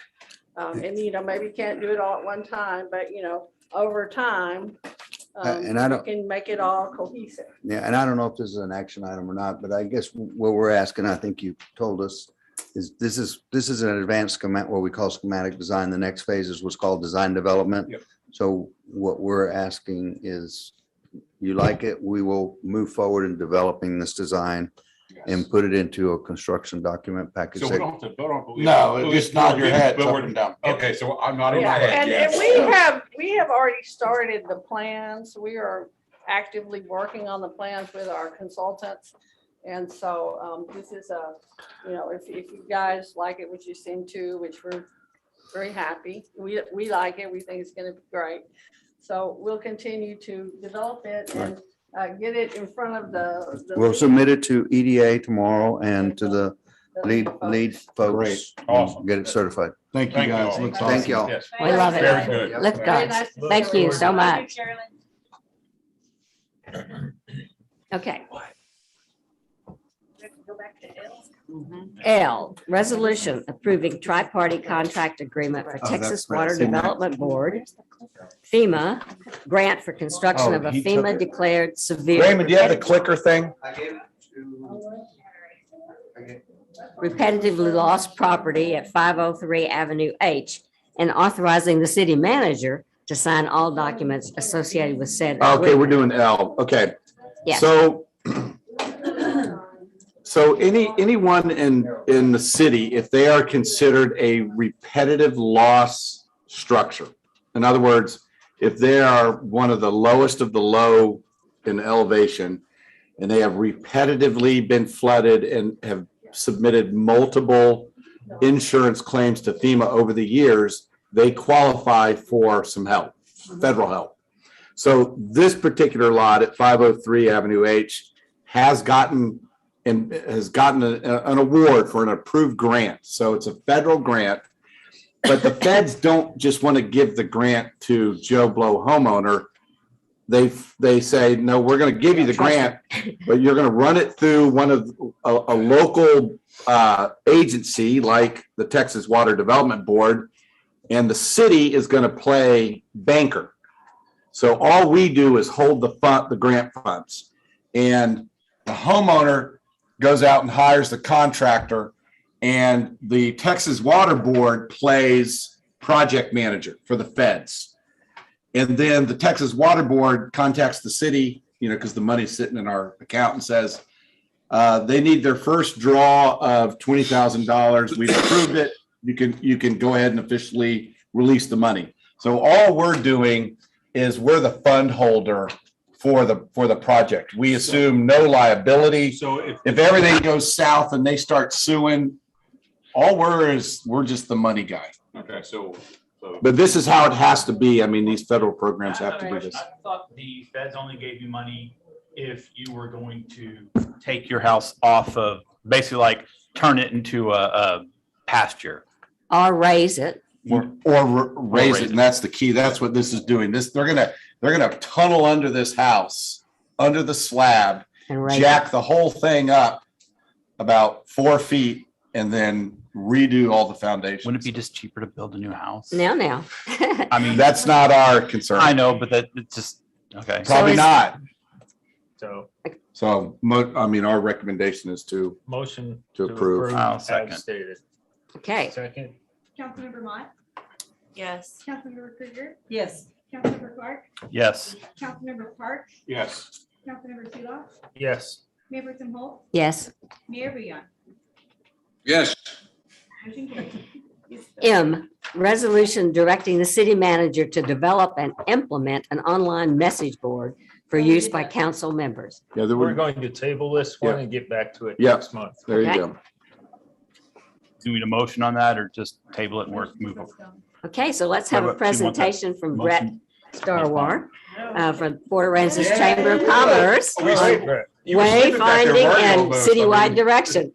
And, you know, maybe can't do it all at one time, but, you know, over time, And I don't- We can make it all cohesive. Yeah, and I don't know if this is an action item or not, but I guess what we're asking, I think you told us, is this is an advanced schematic, what we call schematic design. The next phase is what's called design development. Yep. So what we're asking is, you like it, we will move forward in developing this design and put it into a construction document package. So we don't have to vote on. but we- No, but just we- nod your head but up we're- and down. Okay, so I'm nodding Yeah, my head, and yes. we have already started the plans. We are actively working on the plans with our consultants. And so this is a, if you guys like it, which you seem to, which we're very happy. We like it. We think it's going to be great. So we'll continue to develop it and get it in front of the. We'll submit it to EDA tomorrow and to the lead folks. Awesome. Get it certified. Thank you, Thank you guys. all. Looks Thank awesome. y'all. Yes. We love it. Very good. Look, Very guys, nice to thank see you so much. Carolyn. Okay. Go back to L. L, resolution approving tri-party contract agreement for Texas Water Development Board, FEMA, grant for construction of a he took FEMA it. declared severe. Raymond, do you have the clicker thing? Repetitively lost property at 503 Avenue H, and authorizing the city manager to sign all documents associated with said. Okay, we're agreement. doing L. Okay. Yes. So anyone in the city, if they are considered a repetitive loss structure, in other words, if they are one of the lowest of the low in elevation, and they have repetitively been flooded and have submitted multiple insurance claims to FEMA over the years, they qualify for some help, federal help. So this particular lot at 503 Avenue H has gotten an award for an approved grant. So it's a federal grant, but the feds don't just want to give the grant to Joe Blow homeowner. They say, no, we're going to give you the grant, but you're going to run it through one of a local agency like the Texas Water Development Board, and the city is going to play banker. So all we do is hold the grant funds, and the homeowner goes out and hires the contractor, and the Texas Water Board plays project manager for the feds. And then the Texas Water Board contacts the city, because the money's sitting in our account, and says they need their first draw of $20,000. We've approved it. You can go ahead and officially release the money. So all we're doing is we're the fund holder for the project. We assume no liability. So If everything goes south and they start suing, we're just the money guy. Okay, so. But this is how it has to be. I mean, these federal programs have to do this. I thought the feds only gave you money if you were going to Take your house off of, basically like turn it into a pasture. Or raise it. Or raise it, and that's the key. That's what this is doing. They're gonna tunnel under this house, under the slab, And raise jack the whole thing up about 4 feet, and then redo all the foundations. Wouldn't it be just cheaper to build a new house? Now. I mean, That's not our concern. I know, but it's just, okay. Probably not. So So, our recommendation is to motion To approve. I'll as second. stated. Okay. Second, Councilmember Mott, Yes. Councilmember Krieger, Yes. Councilmember Clark, Yes. Councilmember Park, Yes. Councilmember Seeloff, yes. Mayor Pro Tem Holt, Yes. Mayor Bouillon. Yes. Motion carries. M, resolution directing the city manager to develop and implement an online message board for use by council members. Yeah, there We're were, going to table this one Yeah. and get back to it Yeah. next month. there you Okay. go. Do we need a motion on that or just table it and work, move on? Okay, so let's have a What about- she wants that presentation from Brett motion? Starwar from Port Aransas Chamber of Commerce. Oh, we on saved it. You were sleeping back there Wayfinding worrying and almost. I citywide mean- direction.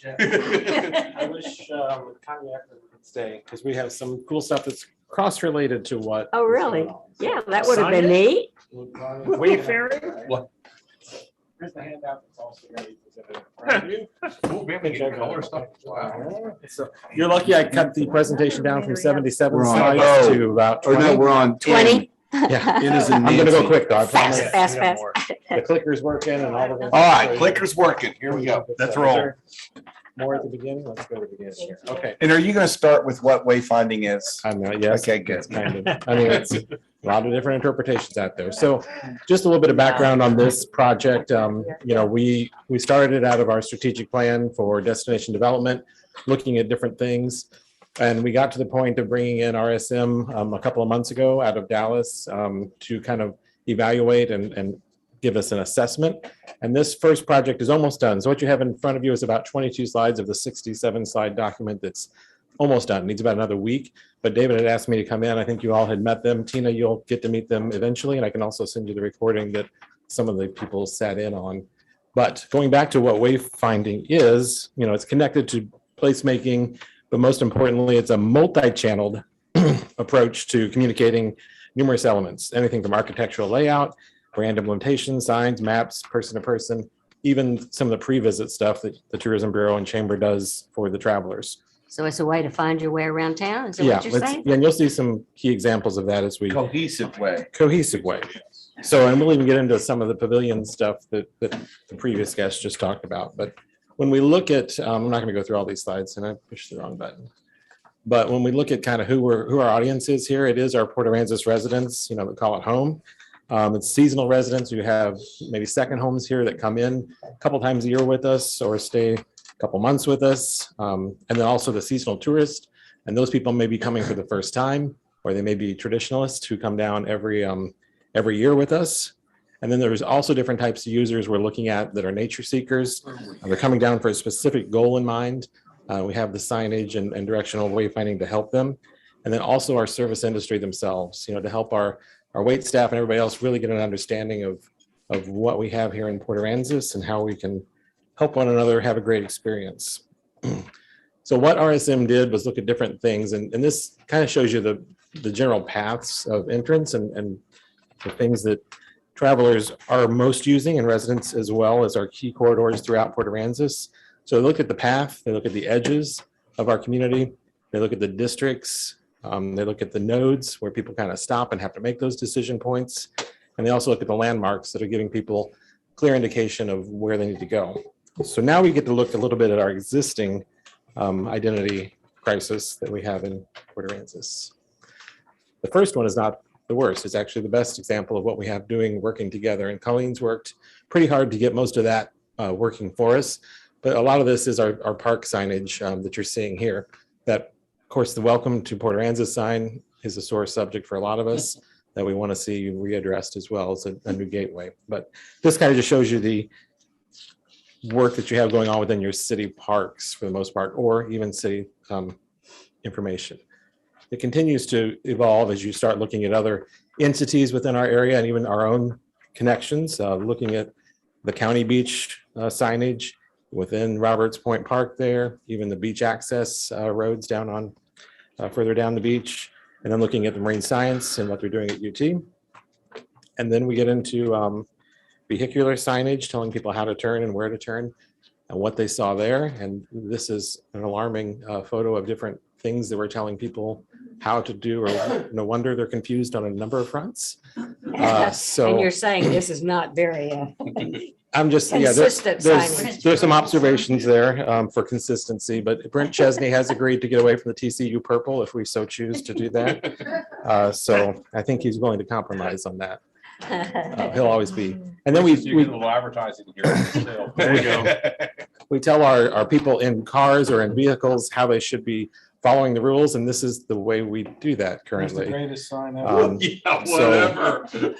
I wish Conrad could stay because we have some cool stuff that's cross-related to what. Oh, really? Yeah, that would have been neat. Wayfaring? What? Here's the handout that's also ready to present in front of you. Oh, man, we get color stuff. Wow. So you're lucky I cut the presentation down from 77 We're on- slides oh, to about Or no, 20. we're on 20? Yeah, it is a I'm gonna go Nancy. quick though, I Fast, promise. fast, fast. The clicker's working and all of them. All right, clicker's working. Here we go. Let's roll. More at the beginning. Let's go to the beginning here. Okay. And are you going to start with what wayfinding is? I'm not, yes. Okay, good. It's kind of, I mean, it's a lot of different interpretations out there. So just a little bit of background on this project. We started it out of our strategic plan for destination development, looking at different things. And we got to the point of bringing in RSM a couple of months ago out of Dallas to kind of evaluate and give us an assessment. And this first project is almost done. So what you have in front of you is about 22 slides of the 67 slide document that's almost done. It needs about another week. But David had asked me to come in. I think you all had met them. Tina, you'll get to meet them eventually. And I can also send you the recording that some of the people sat in on. But going back to what wayfinding is, it's connected to placemaking, but most importantly, it's a multi-channeled approach to communicating numerous elements, anything from architectural layout, brand implementation, signs, maps, person to person, even some of the pre-visit stuff that the Tourism Bureau and Chamber does for the travelers. So it's a way to find your way around town? Is that Yeah, what you're saying? and you'll see some key examples of that as we. Cohesive way. Cohesive way. So, and we'll even get into some of the pavilion stuff that the previous guest just talked about. But when we look at, I'm not going to go through all these slides and I pushed the wrong button. But when we look at kind of who our audience is here, it is our Port Aransas residents, we call it home. It's seasonal residents who have maybe second homes here that come in a couple times a year with us or stay a couple months with us. And then also the seasonal tourist. And those people may be coming for the first time, or they may be traditionalists who come down every year with us. And then there's also different types of users we're looking at that are nature seekers. They're coming down for a specific goal in mind. We have the signage and directional wayfinding to help them. And then also our service industry themselves, to help our wait staff and everybody else really get an understanding of what we have here in Port Aransas and how we can help one another have a great experience. So what RSM did was look at different things, and this kind of shows you the general paths of entrance and the things that travelers are most using and residents as well as our key corridors throughout Port Aransas. So they look at the path, they look at the edges of our community, they look at the districts, they look at the nodes where people kind of stop and have to make those decision points. And they also look at the landmarks that are giving people clear indication of where they need to go. So now we get to look a little bit at our existing identity crisis that we have in Port Aransas. The first one is not the worst. It's actually the best example of what we have working together. And Colleen's worked pretty hard to get most of that working for us. But a lot of this is our park signage that you're seeing here. That, of course, the Welcome to Port Aransas sign is a sore subject for a lot of us that we want to see readdressed as well as a new gateway. But this kind of just shows you the work that you have going on within your city parks for the most part, or even city information. It continues to evolve as you start looking at other entities within our area and even our own connections, looking at the county beach signage within Roberts Point Park there, even the beach access roads down on further down the beach, and then looking at the marine science and what they're doing at UT. And then we get into vehicular signage, telling people how to turn and where to turn and what they saw there. And this is an alarming photo of different things that we're telling people how to do, or no wonder they're confused on a number of fronts. And you're saying this is not very I'm just, yeah, consistent signage. there's some observations there for consistency, but Brent Chesney has agreed to get away from the TCU purple if we so choose to do that. So I think he's willing to compromise on that. He'll always be. And then You get a little advertising here. There we go. We tell our people in cars or in vehicles how they should be following the rules, and this is the way we do that currently. Greatest sign ever. Yeah, so- whatever.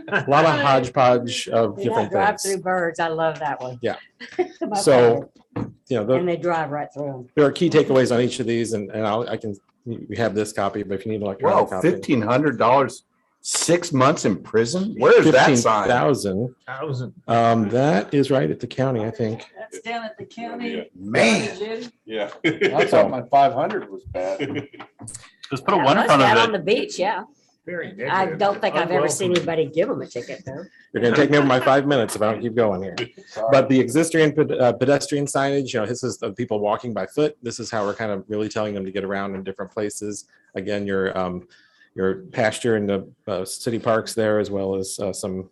A lot of hodgepodge of different Drive things. through birds. I love that one. Yeah. My So, favorite. And they drive right through them. there are key takeaways on each of these, and I can, we have this copy, but if you need an Whoa, electronic copy. $1,500, 6 months in prison? Where is that sign? 15,000. That is right at the county, I think. That's down at the county. Man. Yeah. I thought my 500 was bad. Just put a Yeah, one in us front down of on it. the beach, yeah. Very I negative. don't think I've ever seen Unwelcome. anybody give them a ticket though. You're gonna take me over my 5 minutes if I don't keep going here. But the existing pedestrian signage, this is the people walking by foot. This is how we're kind of really telling them to get around in different places. Again, your your pasture in the city parks there, as well as some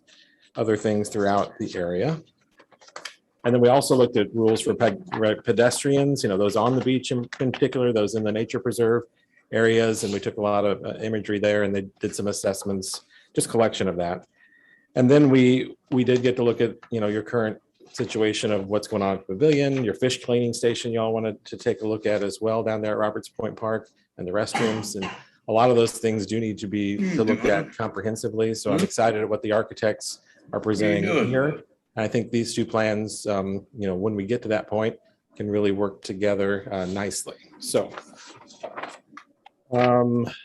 other things throughout the area. And then we also looked at rules for pedestrians, those on the beach in particular, those in the nature preserve areas. And we took a lot of imagery there, and they did some assessments, just collection of that. And then we did get to look at, your current situation of what's going on at Pavilion, your fish cleaning station you all wanted to take a look at as well down there at Roberts Point Park, and the restrooms. And a lot of those things do need to be looked at comprehensively. So I'm excited at what the architects are presenting here. I think these two plans, when we get to that point, can really work together nicely. So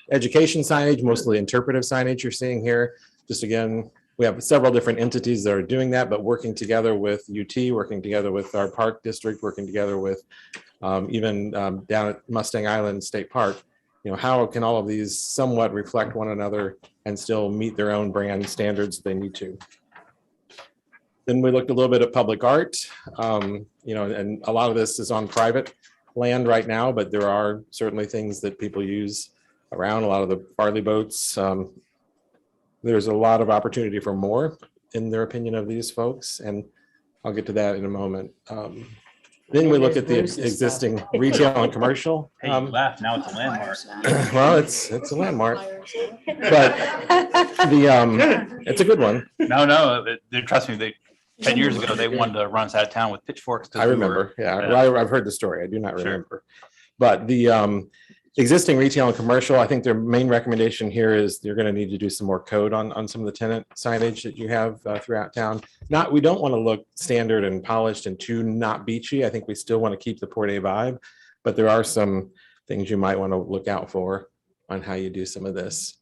education signage, mostly interpretive signage you're seeing here. Just again, we have several different entities that are doing that, but working together with UT, working together with our park district, working together with even down at Mustang Island State Park. How can all of these somewhat reflect one another and still meet their own brand standards if they need to? Then we looked a little bit at public art, and a lot of this is on private land right now, but there are certainly things that people use around, a lot of the Farley boats. There's a lot of opportunity for more, in their opinion, of these folks, and I'll get to that in a moment. Then we look at the existing retail and commercial. Hey, you laughed, now it's a landmark. Well, it's a landmark, but it's a good one. No, trust me, 10 years ago, they wanted to run us out of town with pitchforks. I remember, well, I've heard the story. I do not remember. But the existing retail and commercial, I think their main recommendation here is you're going to need to do some more code on some of the tenant signage that you have throughout town. We don't want to look standard and polished and too not beachy. I think we still want to keep the Port A vibe, but there are some things you might want to look out for on how you do some of this.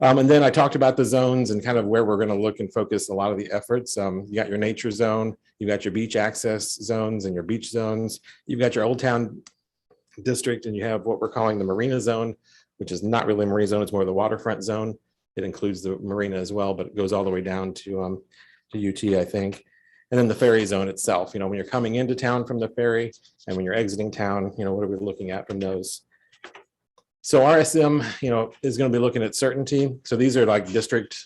And then I talked about the zones and kind of where we're going to look and focus a lot of the efforts. You got your nature zone, you got your beach access zones and your beach zones. You've got your Old Town district, and you have what we're calling the marina zone, which is not really a marina zone, it's more the waterfront zone. It includes the marina as well, but it goes all the way down to UT, I think. And then the ferry zone itself, when you're coming into town from the ferry and when you're exiting town, what are we looking at from those? So RSM, is going to be looking at certainty. So these are like district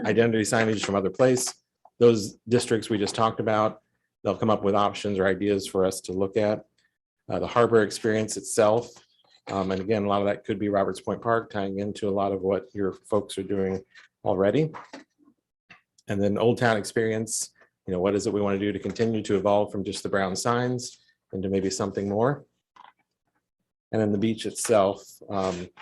identity signage from other place. Those districts we just talked about, they'll come up with options or ideas for us to look at. The harbor experience itself. And again, a lot of that could be Roberts Point Park, tying into a lot of what your folks are doing already. And then Old Town experience, what is it we want to do to continue to evolve from just the brown signs into maybe something more? And then the beach itself,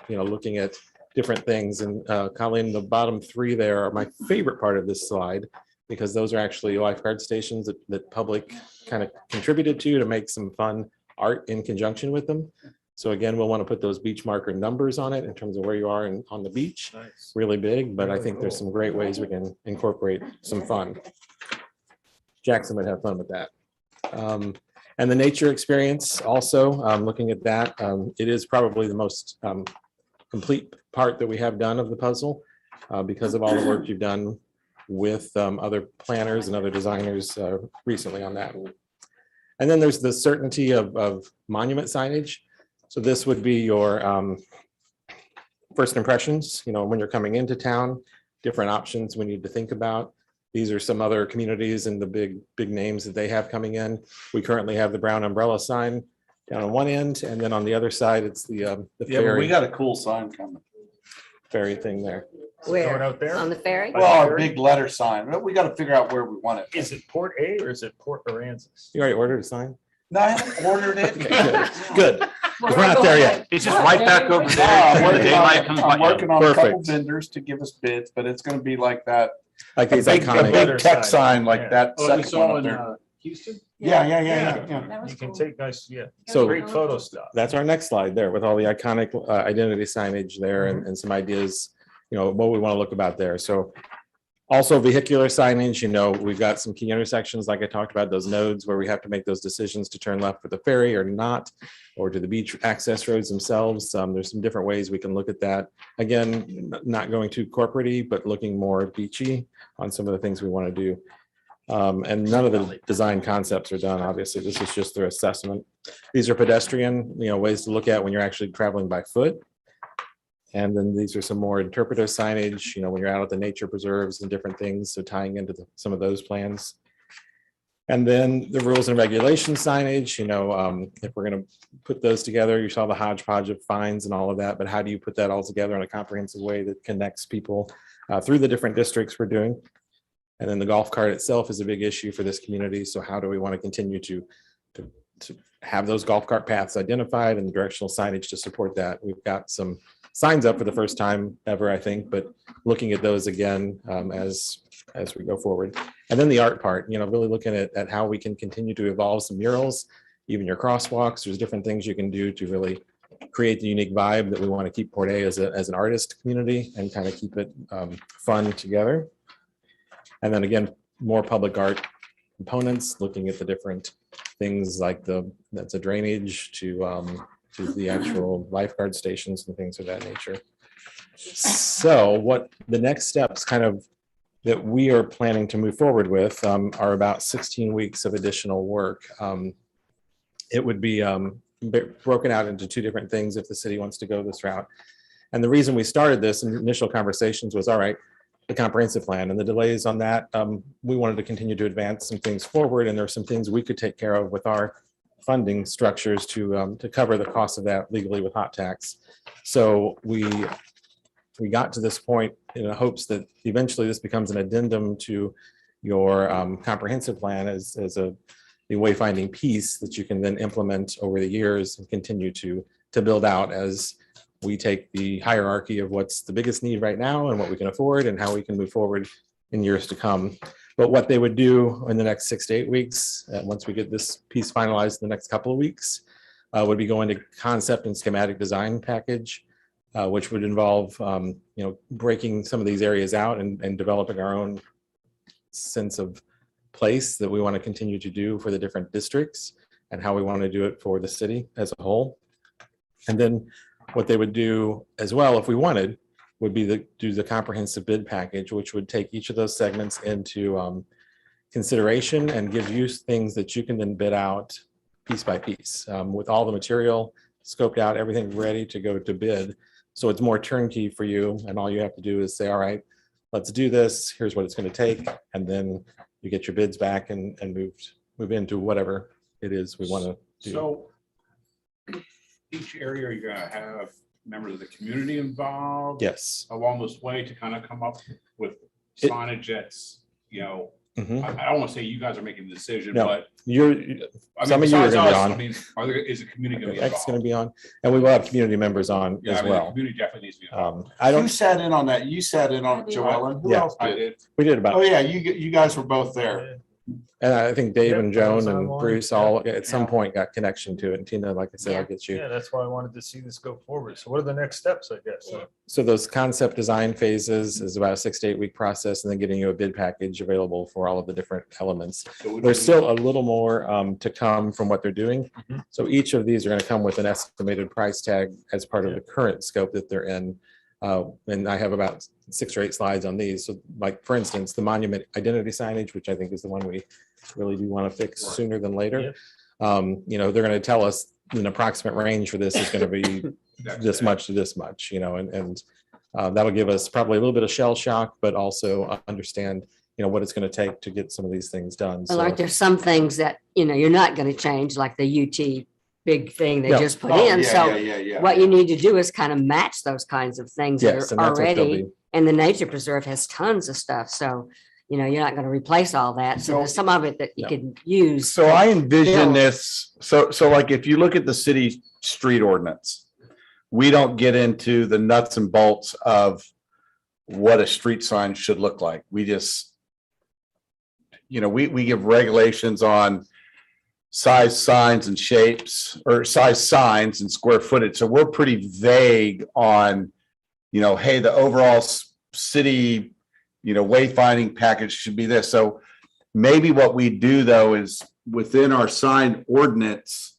looking at different things. And Colleen, the bottom three there are my favorite part of this slide, because those are actually lifeguard stations that public kind of contributed to make some fun art in conjunction with them. So again, we'll want to put those beach marker numbers on it in terms of where you are on the beach. Nice. Really big, but I think there's some great ways we can incorporate some fun. Jackson would have fun with that. And the nature experience also, looking at that, it is probably the most complete part that we have done of the puzzle because of all the work you've done with other planners and other designers recently on that. And then there's the certainty of monument signage. So this would be your first impressions, when you're coming into town, different options we need to think about. These are some other communities and the big names that they have coming in. We currently have the brown umbrella sign down on one end, and then on the other side, it's the Yeah, but ferry. we got a cool sign coming. Ferry thing there. Where? out there? On the ferry? Well, our big letter sign. We got to figure out where we want it. Is it Port A or is it Port Aransas? You already ordered a sign? No, I haven't ordered it. Good. We're not there yet. It's just right back over there. I'm working on a couple Perfect. vendors to give us bids, but it's going to be like that. Like these a iconic big tech sign like that. Oh, we second saw one up in, there. Houston? Yeah. You can take nice, So great photo stuff. that's our next slide there with all the iconic identity signage there and some ideas, what we want to look about there. So also vehicular signage, we've got some key intersections, like I talked about, those nodes where we have to make those decisions to turn left for the ferry or not, or to the beach access roads themselves. There's some different ways we can look at that. Again, not going too corporate-y, but looking more beachy on some of the things we want to do. And none of the design concepts are done, obviously. This is just their assessment. These are pedestrian, ways to look at when you're actually traveling by foot. And then these are some more interpretive signage, when you're out at the nature preserves and different things, so tying into some of those plans. And then the rules and regulations signage, if we're going to put those together, you saw the hodgepodge of fines and all of that, but how do you put that all together in a comprehensive way that connects people through the different districts we're doing? And then the golf cart itself is a big issue for this community. So how do we want to continue to have those golf cart paths identified and the directional signage to support that? We've got some signs up for the first time ever, I think, but looking at those again as we go forward. And then the art part, really looking at how we can continue to evolve some murals, even your crosswalks. There's different things you can do to really create the unique vibe that we want to keep Port A as an artist community and kind of keep it fun together. And then again, more public art components, looking at the different things like that's a drainage to the actual lifeguard stations and things of that nature. So what the next steps kind of that we are planning to move forward with are about 16 weeks of additional work. It would be broken out into two different things if the city wants to go this route. And the reason we started this in initial conversations was, all right, the comprehensive plan and the delays on that. We wanted to continue to advance some things forward, and there are some things we could take care of with our funding structures to cover the cost of that legally with hot tax. So we got to this point in the hopes that eventually this becomes an addendum to your comprehensive plan as the wayfinding piece that you can then implement over the years and continue to build out as we take the hierarchy of what's the biggest need right now and what we can afford and how we can move forward in years to come. But what they would do in the next 6 to 8 weeks, once we get this piece finalized in the next couple of weeks, would be going to concept and schematic design package, which would involve, breaking some of these areas out and developing our own sense of place that we want to continue to do for the different districts and how we want to do it for the city as a whole. And then what they would do as well, if we wanted, would be do the comprehensive bid package, which would take each of those segments into consideration and give you things that you can then bid out piece by piece with all the material scoped out, everything ready to go to bid. So it's more turnkey for you. And all you have to do is say, all right, let's do this. Here's what it's going to take. And then you get your bids back and move into whatever it is we want to do. So each area, you're gonna have members of the community involved? Yes. Along this way to kind of come up with signage that's, I don't want to say you guys are making the decision, No, but some of you are going to be on. I mean, is the community going to be X going to involved? be on, and we will have community members on Yeah, as I mean, the well. community definitely needs to be involved. I don't. Who sat in on that? You sat in on it, Joellen. Who Yeah. else I did? did. We did about. Oh yeah, you guys were both there. And I think Dave Yep, and that was Joan and online. Bruce all at some point got connection to it. And Tina, like I said, I'll get you. Yeah, that's why I wanted to see this go forward. So what are the next steps, I guess? So those concept design phases is about a 6 to 8 week process, and then getting you a bid package available for all of the different elements. There's still a little more to come from what they're doing. So each of these are going to come with an estimated price tag as part of the current scope that they're in. And I have about 6 or 8 slides on these. So like, for instance, the monument identity signage, which I think is the one we really do want to fix sooner than later. They're going to tell us an approximate range for this is going to be this much to this much, and that'll give us probably a little bit of shell shock, but also understand, what it's going to take to get some of these things done. But like there's some things that, you're not going to change, like the UT big thing they Yeah. just put Oh, in. yeah, So yeah. what you need to do is kind of match those kinds of things that Yes, and are that's what they'll already, be. and the nature preserve has tons of stuff. So, you're not going to replace all that. So there's some of it that you can use. So I envision build. this, so like if you look at the city street ordinance, we don't get into the nuts and bolts of what a street sign should look like. We just, we give regulations on size signs and shapes, or size signs and square footage. So we're pretty vague on, hey, the overall city wayfinding package should be this. So maybe what we do though is within our sign ordinance,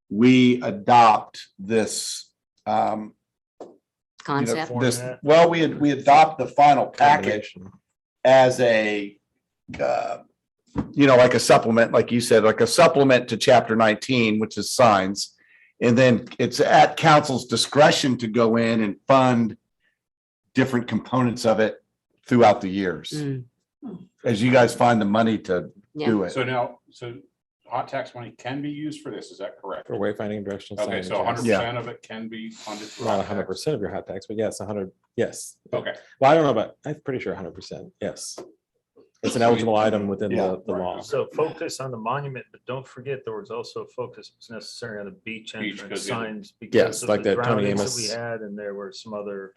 we adopt this Concept. we adopt the final package as a like a supplement, like you said, like a supplement to chapter 19, which is signs. And then it's at council's discretion to go in and fund different components of it throughout the years. As you guys find the money to do it. So now, so hot tax money can be used for this, is that correct? For wayfinding and directional signage. Okay, so yes. 100% of it can be funded. through Not hot tax? 100% of your hot tax, but yes, 100, yes. Okay. Well, I don't know about, I'm pretty sure 100%, yes. It's an eligible item within the law. So focus on the monument, but don't forget there was also a focus was necessary on the beach entrance because, yeah. signs. Yes, because of like the that Tony drownings Amos. that we had, and there were some other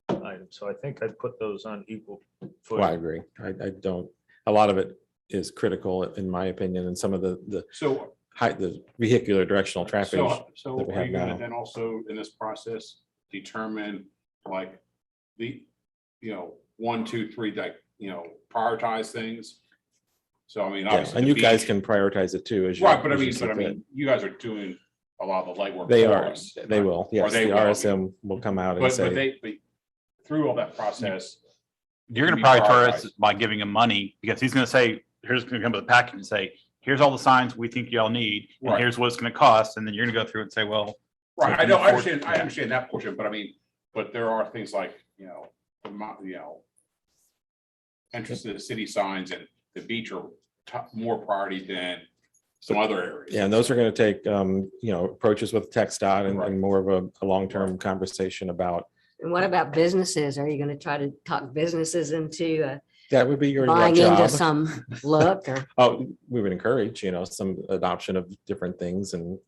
items. So I think I'd put those on equal footing. Well, I agree. I don't, a lot of it is critical in my opinion, and some of the So, the vehicular directional traffic. so that we are have you gonna now. then also in this process determine like the, 1, 2, 3, like, prioritize things? So I mean, Yeah, obviously. and the you guys beach- can prioritize it too, as you. Right, but I as you mean, see fit. you guys are doing a lot of the legwork. They for are, us, they right? will, Or yes, they the will, I mean. RSM will come out and But say. but through all that process. You're gonna we prioritize. prioritize by giving him money, because he's gonna say, here's gonna come with a package and say, here's all the signs we think y'all need, and Right. here's what it's gonna cost, and then you're gonna go through and say, well. Right, we I can know, I afford- understand, I yeah. understand that portion, but I mean, but there are things like, entrance to the city signs and the beach are more priority than some other areas. Yeah, and those are going to take, approaches with TxDOT Right. and more of a long-term conversation about, And what about businesses? Are you going to try to talk businesses into that would be your buying into job. some look or? Oh, we would encourage, some adoption of different things and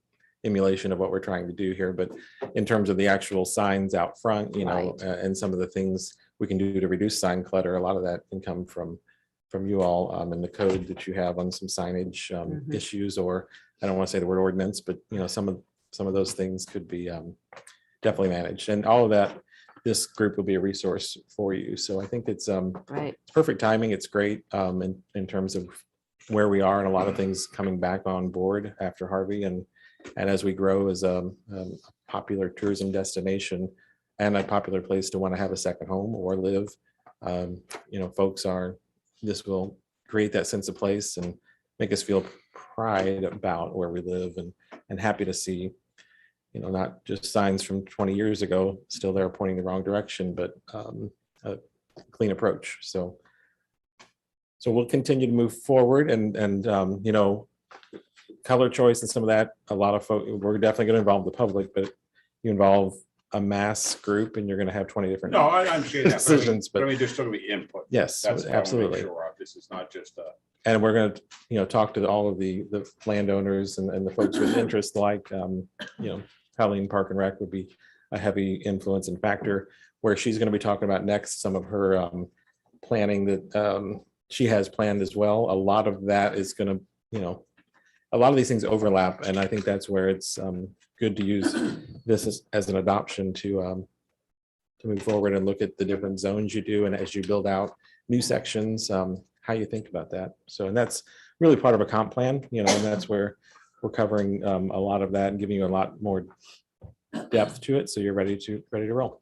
emulation of what we're trying to do here. But in terms of the actual signs out front, Right. and some of the things we can do to reduce sign clutter, a lot of that can come from you all and the code that you have on some signage issues, or I don't want to say the word ordinance, but some of those things could be definitely managed. And all of that, this group will be a resource for you. So I think it's Right. it's perfect timing. It's great in terms of where we are and a lot of things coming back on board after Harvey and as we grow as a popular tourism destination and a popular place to want to have a second home or live. This will create that sense of place and make us feel pride about where we live and happy to see, not just signs from 20 years ago, still there pointing the wrong direction, but a clean approach. So we'll continue to move forward and color choice and some of that, a lot of folks, we're definitely going to involve the public, but you involve a mass group and you're going to have 20 different No, I understand that. decisions, But I but mean, there's still gonna be input. yes, That's what I wanna make absolutely. sure of. This is not just And we're going to, talk to all of the landowners and the folks with interest, like, Colleen Park and Rec would be a heavy influence and factor, where she's going to be talking about next some of her planning that she has planned as well. A lot of that is going to, a lot of these things overlap, and I think that's where it's good to use this as an adoption to move forward and look at the different zones you do, and as you build out new sections, how you think about that. So, and that's really part of a comp plan, and that's where we're covering a lot of that and giving you a lot more depth to it, so you're ready to roll.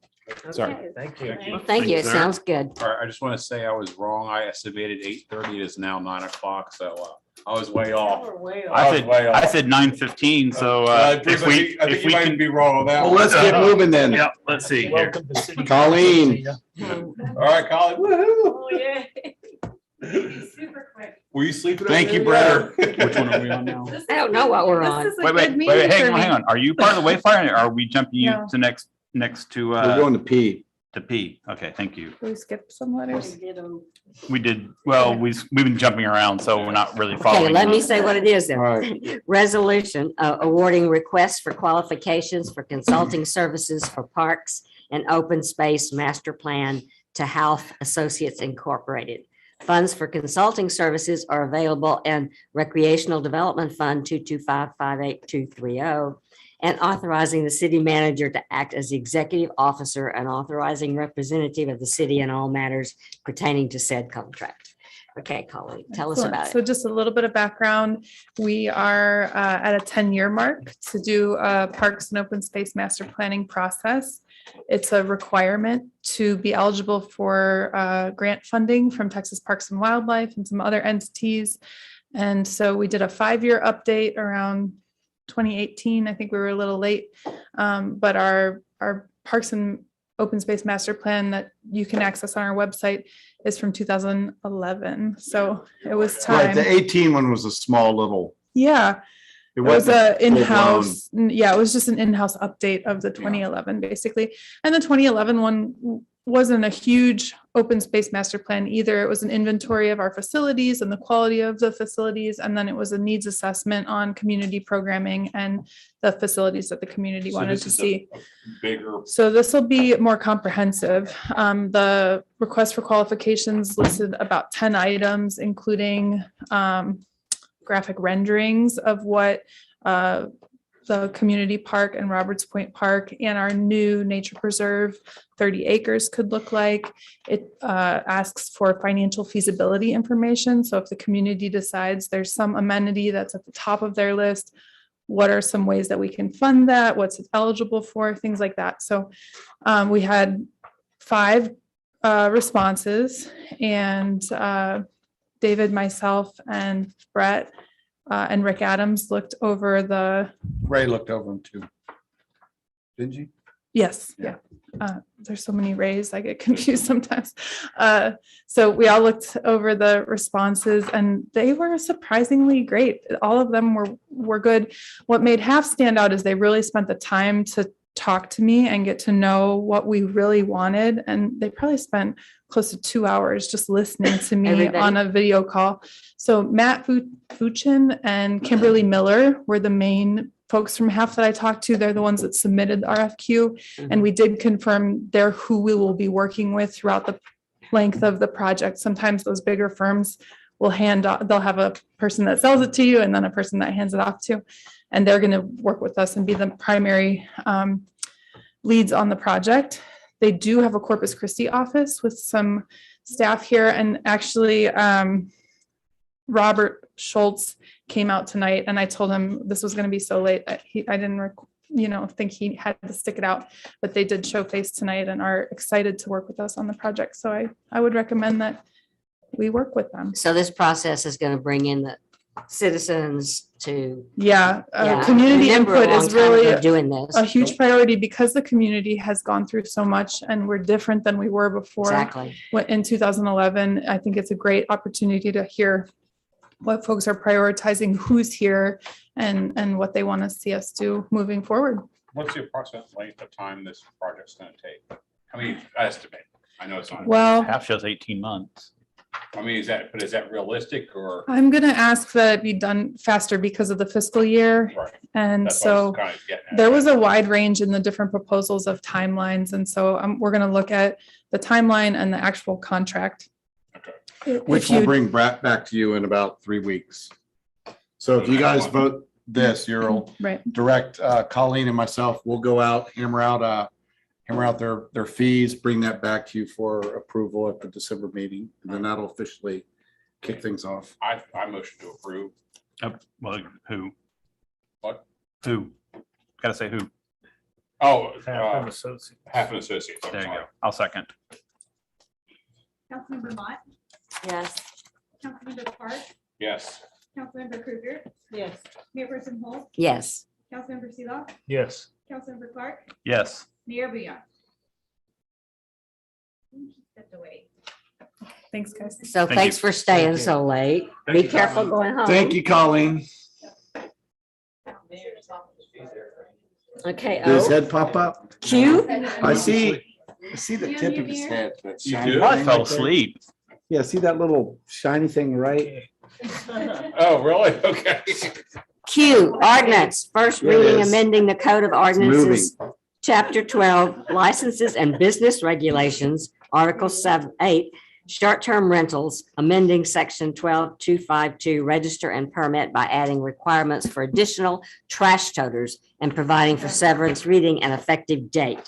Sorry. Okay. Thank you. Well, thank you. It sounds good. All right, I just want to say I was wrong. I estimated 8:30. It is now 9 o'clock, so I was way off. We're way I off. was way off. I said 9:15, so Bruce, if we, I think if you we might can. be wrong on that. Well, one. let's get moving then. Yeah, let's see here. Welcome to City Colleen. Council, Tina. All right, Colin, woo-hoo. Oh, yeah. Super quick. Were you sleeping? Thank over you, there? Brett. Which one are we on now? I don't know what we're This on. is a Wait, good wait, meeting hang for on, me. hang on. Are you part of the Wayfire, or are we jumping you No. to next to We're going to P. P? Okay, thank you. We skipped some letters. Get 'em. We did, well, we've been jumping around, so we're not really Okay, following. let me say what it is then. All right. Resolution awarding requests for qualifications for consulting services for parks and open space master plan to Health Associates Incorporated. Funds for consulting services are available in Recreational Development Fund 225-58230, and authorizing the city manager to act as the executive officer and authorizing representative of the city in all matters pertaining to said contract. Okay, Colleen, tell us Excellent. about So it. just a little bit of background. We are at a 10-year mark to do a Parks and Open Space Master Planning process. It's a requirement to be eligible for grant funding from Texas Parks and Wildlife and some other entities. And so we did a 5-year update around 2018. I think we were a little late. But our Parks and Open Space Master Plan that you can access on our website is from 2011. So it was Right, time. the 18 one was a small little. Yeah. It It was wasn't a full-blown. in-house, yeah, it was just an in-house update of the 2011, basically. And the 2011 one wasn't a huge open space master plan either. It was an inventory of our facilities and the quality of the facilities. And then it was a needs assessment on community programming and the facilities that the community So wanted this to is a see. Bigger. So this will be more comprehensive. The request for qualifications listed about 10 items, including graphic renderings of what the community park and Roberts Point Park and our new nature preserve 30 acres could look like. It asks for financial feasibility information. So if the community decides there's some amenity that's at the top of their list, what are some ways that we can fund that? What's it eligible for? Things like that. So we had 5 responses, and David, myself, and Brett and Rick Adams looked over the. Ray looked over them too. Didn't you? Yes, yeah. There's so many Rays, I get confused sometimes. So we all looked over the responses and they were surprisingly great. All of them were good. What made half stand out is they really spent the time to talk to me and get to know what we really wanted. And they probably spent close to 2 hours just listening to me Everybody? on a video call. So Matt Fuchin and Kimberly Miller were the main folks from half that I talked to. They're the ones that submitted the RFQ. And we did confirm they're who we will be working with throughout the length of the project. Sometimes those bigger firms will they'll have a person that sells it to you and then a person that hands it off to, and they're going to work with us and be the primary leads on the project. They do have a Corpus Christi office with some staff here, and actually Robert Schultz came out tonight, and I told him this was going to be so late that I didn't think he had to stick it out, but they did show face tonight and are excited to work with us on the project. So I would recommend that we work with them. So this process is going to bring in the citizens to. Community Remember a input long is time really ago doing this. a huge priority because the community has gone through so much and we're different than we were before. Exactly. In 2011, I think it's a great opportunity to hear what folks are prioritizing, who's here, and what they want to see us do moving forward. What's the approximate length of time this project's gonna take? I mean, estimate. I know it's not. Well- Half shows 18 months. I mean, is that realistic or? I'm going to ask that it be done faster because of the fiscal year. Right. And That's what I was so kind of getting at. there was a wide range in the different proposals of timelines. And so we're going to look at the timeline and the actual contract. Which If we'll you- bring back to you in about 3 weeks. So if you guys vote this, you'll Right. direct Colleen and myself, we'll go out, hammer out their fees, bring that back to you for approval at the December meeting. And then that'll officially kick things off. I motion to approve. Well, who? What? Who? Gotta say who. Oh, Half an associate. half an associate. I'm There you sorry. go. I'll second. Councilmember Mott, Yes. Councilmember Park, Yes. Councilmember Krueger, Yes. Mayor Person Holt, Yes. Councilmember Seelock, Yes. Councilmember Clark, Yes. Mayor Booyah. Stepped away. Thanks, guys. So Thank thanks you. for staying Thank you. so late. Thank Be you, careful Colleen. going home. Thank you, Colleen. Okay. Did his O, head pop up? Q. I see the tip of his head. that You shiny do? I thing fell right there. asleep. Yeah, see that little shiny thing, right? Oh, really? Okay. Q, ordinance, first It reading is. amending the Code of moving. Ordinances, Chapter 12, Licenses and Business Regulations, Article 8, Short-Term Rentals, amending Section 12252, Register and Permit by adding requirements for additional trash toters and providing for severance reading and effective date.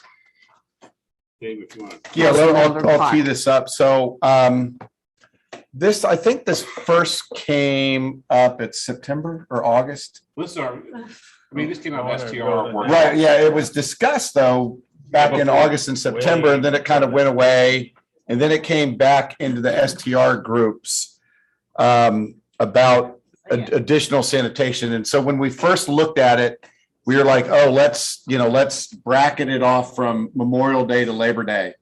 Dave, if you want. Yeah, Councilmember I'll tee Park. this up. So I think this first came up at September or August. This is our, I mean, this came out of STR. Right, yeah, it was discussed though, back in August and September, and then it kind of went away. And then it came back into the STR groups about additional sanitation. And so when we first looked at it, we were like, oh, let's bracket it off from Memorial Day to Labor Day.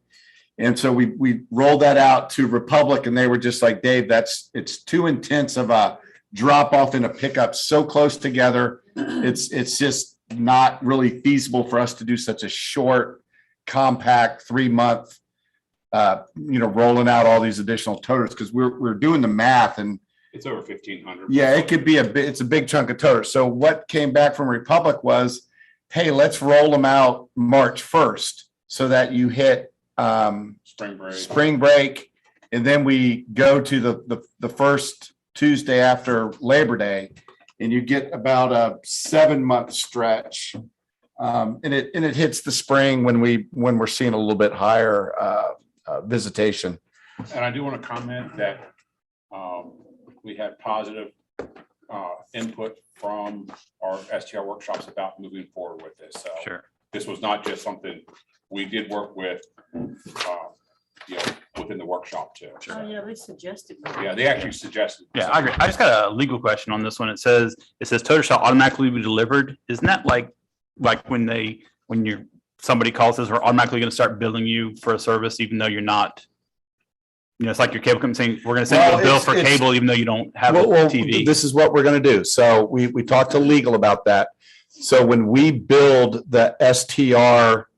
And so we rolled that out to Republic, and they were just like, Dave, it's too intense of a drop off in a pickup so close together. It's just not really feasible for us to do such a short, compact 3-month, rolling out all these additional toters, because we're doing the math, and It's over 1,500. yeah, it could be it's a big chunk of toters. So what came back from Republic was, hey, let's roll them out March 1st so that you hit spring break, and then we go to the first Tuesday after Labor Day, and you get about a 7-month stretch. And it hits the spring when we're seeing a little bit higher visitation. And I do want to comment that we had positive input from our STR workshops about moving forward with this. So Sure. This was not just something we did work with, within the workshop too. Oh, yeah, they suggested. Yeah, they actually suggested. Yeah, I agree. I just got a legal question on this one. It says toter shall automatically be delivered. Isn't that like when somebody calls us, we're automatically going to start billing you for a service, even though you're not, it's like your cable company saying, we're going to send you a bill for cable, even though you don't have a TV. This is what we're going to do. So we talked to legal about that. So when we build the STR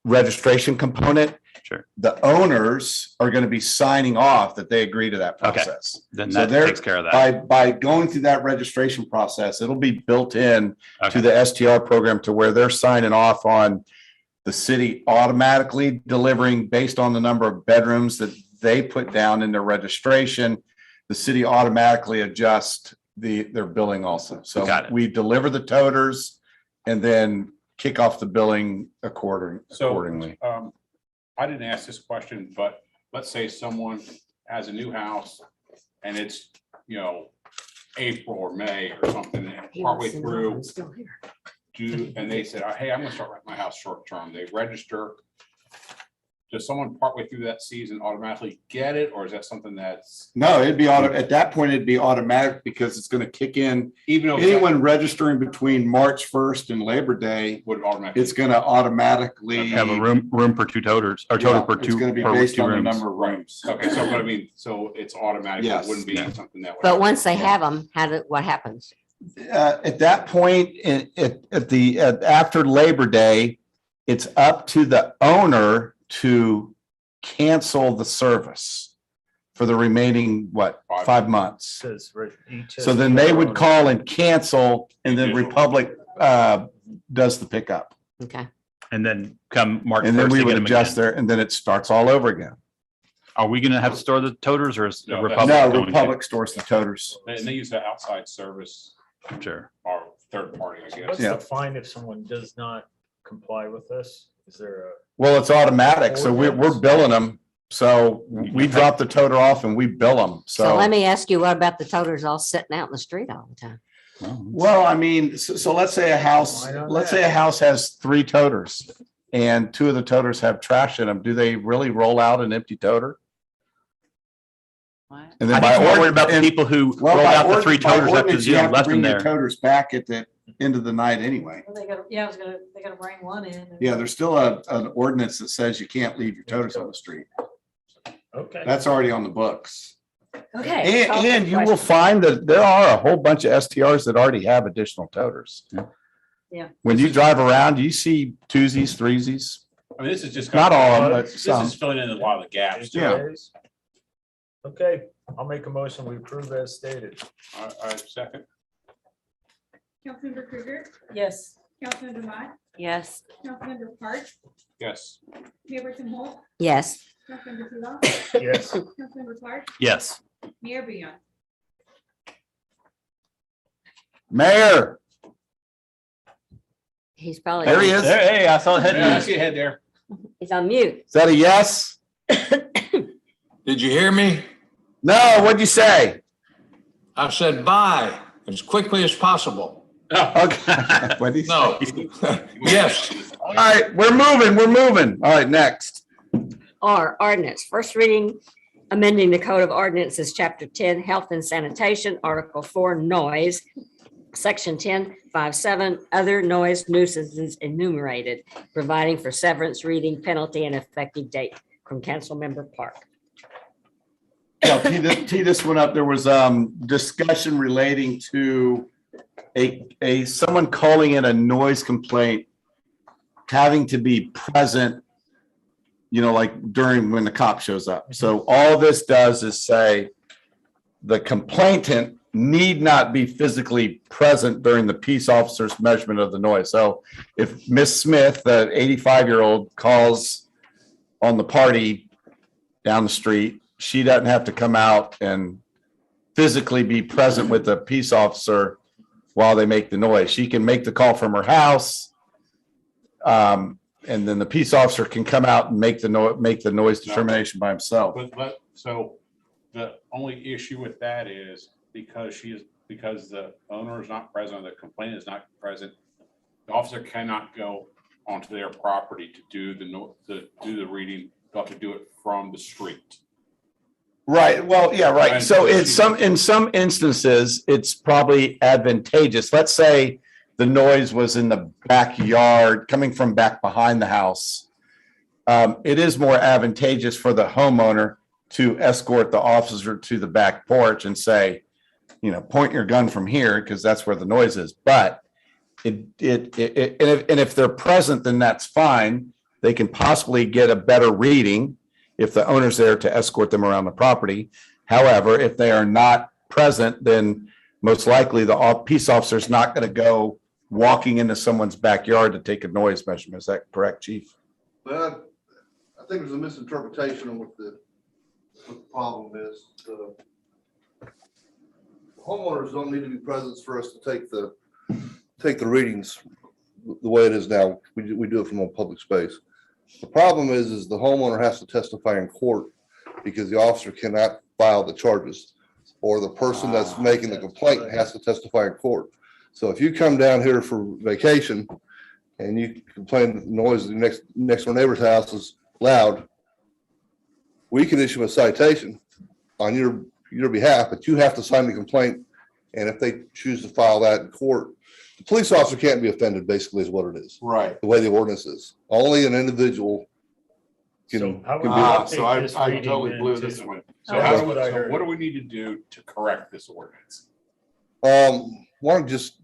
registration component, sure, the owners are going to be signing off that they agree to that process. Then So that takes care of that. By going through that registration process, it'll be built in to the STR program to where they're signing off on the city automatically delivering based on the number of bedrooms that they put down in their registration. The city automatically adjusts their billing also. So we deliver the toters and then kick off the billing accordingly. I didn't ask this question, but let's say someone has a new house and it's, April or May or something, and partway through, and they said, hey, I'm gonna start renting my house short term. They register. Does someone partway through that season automatically get it, or is that something that's? No, it'd be at that point, it'd be automatic because it's going to kick in. Even though anyone registering between March 1st and Labor Day, would automatically, it's going to automatically have a room for 2 toters or total per 2. It's going to be based on the number of rooms. Okay, so what I mean, so it's automatic. Yes. It wouldn't be something that would. But once they have them, what happens? At that point, after Labor Day, it's up to the owner to cancel the service for the remaining 5 months. So then they would call and cancel, and then Republic does the pickup. Okay. And then come March 1st, And then we they would get them adjust again. there, and then it starts all over again. Are we going to have to store the toters, or is No, Republic? No, going to? Republic stores the toters. And they use the outside service. Sure. Or third party, I guess. What's the fine if someone does not comply with this? Is there a? Well, it's automatic, so we're billing them. So we drop the toter off and we bill them. So let me ask you, what about the toters all sitting out in the street all the time? Well, I mean, so let's say a house has 3 toters and 2 of the toters have trash in them. Do they really roll out an empty toter? And then I think we're worried about the people who roll out the 3 toters after you have to left them bring your there. toters back at the end of the night anyway. Well, they gotta bring one in. Yeah, there's still an ordinance that says you can't leave your toters on the street. Okay. That's already on the books. Okay. And you will find that there are a whole bunch of STRs that already have additional toters. Yeah. When you drive around, you see twosies, threesies. I mean, this is just. Not all, but This some. is filling in a lot of the gaps. too. Yeah. Okay, I'll make a motion. We approve as stated. I second. Councilmember Krueger, Yes. Councilmember Mott, Yes. Councilmember Park, Yes. Mayor Burton Holt, Yes. Councilmember Tudor, Yes. Councilmember Clark, Yes. Mayor Beyond. Mayor, He's probably. there he is. Hey, I saw a head. Yeah, I see a head there. He's on mute. Is that a yes? Did you hear me? No, what'd you say? I said bye as quickly as possible. Okay. What'd he say? No. Yes. All right, we're moving. All right, next. Or ordinance, first reading amending the Code of Ordinances, Chapter 10, Health and Sanitation, Article 4, Noise, Section 10.57, Other Noise Nuisances Enumerated, providing for severance, reading, penalty, and effective date from Councilmember Park. I'll tee this one up. There was discussion relating to someone calling in a noise complaint having to be present, like during when the cop shows up. So all this does is say the complainant need not be physically present during the peace officer's measurement of the noise. So if Miss Smith, the 85-year-old, calls on the party down the street, she doesn't have to come out and physically be present with the peace officer while they make the noise. She can make the call from her house. And then the peace officer can come out and make the noise determination by himself. But so the only issue with that is because the owner is not present, the complainant is not present, the officer cannot go onto their property to do the reading. They'll have to do it from the street. Right. Well, yeah, right. So in some instances, it's probably advantageous. Let's say the noise was in the backyard coming from back behind the house. It is more advantageous for the homeowner to escort the officer to the back porch and say, point your gun from here because that's where the noise is. But if they're present, then that's fine. They can possibly get a better reading if the owner's there to escort them around the property. However, if they are not present, then most likely the peace officer is not going to go walking into someone's backyard to take a noise measurement. Is that correct, Chief? Well, I think there's a misinterpretation of what the problem is. The homeowners don't need to be present for us to take the readings the way it is now. We do it from a public space. The problem is the homeowner has to testify in court because the officer cannot file the charges, or the person that's making the complaint has to testify in court. So if you come down here for vacation and you complain the noise in the next door neighbor's house is loud, we can issue a citation on your behalf, but you have to sign the complaint. And if they choose to file that in court, the police officer can't be offended, basically, is what it is. Right. The way the ordinance is. Only an individual can be. So I totally blew this one. So what do we need to do to correct this ordinance? Why don't you just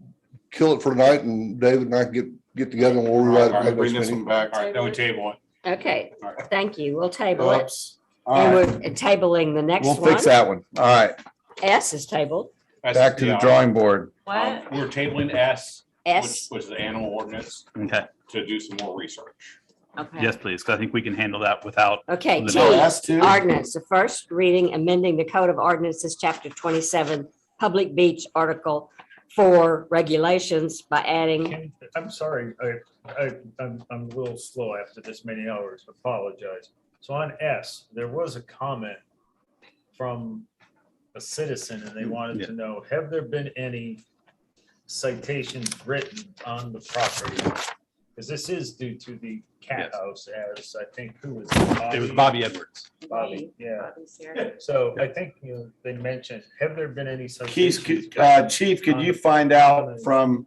kill it for tonight, and David and I can get together and we'll rewrite it. Bring this one back. All right, then we table it. Okay, thank you. We'll table it. Oops. And All we're right. tabling the next We'll one. fix that one. All right. S is tabled. Back to the drawing board. What? We're tabling S. S. Which is the animal ordinance. Okay. To do some more research. Okay. Yes, please, because I think we can handle that without. Okay, the T, noise. ordinance, the first reading, amending the Code of Ordinances, Chapter 27, Public Beach, Article 4, Regulations by adding. I'm sorry, I'm a little slow after this many hours, apologize. So on S, there was a comment from a citizen and they wanted to know, have there been any citations written on the property? Because this is due to the cat house, as I think, who was it? It was Bobby Edwards. Bobby, yeah. So I think, they mentioned, have there been any Keith, citations? Chief, could you find out from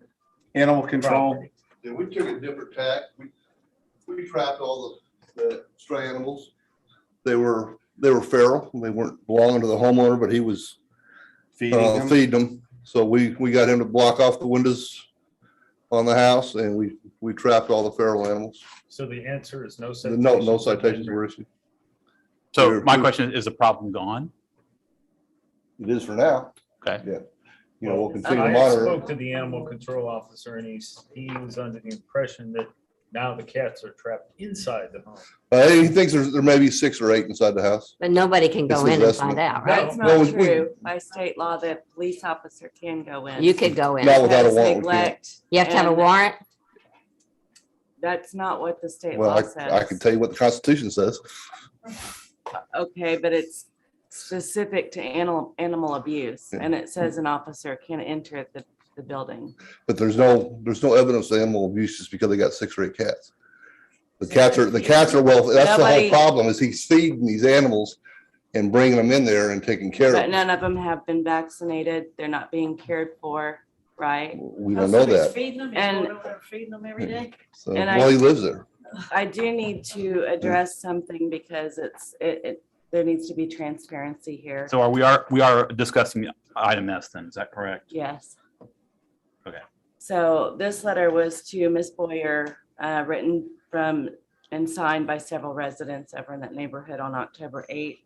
animal control? Yeah, we took a different tack. We trapped all the stray animals. They were feral. They weren't belonging to the homeowner, but he was feeding them. So we got him to block off the windows on the house, and we trapped all the feral animals. So the answer is no citations? No citations were issued. So my question is the problem gone? It is for now. Okay. Yeah. We'll continue to I monitor. spoke to the animal control officer and he was under the impression that now the cats are trapped inside the home. He thinks there may be 6 or 8 inside the house. But nobody can go in and find out, right? That's not true. By state law, the police officer can go in. You could go in. Not without a That's warrant. neglect, You have to have a and warrant? That's not what the state Well, law I says. can tell you what the Constitution says. Okay, but it's specific to animal abuse, and it says an officer can enter the building. But there's no evidence of animal abuse just because they got 6 or 8 cats. The cats are well, that's the whole Nobody- problem is he's feeding these animals and bringing them in there and taking care But of them. none of them have been vaccinated. They're not being cared for, right? We don't know that. Feeding them, And- going over there feeding them every day. So, And well, he lives there. I do need to address something because there needs to be transparency here. So we are discussing item S then, is that correct? Yes. Okay. So this letter was to Ms. Boyer, written from and signed by several residents over in that neighborhood on October 8th,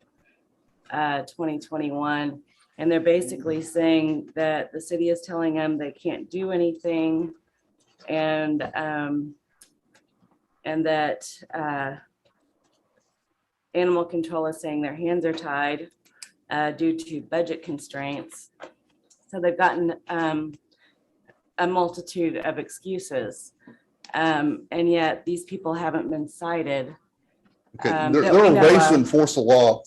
2021. And they're basically saying that the city is telling them they can't do anything, and that animal control is saying their hands are tied due to budget constraints. So they've gotten a multitude of excuses. And yet these people haven't been cited. Okay, that there we are know ways to of. enforce the law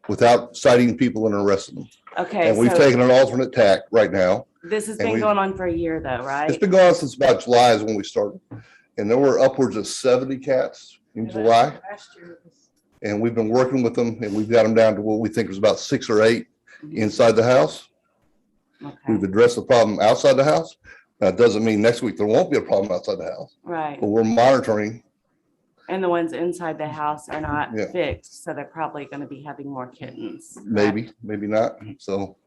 without citing people and arresting them. Okay, And we've so taken an alternate tack right now. this has and been we- going on for a year though, It's right? been going on since about July is when we started. And there were upwards of 70 cats in July. Last year it was- And we've been working with them, and we've got them down to what we think is about 6 or 8 inside the house. Okay, We've addressed the problem outside the house. That doesn't mean next week there won't be a problem outside the house, right. but we're monitoring. And the ones inside the house are not Yeah. fixed, so they're probably going to be having more kittens. Maybe, maybe not. So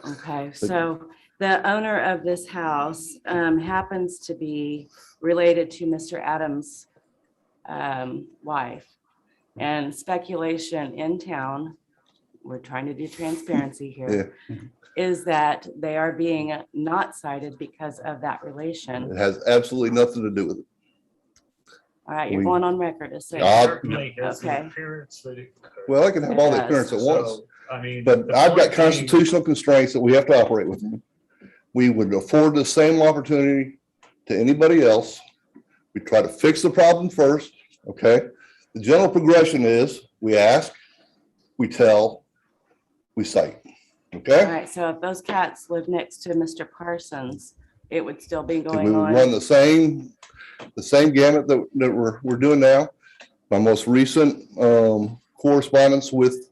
Okay, so the owner of this house happens to be related to Mr. Adams' wife. And speculation in town, we're trying to do transparency here, is that they are being not cited because of that relation. it has absolutely nothing to do with it. All right, you're We- going on record as saying. Certainly has the Okay. appearance that it could. Well, I can have all the It appearance at does. once, So, I mean. but the I've got point being- constitutional constraints that we have to operate within. We would afford the same opportunity to anybody else. We try to fix the problem first, okay? The general progression is we ask, we tell, we cite, All okay? right, so if those cats live next to Mr. Parsons, it would still be And we going would run on. the same gamut that we're doing now. My most recent correspondence with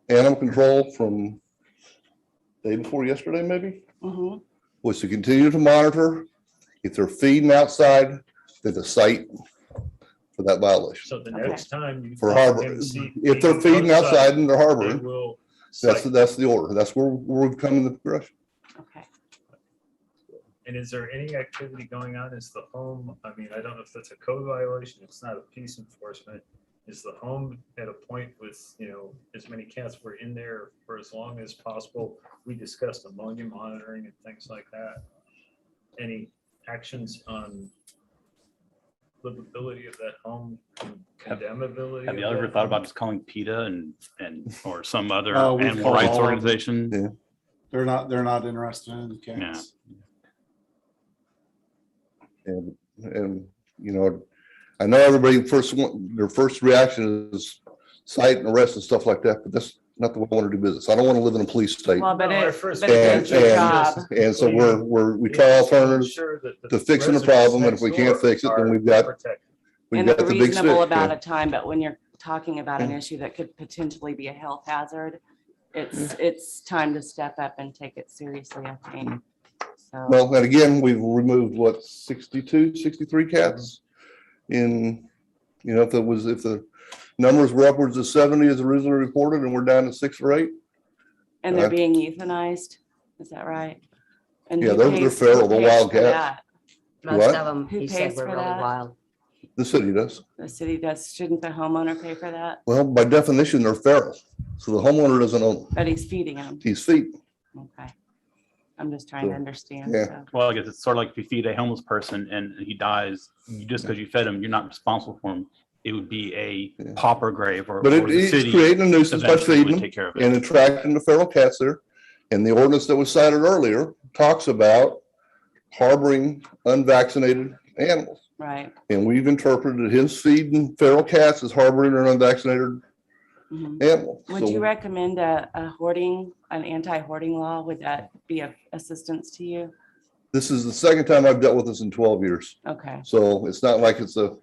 animal control from day before yesterday, maybe, Mhm. was to continue to monitor. If they're feeding outside, there's a cite for that violation. So the next time you. For harbor, if they're feeding outside and they're They harboring, will. that's cite. the order. That's where we've come in the progression. Okay. And is there any activity going on? Is the home, I mean, I don't know if that's a code violation, it's not a peace enforcement. Is the home at a point with, as many cats were in there for as long as possible? We discussed ammonia monitoring and things like that. Any actions on livability of that home, condemnability? Have of you ever that thought home? about just calling PETA or some other No, we've animal called rights all of them. organization? They're not interested in the cats. And, I know everybody their first reaction is cite and arrest and stuff like that, but that's not the way I want to do business. I don't want to live in a police state. Well, but No, our it, first but it's your job. And so we try alternatives to fixing the problem, and if we can't fix it, then we've got And the a big stick. reasonable amount yeah. of time, but when you're talking about an issue that could potentially be a health hazard, it's time to step up and take it seriously, I think. So, Well, and again, we've removed 62, 63 cats in, if the numbers were upwards of 70 as originally reported, and we're down to 6 or 8. and they're being euthanized, is that right? And Yeah, who they're pays- feral, who they're pays wild for cats. that? Most What? of them, Who he pays said, were for really that? wild. The city does. The city does, shouldn't the homeowner pay for that? Well, by definition, they're feral. So the homeowner doesn't own them. But he's feeding them, He's feeding. okay. I'm just trying to So, understand, yeah. so. Well, I guess it's sort of like if you feed a homeless person and he dies, just because you fed him, you're not responsible for him. It would be a pauper grave or But or the it's city creating a nuisance by eventually would feeding take care of them it. and attracting the feral cats there. And the ordinance that was cited earlier talks about harboring unvaccinated animals. Right. And we've interpreted his feeding feral cats as harboring an unvaccinated Mhm. animal. Would you So recommend an anti-hoarding law? Would that be of assistance to you? this is the second time I've dealt with this in 12 years. Okay. So it's not like it's a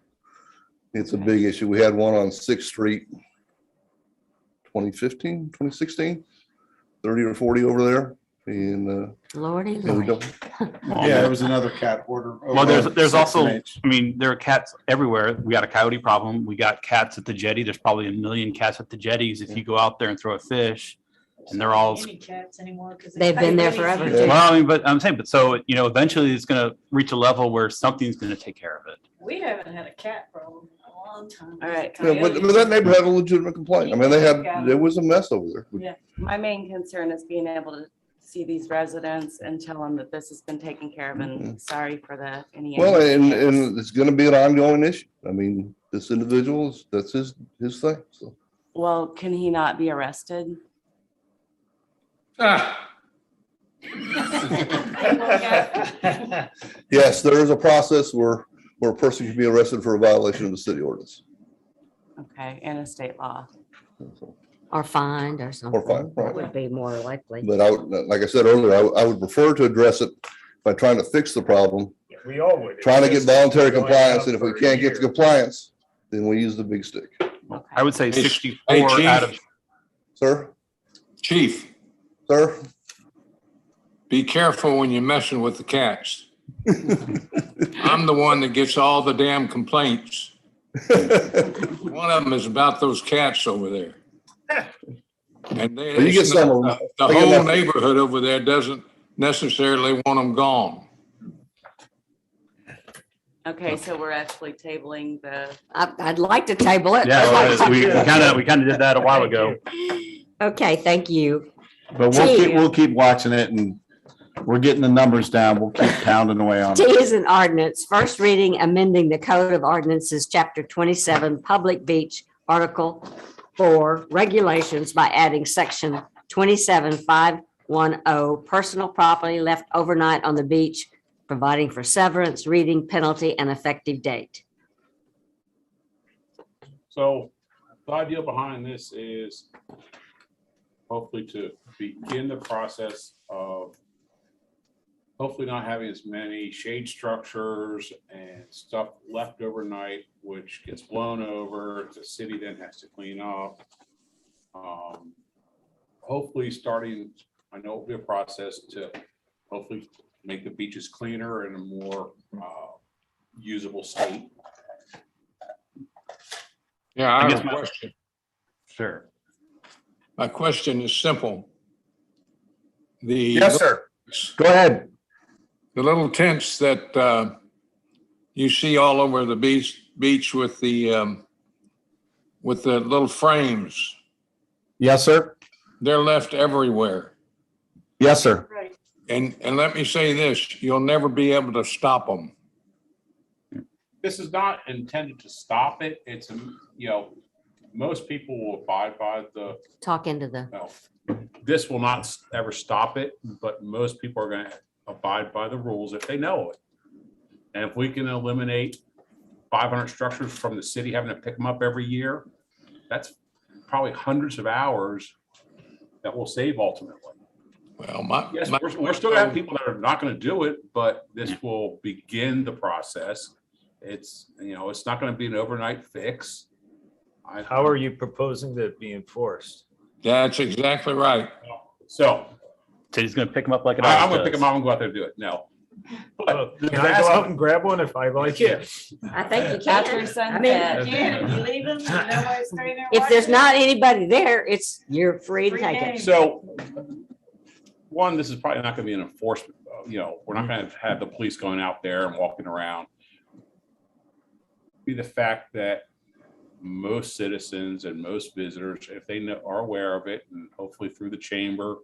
big issue. We had one on 6th Street 2015, 2016, 30 or 40 over there. And Lordy, and we Lordy. don't, Yeah, there was another cat order. Well, there's also, H. I mean, there are cats everywhere. We got a coyote problem. We got cats at the jetty. There's probably 1 million cats at the jetties. If you go out there and throw a fish and they're all, Any cats anymore? 'Cause They've been there forever. Yeah. well, I mean, but I'm saying, but so, you know, eventually it's going to reach a level where something's going to take care of it. We haven't had a cat problem in a long time. All right. yeah, but that neighbor had a legitimate complaint. I mean, there was a mess over there. Yeah, my main concern is being able to see these residents and tell them that this has been taken care of and sorry for any. Well, and it's gonna be an ongoing issue. I mean, this individual, that's his thing, so. Well, can he not be arrested? Yes, there is a process where a person can be arrested for a violation of the city ordinance. Okay, and a state law. Or fined or something. fine, right. That would be more likely. But like I said earlier, I would prefer to address it by trying to fix the problem, We all would. trying to get voluntary Going compliance, out and if we for a can't get to year. compliance, then we use the big stick. I would say Hey, 64 Chief. out of, Sir, Chief, sir? be careful when you're messing with the cats. I'm the one that gets all the damn complaints. One of them is about those cats over there. And they, Well, you get some of them. the I get whole enough. neighborhood over there doesn't necessarily want them gone. Okay, so we're actually tabling the. I'd like to table it. yeah, well, we kind of did that a while ago. Okay, thank you. But we'll keep watching it, and we're getting the numbers down. We'll keep pounding away on T it. is an ordinance, first reading, amending the Code of Ordinances, Chapter 27, Public Beach, Article 4, Regulations by adding Section 27510, Personal Property Left Overnight on the Beach, providing for severance, reading, penalty, and effective date. So the idea behind this is hopefully to begin the process of hopefully not having as many shade structures and stuff left overnight, which gets blown over. The city then has to clean up. Hopefully starting, I know it'll be a process to hopefully make the beaches cleaner and a more usable state. Yeah, I guess have a my- question. Sure. My question is simple. Yes, sir. Go ahead. The little tents that you see all over the beach with the little frames, Yes, sir. they're left everywhere. Yes, sir. Right. And let me say this, you'll never be able to stop them. This is not intended to stop it. It's, you know, most people will abide by the, Talk into the, well, this will not ever stop it, but most people are going to abide by the rules if they know it. And if we can eliminate 500 structures from the city having to pick them up every year, that's probably hundreds of hours that will save ultimately. Well, Yes, we're still gonna have people that are not gonna do it, but this will begin the process. It's, you know, it's not gonna be an overnight fix. How are you proposing that it be enforced? That's exactly right. So So he's going to pick them up like it I'm always gonna pick does. them up and go out there and do it. No. But Can I go out and grab one if I like it? I think you After can. I mean, sunset. Yeah, you leave them, nobody's standing there. if there's watching. not anybody there, you're free to Free take game. it. So, one, this is probably not gonna be an enforcement, you know, we're not gonna have the police going out there and walking around. Be the fact that most citizens and most visitors, if they are aware of it, and hopefully through the chamber,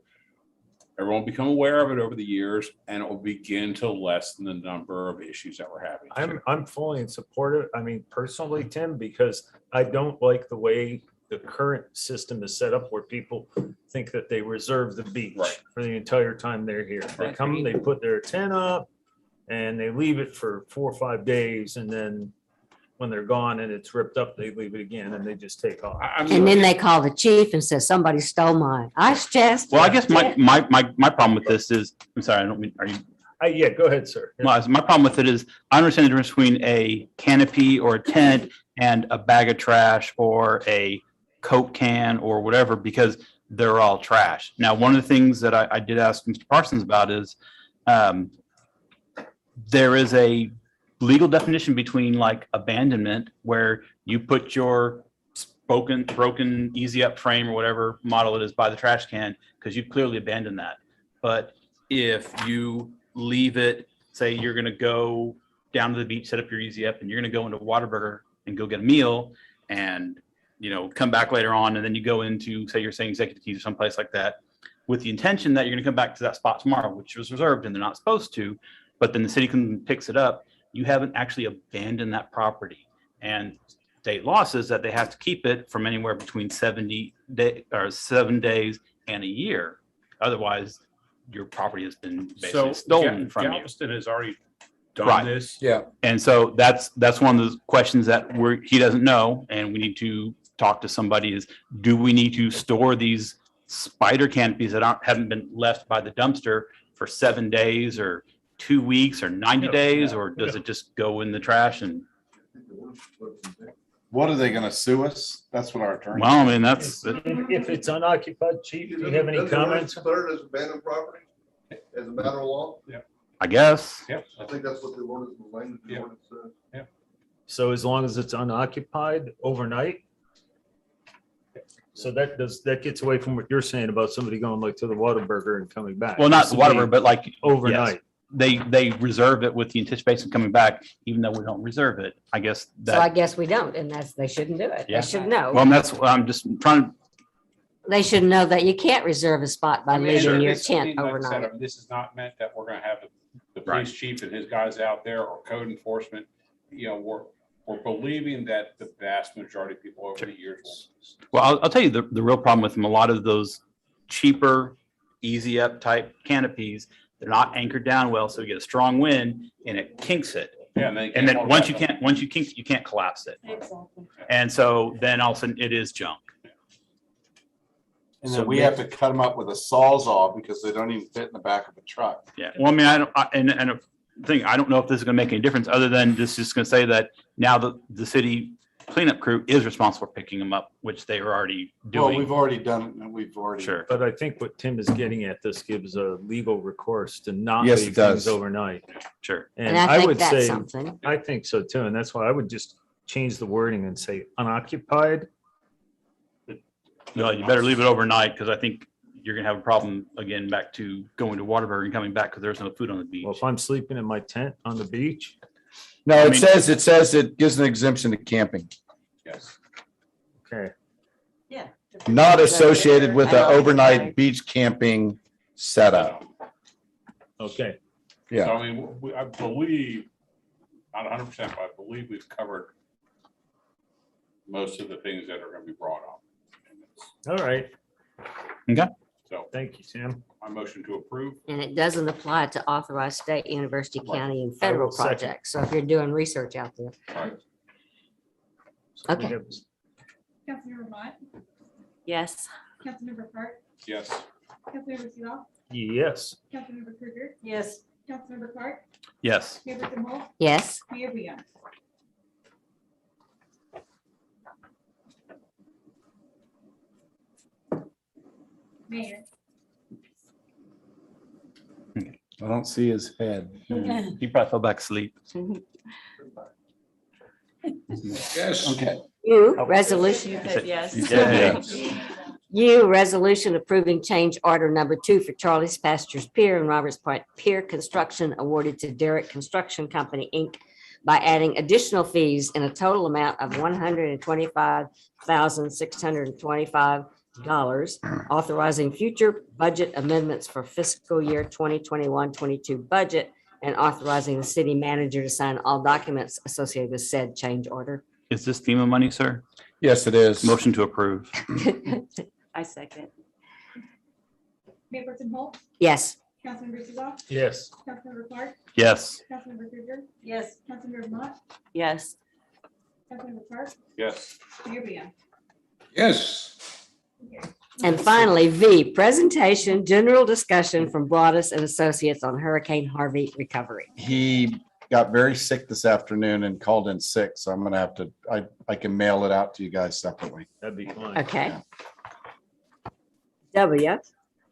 everyone will become aware of it over the years, and it will begin to lessen the number of issues that we're having. I'm fully in support of, I mean, personally, Tim, because I don't like the way the current system is set up where people think that they reserve the beach Right. for the entire time they're here. They come, they put their tent up and they leave it for 4 or 5 days. And then when they're gone and it's ripped up, they leave it again and they just take off. And then they call the chief and says, somebody stole my ice chest. Well, I guess my problem with this is, I'm sorry, I don't mean, are you? Yeah, go ahead, sir. My problem with it is I understand the difference between a canopy or a tent and a bag of trash or a Coke can or whatever, because they're all trash. Now, one of the things that I did ask Mr. Parsons about is there is a legal definition between like abandonment, where you put your broken easy up frame or whatever model it is by the trash can, because you've clearly abandoned that. But if you leave it, say you're going to go down to the beach, set up your easy up, and you're going to go into Whataburger and go get a meal, and come back later on, and then you go into, say you're saying Executive Keys or someplace like that, with the intention that you're going to come back to that spot tomorrow, which was reserved and they're not supposed to, but then the city picks it up, you haven't actually abandoned that property. And state law says that they have to keep it from anywhere between 7 days and a year. Otherwise, your property has been basically stolen from you. Galveston has already Right. done this. Yeah. And so that's one of the questions that he doesn't know, and we need to talk to somebody is, do we need to store these spider canopies that haven't been left by the dumpster for 7 days or 2 weeks or 90 days, or does it just go in the trash? And What are they gonna sue us? That's what our attorney. well, I mean, that's If it's unoccupied, chief, do you have any Doesn't the ordinance comments? declare it as abandoned property as a matter of law? I guess. Yep. I think that's what the ordinance, the language of the ordinance says. So as long as it's unoccupied overnight? So that gets away from what you're saying about somebody going like to the Whataburger and coming back. Well, not This would whatever, be but like overnight. yes, they reserve it with the anticipation of coming back, even though we don't reserve it. I guess So I that. guess we don't, and they shouldn't do it. Yeah. They should know. Well, that's I'm just trying. They should know that you can't reserve a spot by I mean, leaving your it's something tent like I said, overnight. This is not meant that we're gonna have the police chief and his guys out there or code enforcement. We're believing that the vast majority of people over the years. Well, I'll tell you the real problem with them. A lot of those cheaper, easy up type canopies, they're not anchored down well, so you get a strong wind and it kinks it. Yeah, And then once you kink it, you can't collapse it. Exactly. And so then all of a sudden it is junk. And then we have to cut them up with a sawzall because they don't even fit in the back of a truck. Yeah. Well, I mean, and a thing, I don't know if this is going to make any difference other than this is going to say that now the city cleanup crew is responsible for picking them up, which they are already Well, doing. we've already done, we've already. Sure. But I think what Tim is getting at, this gives a legal recourse to not Yes, it leave does. things overnight. Sure. And I think would that's say, something. I think so too. And that's why I would just change the wording and say unoccupied. No, you better leave it overnight because I think you're going to have a problem again back to going to Whataburger and coming back because there's no food on the beach. Well, if I'm sleeping in my tent on the beach. No, I it mean- says it gives an exemption to camping, Yes. Okay. Yeah. not associated with an overnight beach camping setup. Okay. Yeah. So I mean, I believe, not 100%, but I believe we've covered most of the things that are going to be brought up. All right. Okay. So Thank you, Sam. my motion to approve. And it doesn't apply to authorized state, university, county, and federal second. projects. So if you're doing research out there. So we Okay. have- Councilmember Mott, Yes. Councilmember Park, Yes. Councilmember Seow, Yes. Councilmember Krueger, Yes. Councilmember Clark, Yes. Mayor Tim Holt, Yes. Mayor Beyond. Mayor. I don't see his head. He probably fell back asleep. Yes. Okay. You, resolution. You said yes. Yeah. You, resolution approving change order number 2 for Charlie's Pastures Pier and Roberts Point Pier construction awarded to Derrick Construction Company, Inc. by adding additional fees in a total amount of $125,625, authorizing future budget amendments for fiscal year 2021-22 budget, and authorizing the city manager to sign all documents associated with said change order. Is this FEMA money, sir? Yes, it is. Motion to approve. I second. Mayor Tim Holt, Yes. Councilmember Seow, Yes. Councilmember Clark, Yes. Councilmember Krueger, Yes. Councilmember Mott, Yes. Councilmember Park, Yes. Mayor Beyond. Yes. And finally, V, presentation, general discussion from Broadus and Associates on Hurricane Harvey recovery. He got very sick this afternoon and called in sick, so I'm gonna have to, I can mail it out to you guys separately. That'd be fine. Okay. W,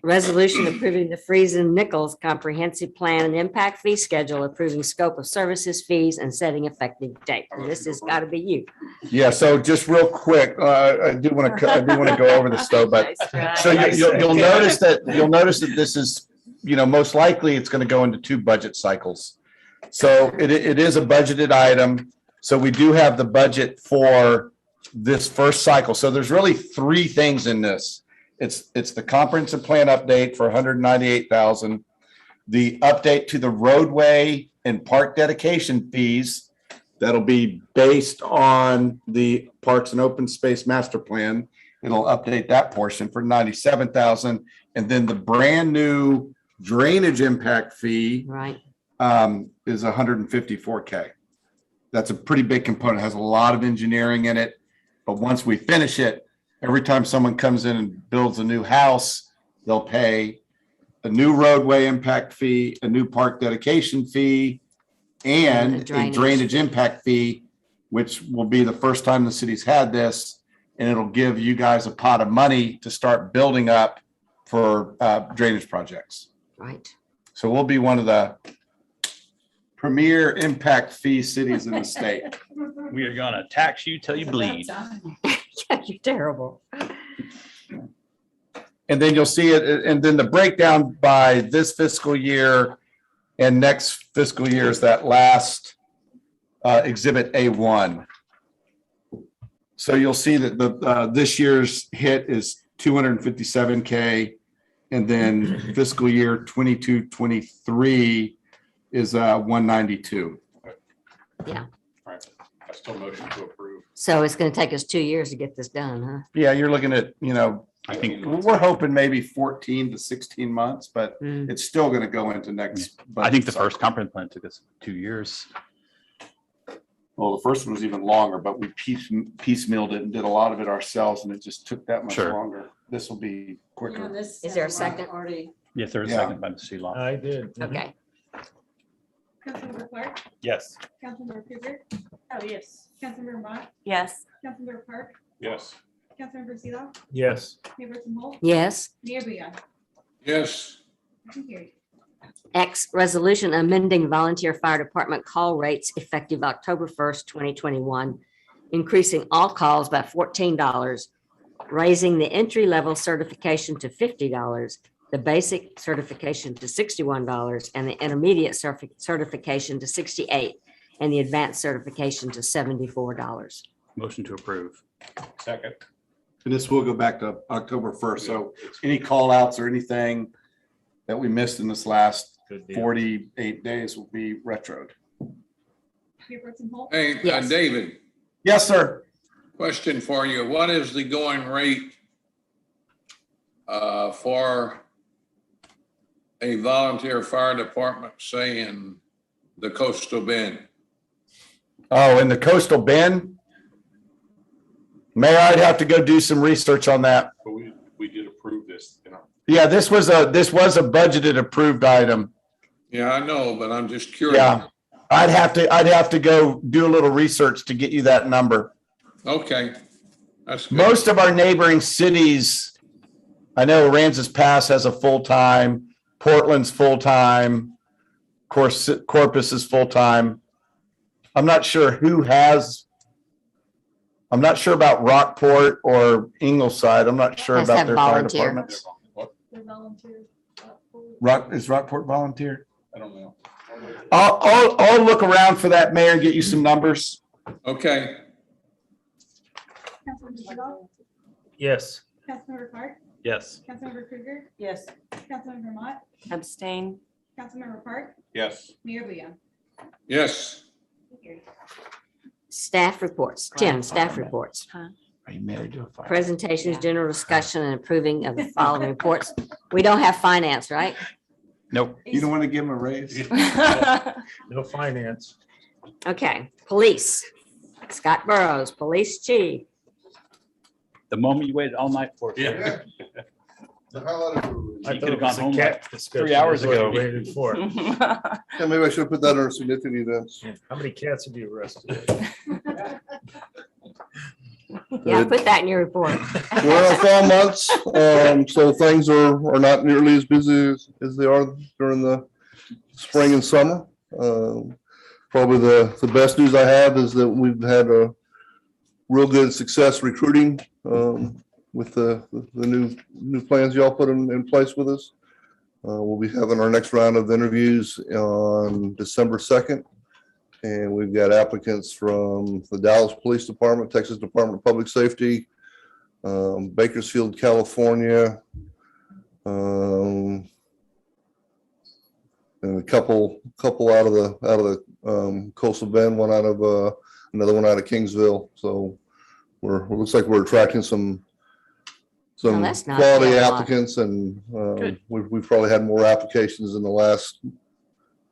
resolution approving the Friesen Nichols Comprehensive Plan and Impact Fee Schedule, approving scope of services, fees, and setting effective date. This has got to be you. Yeah, so just real quick, I do want to go over this though, but so you'll notice that this is, most likely it's going to go into 2 budget cycles. So it is a budgeted item. So we do have the budget for this first cycle. So there's really 3 things in this. It's the comprehensive plan update for 198,000, the update to the roadway and park dedication fees. That'll be based on the Parks and Open Space Master Plan. It'll update that portion for 97,000. And then the brand new drainage impact fee Right. is 154K. That's a pretty big component. It has a lot of engineering in it. But once we finish it, every time someone comes in and builds a new house, they'll pay a new roadway impact fee, a new park dedication fee, and a drainage impact fee, which will be the first time the city's had this. And it'll give you guys a pot of money to start building up for drainage projects. Right. So we'll be one of the premier impact fee cities in the state. We are gonna tax you till you bleed. You're terrible. And then you'll see it, and then the breakdown by this fiscal year and next fiscal year is that last exhibit A1. So you'll see that the this year's hit is 257K, and then fiscal year 22-23 is 192. Yeah. Right. I still motion to approve. So it's going to take us 2 years to get this done, huh? Yeah, you're looking at, I think we're hoping maybe 14 to 16 months, but it's still going to go into next. I think the first comprehensive plan took us 2 years. Well, the first one was even longer, but we piecemealed it and did a lot of it ourselves, and it just took that much longer. This will be quicker. Is there a second? Yes, there is a second by Mr. Long. I did. Okay. Councilmember Clark, Yes. Councilmember Cougar, Oh, yes. Councilmember Mott, Yes. Councilmember Park, Yes. Councilmember Zito, Yes. Mayor Tim Holt, Yes. Mayor Booyah. Yes, Motion carried. X, resolution amending volunteer fire department call rates effective October 1st, 2021, increasing all calls by $14, raising the entry-level certification to $50, the basic certification to $61, and the intermediate certification to $68, and the advanced certification to $74. Motion to approve. Second. And this will go back to October 1st. So any call outs or anything that we missed in this last 48 days will be retroed. Mayor Tim Holt, hey, Yes. David, Yes, sir. question for you. What is the going rate for a volunteer fire department, say in the Coastal Bend? Oh, in the coastal bend? Mayor, I'd have to go do some research on that. But we did approve this, Yeah, this was a budgeted approved item. Yeah, I know, but I'm just curious. Yeah. I'd have to go do a little research to get you that number. Okay. That's good. Most of our neighboring cities, I know Aransas Pass has a full-time, Portland's full-time, of course, Corpus is full-time. I'm not sure about Rockport or Ingleside. I'm not sure Has to about have their fire volunteer. departments. the volunteer. Is Rockport volunteer? I don't know. I'll look around for that, Mayor, and get you some numbers. Okay. Councilmember Zito, Yes. Councilmember Clark, Yes. Councilmember Cougar, Yes. Councilmember Mott, Abstain. Councilmember Park, Yes. Mayor Booyah. Yes. Motion carried. Staff reports. Tim, staff reports. Are you married to a fire? Presentations, general discussion, and approving of the following reports. We don't have finance, right? Nope. You don't want to give him a raise? No finance. Okay, police. Scott Burrows, police chief. The moment you waited all night for. Yeah. The highlighted. I You thought could it have was gone a home cat like discussion. 3 hours That's what ago. I waited for. Yeah, maybe I should have put that under significant events. How many cats have you arrested? Yeah, put that in your report. We're in our fall months, so things are not nearly as busy as they are during the spring and summer. Probably the best news I have is that we've had a real good success recruiting with the new plans y'all put in place with us. We'll be having our next round of interviews on December 2nd. And we've got applicants from the Dallas Police Department, Texas Department of Public Safety, Bakersfield, California, and a couple out of the coastal bend, one out of another one out of Kingsville. So it looks like we're attracting some that's not quality bad. applicants, and we've probably had more applications in the last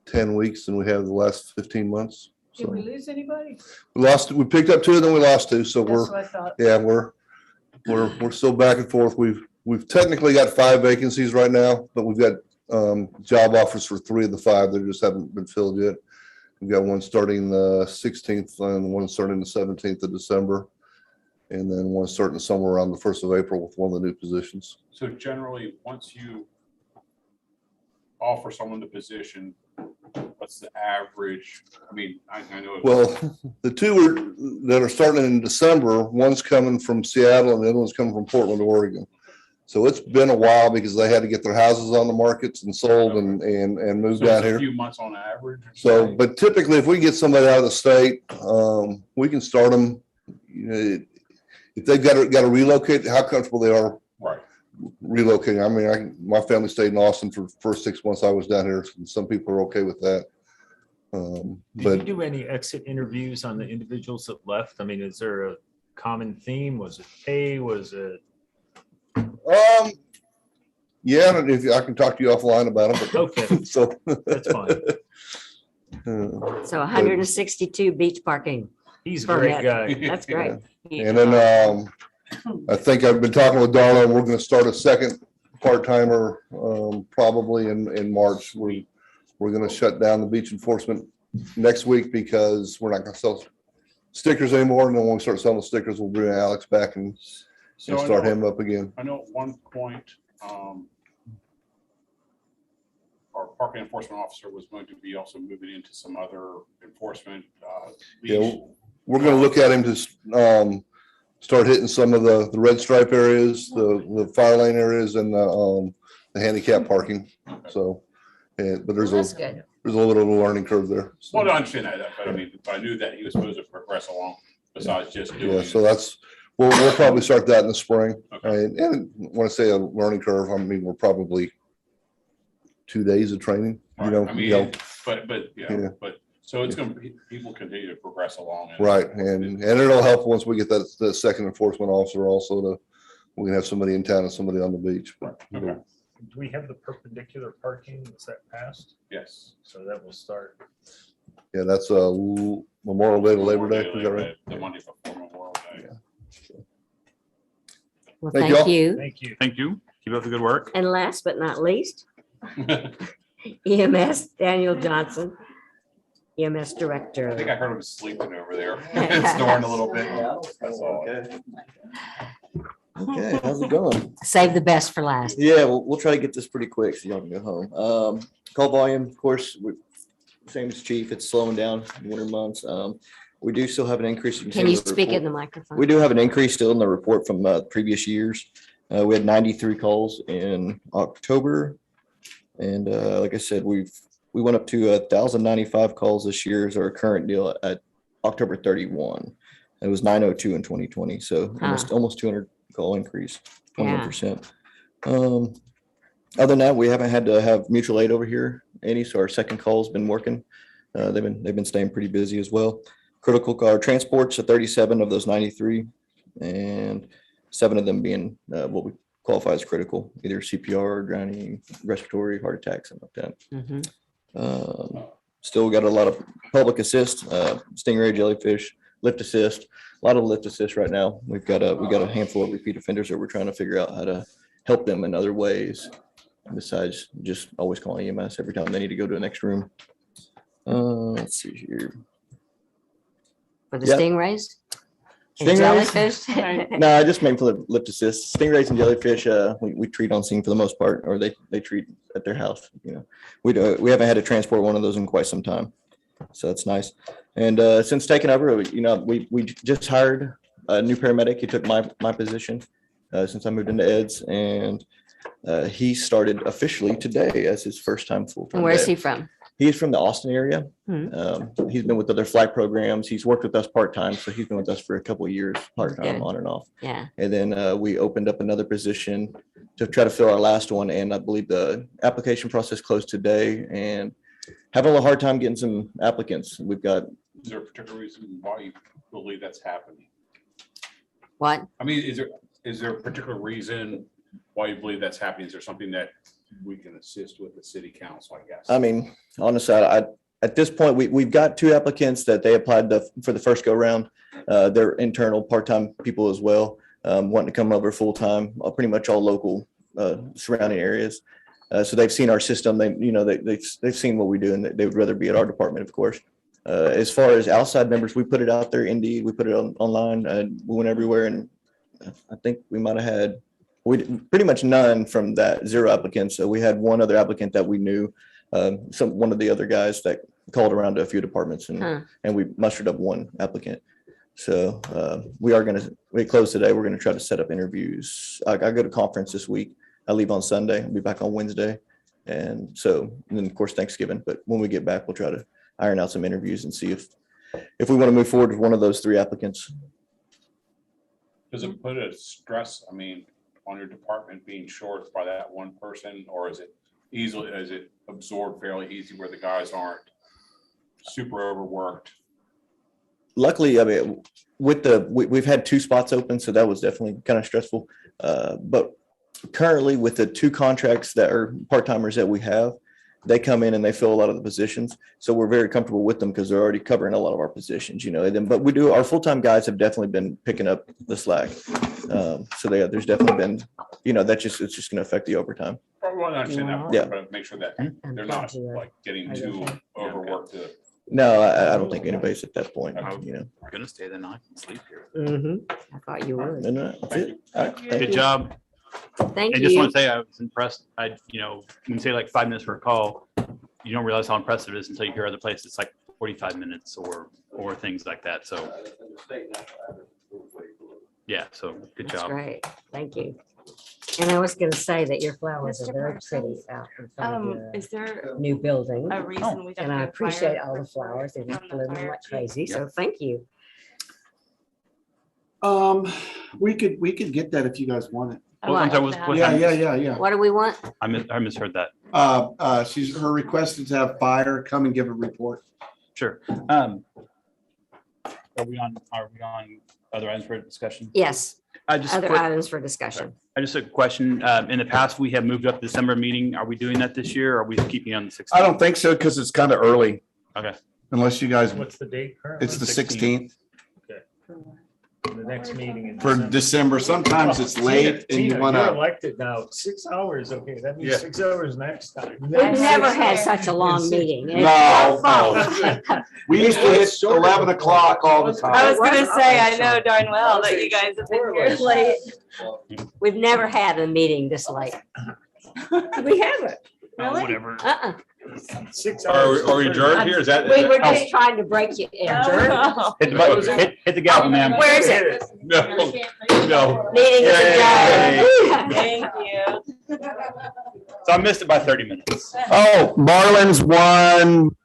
10 weeks than we have the last 15 months. Did So we lose anybody? we picked up 2, then we lost 2. So That's what I thought. we're still back and forth. We've technically got 5 vacancies right now, but we've got job offers for 3 of the 5 that just haven't been filled yet. We've got one starting the 16th and one starting the 17th of December. And then one starting somewhere around the 1st of April with one of the new positions. So generally, once you offer someone the position, what's the average? I mean, I know. Well, the 2 that are starting in December, one's coming from Seattle and the other one's coming from Portland, Oregon. So it's been a while because they had to get their houses on the markets and sold and move So down it's a here. few months on average. So, but typically if we get somebody out of the state, we can start them, if they've got to relocate, how comfortable they are Right. relocating. I mean, my family stayed in Austin for the first 6 months I was down here. And some people are okay with that. Did you But do any exit interviews on the individuals that left? I mean, is there a common theme? Was it pay? Was it? yeah, and if I can talk to you offline about them. But, Okay. So That's fine. So 162 beach parking. He's a great permit. guy. That's great. And then I think I've been talking with Darla, and we're going to start a second part-timer probably in March. We're going to shut down the beach enforcement next week because we're not going to sell stickers anymore. And then when we start selling the stickers, we'll bring Alex back and So I start know- him up again. I know at one point, our parking enforcement officer was going to be also moving into some other enforcement. Yeah, we're going to look at him to start hitting some of the red stripe areas, the fire lane areas, and the handicap parking. So, but there's That's a good. little bit of a learning curve there. So, Well, I understand that, but I mean, I knew that he was supposed to progress along besides just doing. yeah, so that's, we'll probably start that in the spring. And when I say a learning curve, I mean, we're probably 2 days of training, Right. I mean, you know, yeah, but so it's going to, people continue to progress along. right. And it'll help once we get the second enforcement officer also we can have somebody in town and somebody on the beach. But, Okay. Do we have the perpendicular parking? Is that passed? Yes. So that will start. yeah, that's Memorial Day to Labor Day. Is that right? The Monday before Memorial Day. Well, Thank thank y'all. you. Thank you. Thank you. Keep up the good work. And last but not least, EMS Daniel Johnson, EMS I think Director. I heard him sleeping over there, snoring a little bit. That's all. Okay, how's it going? Save the best for last. Yeah, we'll try to get this pretty quick so y'all can go home. Call volume, of course, same as chief, it's slowing down in winter months. We do still have an increase. Can you speak in the microphone? We do have an increase still in the report from previous years. We had 93 calls in October. And like I said, we went up to 1,095 calls this year is our current deal at October 31. It was 902 in 2020. So almost 200 call increase, 21%. Other than that, we haven't had to have mutual aid over here any. So our second call's been working. They've been staying pretty busy as well. Critical car transports, 37 of those 93, and 7 of them being what we qualify as critical, either CPR, drowning, respiratory, heart attack, something like that. Still got a lot of public assist, stingray, jellyfish, lift assist, a lot of lift assist right now. We've got a handful of repeat offenders that we're trying to figure out how to help them in other ways besides just always calling EMS every time they need to go to the next room. Let's see here. For the Yep. stingrays? And Stingrays? jellyfish? No, I just mean for the lift assist. Stingrays and jellyfish, we treat on scene for the most part, or they treat at their house. We haven't had to transport one of those in quite some time, so that's nice. And since taking over, we just hired a new paramedic. He took my position since I moved into Ed's, and he started officially today as his first time full-time. And where's day. he from? He's from the Austin area. He's been with other flight programs. He's worked with us part-time, so he's been with us for a couple of years, part-time, Good. on and off. Yeah. And then we opened up another position to try to fill our last one, and I believe the application process closed today, and having a little hard time getting some applicants. We've got. Is there a particular reason why you believe that's happening? What? I mean, is there a particular reason why you believe that's happening? Is there something that we can assist with the city council, I guess? I mean, honestly, at this point, we've got 2 applicants that they applied for the first go round. They're internal part-time people as well, wanting to come over full-time, pretty much all local surrounding areas. So they've seen our system. They've seen what we do, and they would rather be at our department, of course. As far as outside members, we put it out there. Indeed, we put it online, and we went everywhere. And I think we might have had pretty much none from that, 0 applicants. So we had one other applicant that we knew, one of the other guys that called around to a few departments, and we mustered up 1 applicant. So we close today. We're going to try to set up interviews. I go to conference this week. I leave on Sunday. I'll be back on Wednesday. And then of course Thanksgiving. But when we get back, we'll try to iron out some interviews and see if we want to move forward with one of those 3 applicants. Does it put a stress, I mean, on your department being short by that 1 person, or is it absorbed fairly easy where the guys aren't super overworked? Luckily, I mean, we've had 2 spots open, so that was definitely kind of stressful. But currently with the 2 contracts that are part-timers that we have, they come in and they fill a lot of the positions. So we're very comfortable with them because they're already covering a lot of our positions, but our full-time guys have definitely been picking up the slack. So there's definitely been, it's just going to affect the overtime. I want to understand that, Yeah. but make sure that they're not like getting too overworked to. No, I don't think anybody's at that point. I'm gonna stay the night and sleep here. I thought you would. That's it. All right. Thank Good you. job. Thank I just want you. to say I was impressed. When you say like 5 minutes for a call, you don't realize how impressive it is until you hear other places it's like 45 minutes or things like that. So yeah, so good That's job. great. Thank you. And I was going to say that your flowers are Mr. very Parsons, pretty out in front of Is there your new building. a reason we don't And I have appreciate fire all the flowers. They're not from the blooming fire like chief? crazy. So thank you. We could get that if you guys want it. What? Yeah. What do we want? I misheard that. Her request is to have fire come and give a report. Sure. Are we on other items for discussion? Yes. Other quick- items for discussion. I just have a question. In the past, we have moved up the December meeting. Are we doing that this year? Or are we keeping it on the 16th? I don't think so because it's kind of early. Okay. Unless you guys, What's the date currently? it's the 16th Okay. The next meeting in for December. Sometimes it's late and you Tina, want you're to. elected now. 6 hours. Okay, that means Yeah. 6 hours next time. We've never had such a long meeting. It's No, our fault. We used to hit 11 o'clock all the time. I was gonna say, I know darn well that you guys have been here late. We've never had a meeting this late. We haven't. Oh, whatever. 6 Are hours. we adjourned here? Is that? We were just trying to break you. Oh. Hit the button. Hit the gavel, ma'am. Where is it? No, no. Meeting is adjourned. Thank you. So I missed it by 30 minutes. Oh, Marlins won